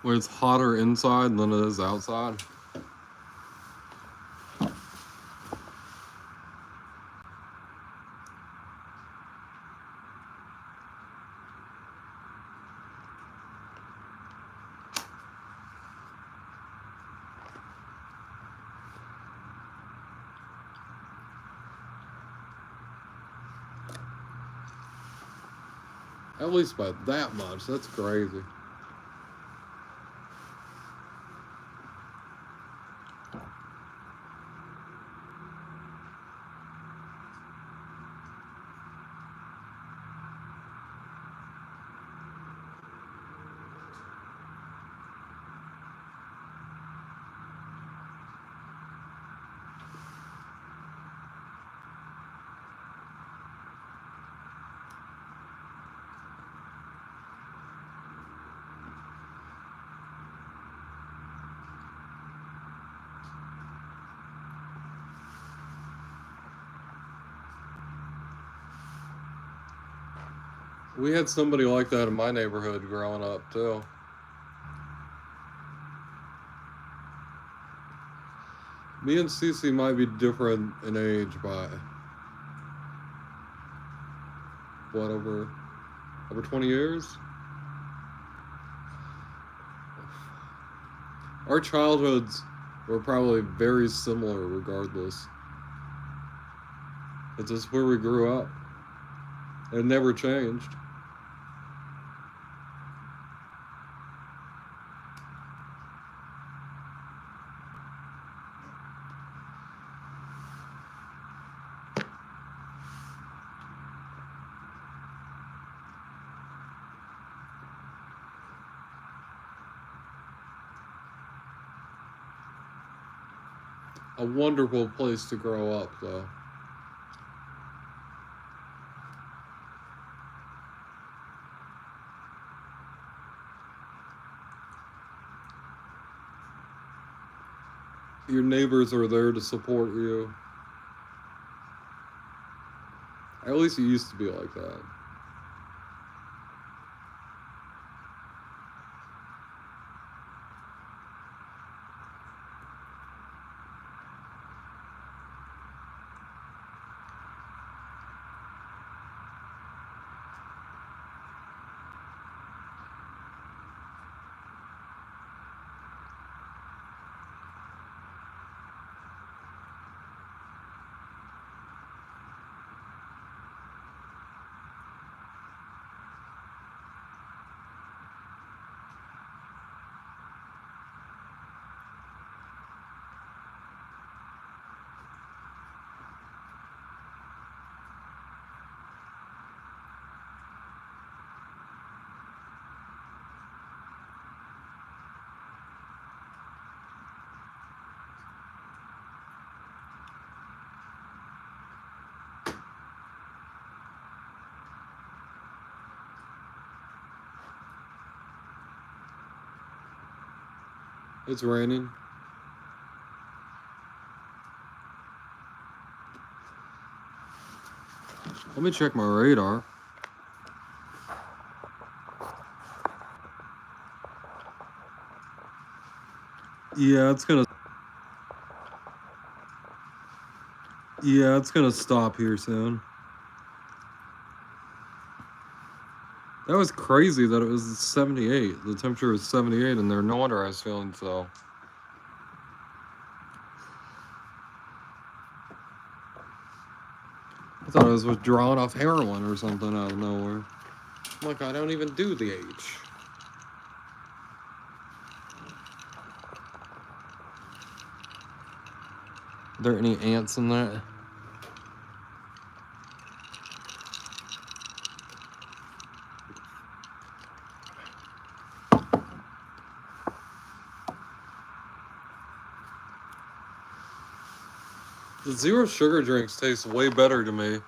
Where it's hotter inside than it is outside. At least by that much. That's crazy. We had somebody like that in my neighborhood growing up, too. Me and Cece might be different in age by, what, over 20 years? Our childhoods were probably very similar regardless. It's just where we grew up. It never changed. A wonderful place to grow up, though. Your neighbors are there to support you. At least it used to be like that. It's raining. Let me check my radar. Yeah, it's gonna stop here soon. That was crazy that it was 78. The temperature was 78 in there. No wonder I was feeling so. I thought I was withdrawing off heroin or something out of nowhere. I'm like, I don't even do the H. Are there any ants in that? The zero sugar drinks taste way better to me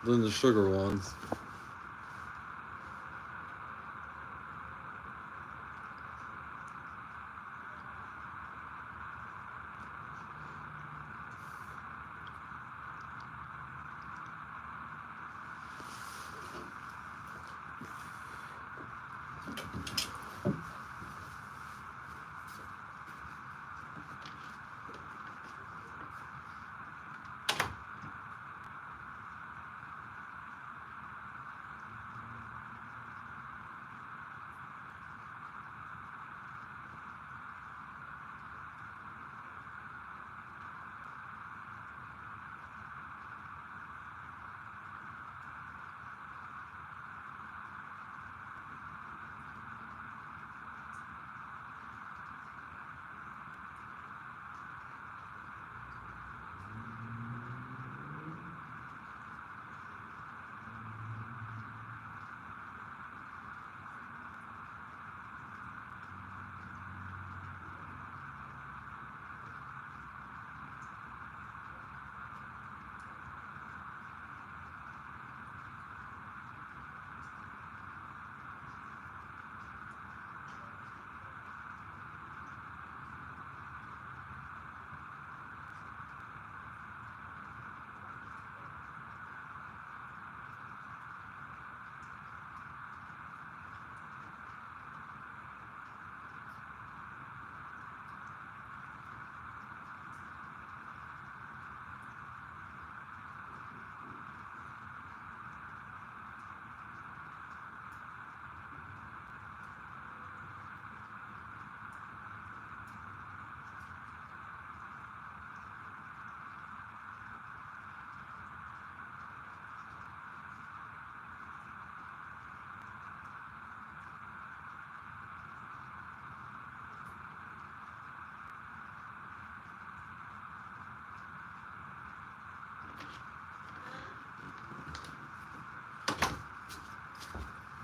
than the sugar ones.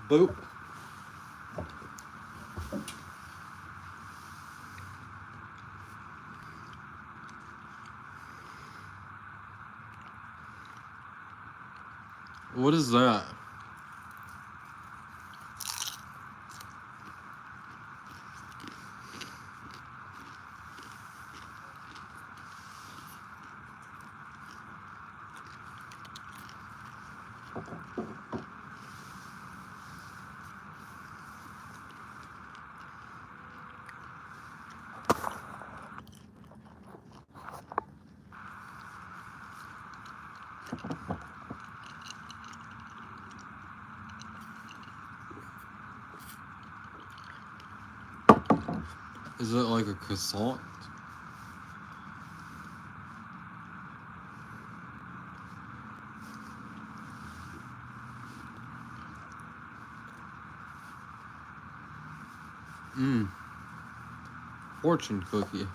Boop. What is that? Is it like a croissant? Fortune cookie.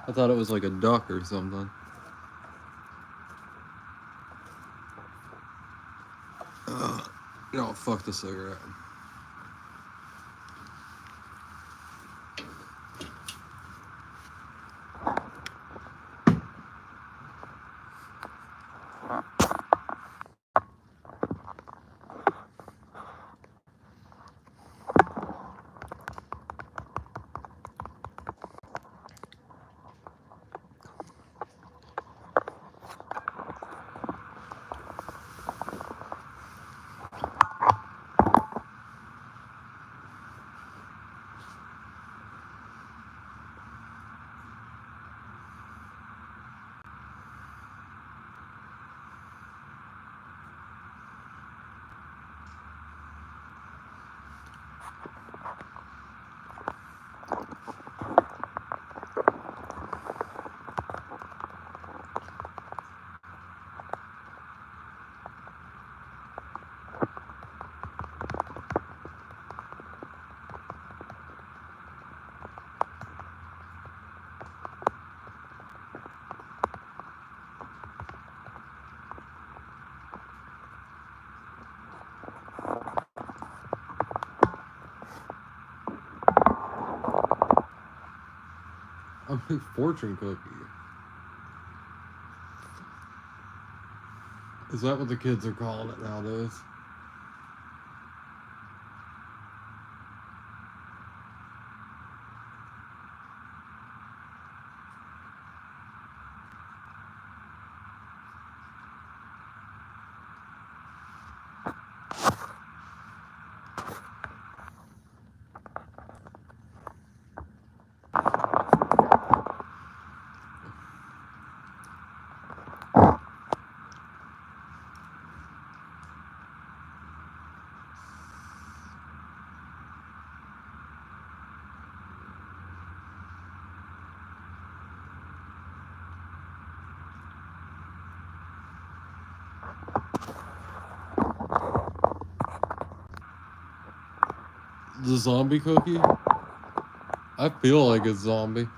I thought it was like a duck or something. No, fuck the cigarette. Fortune cookie. Is that what the kids are calling it nowadays? The zombie cookie? I feel like it's zombie.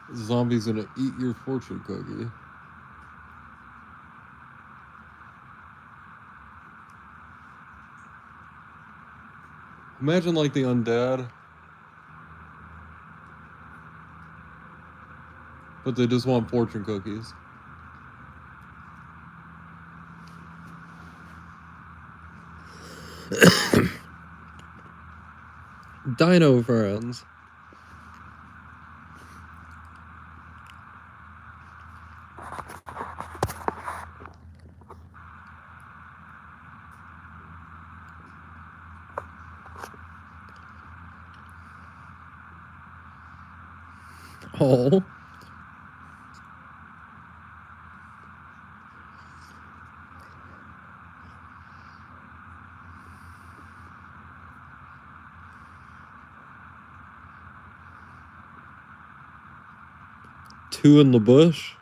The zombie's gonna eat your fortune cookie. Imagine like the undead, but they just want fortune cookies. Dino friends. Oh. Two in the bush?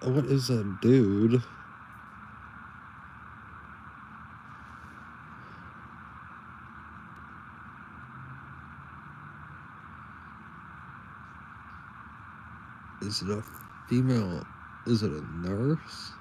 What is that dude? Is it a female? Is it a nurse?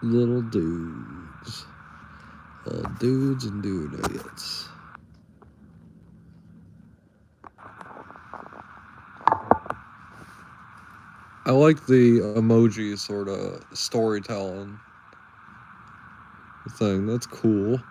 Little dudes. Little dudes and dudettes. I like the emoji sort of storytelling thing. That's cool.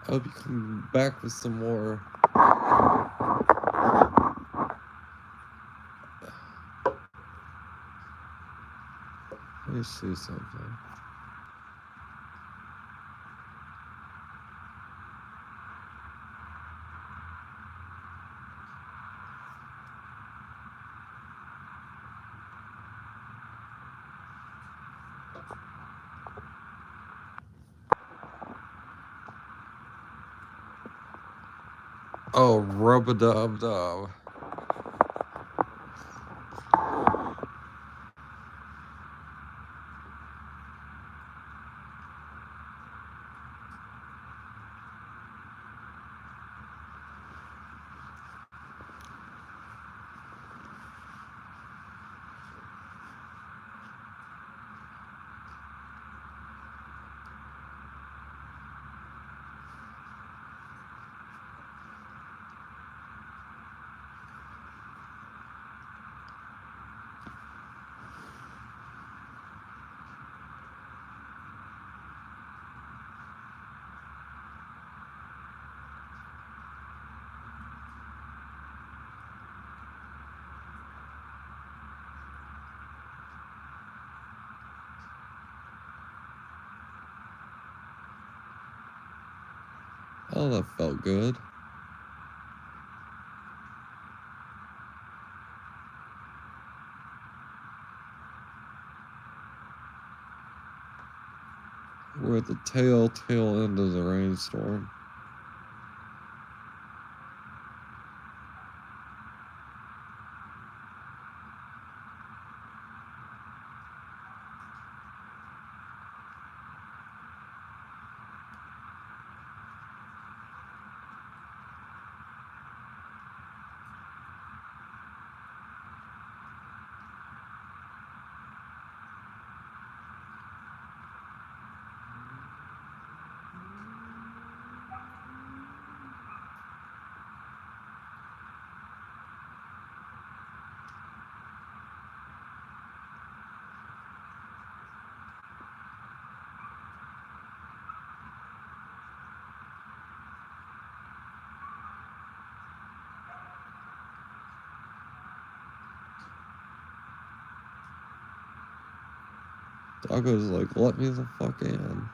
I'll be coming back with some more. Let me see something. Oh, rub-a-dub-dub. Oh, that felt good. We're at the tail end of the rainstorm. Doggo's like, let me the fuck in.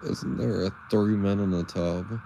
Isn't there a 3 men in a tub?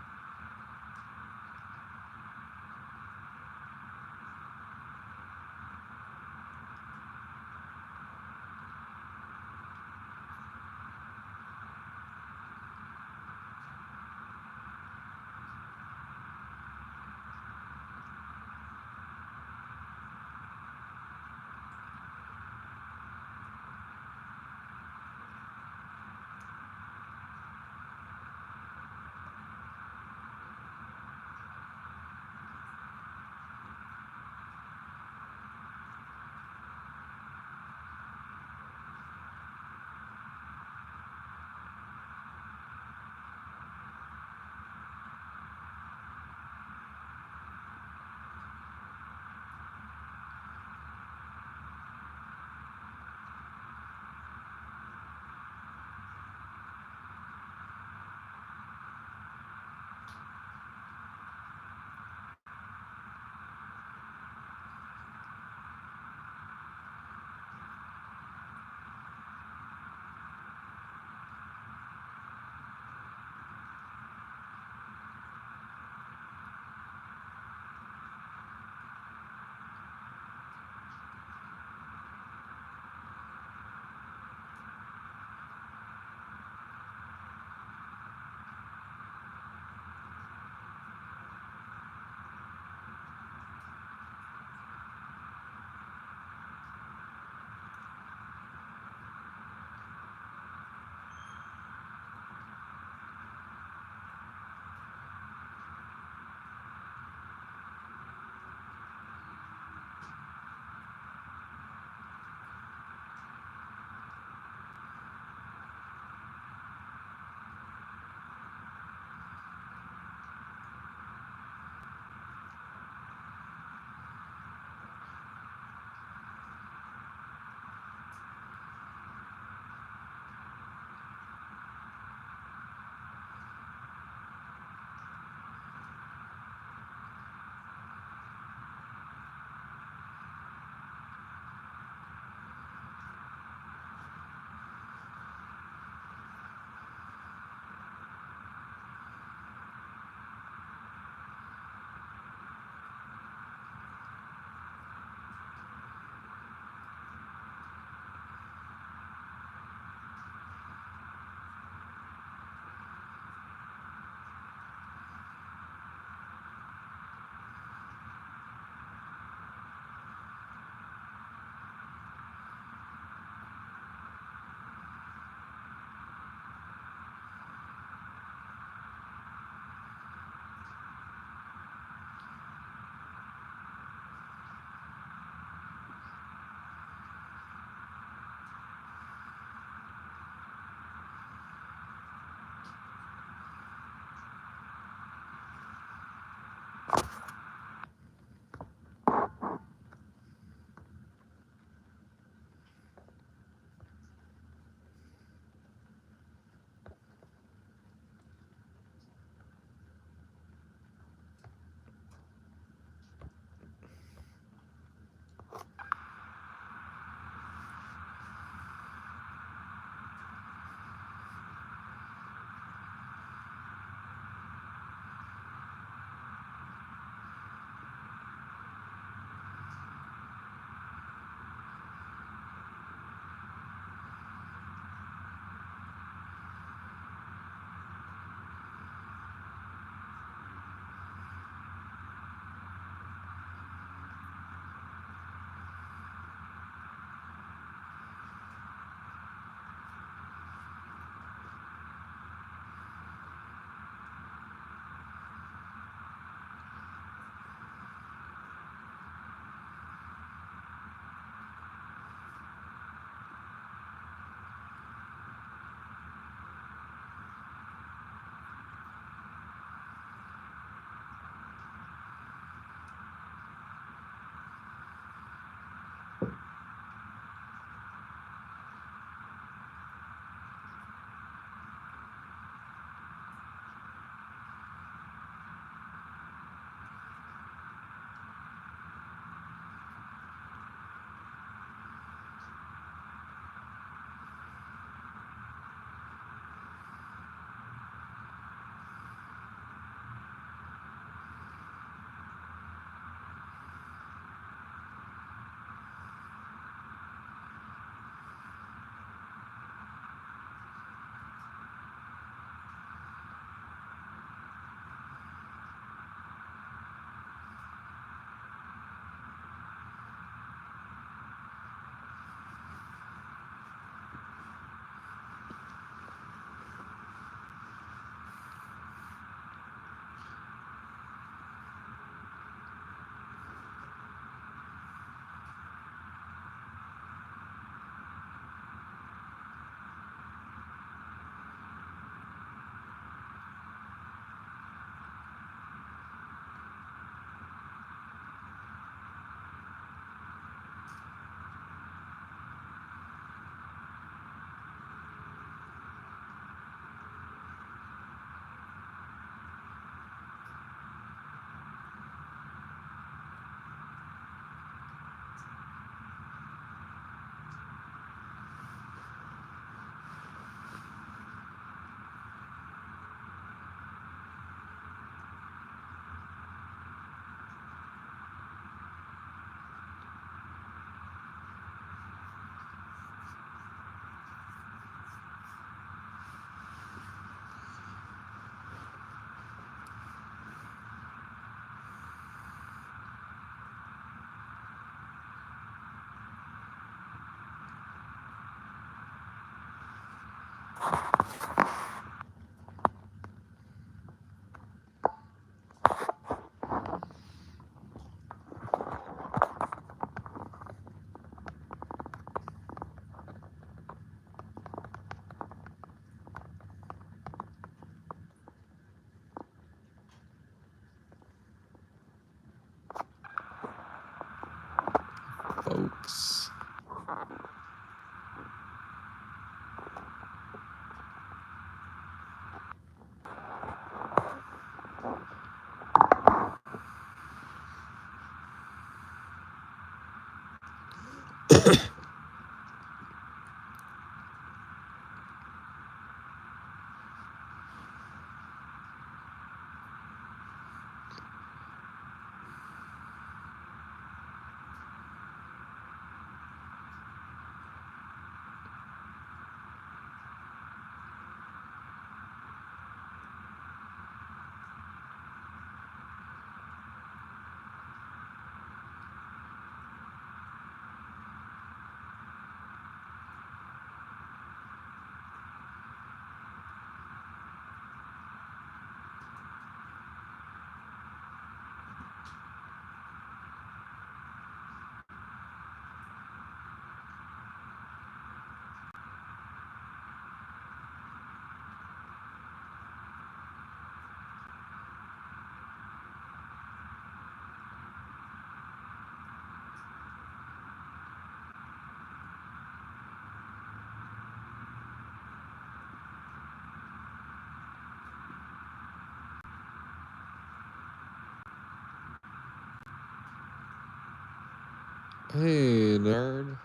Hey, nerd.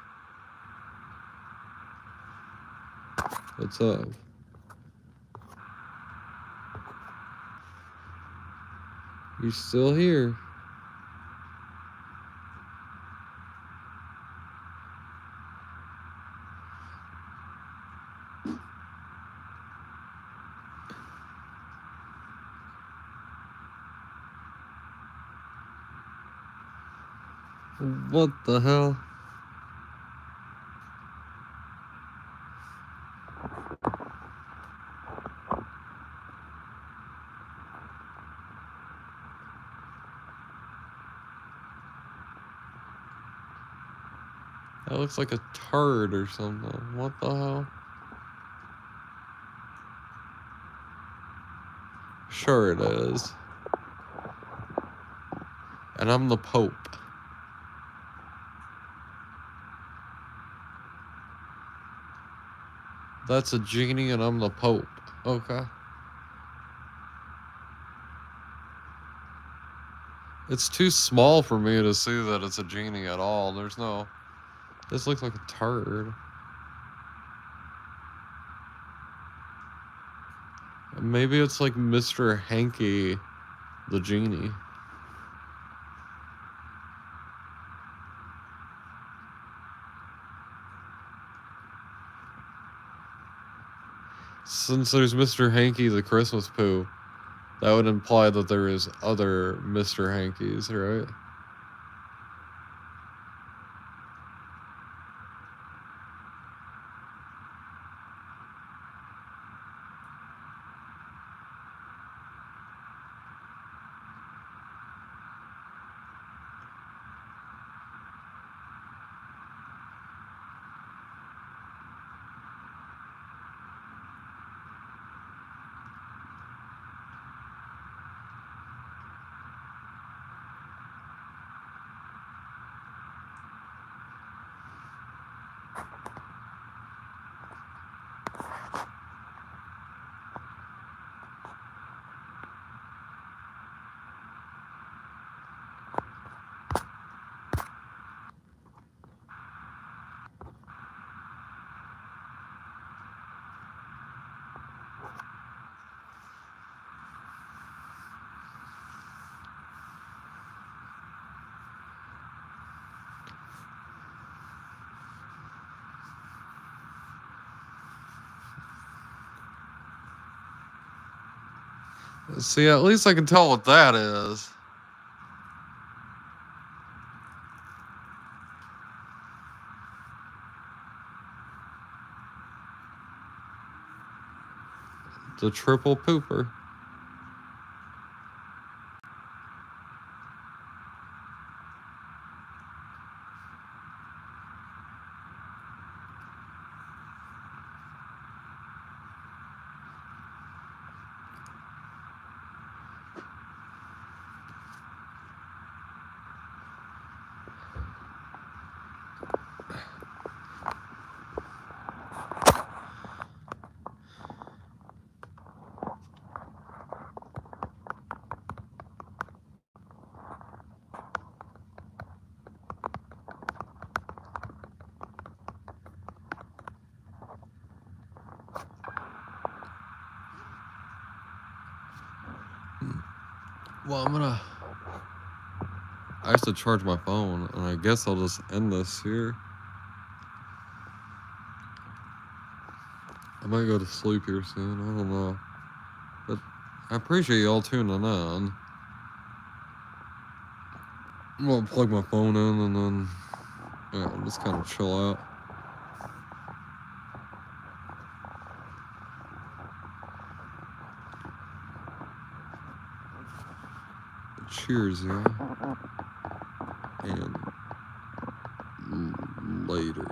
What's up? You still here? What the hell? That looks like a turd or something. What the hell? Sure it is. And I'm the Pope. That's a genie and I'm the Pope. Okay. It's too small for me to see that it's a genie at all. There's no... This looks like a turd. Maybe it's like Mr. Hanky, the genie. Since there's Mr. Hanky, the Christmas poo, that would imply that there is other Mr. Hankies, right? See, at least I can tell what that is. The triple pooper. Well, I have to charge my phone, and I guess I'll just end this here. I might go to sleep here soon. I don't know. But I appreciate y'all tuning in. I'm gonna plug my phone in and then, yeah, just kind of chill out. Cheers, y'all. And later.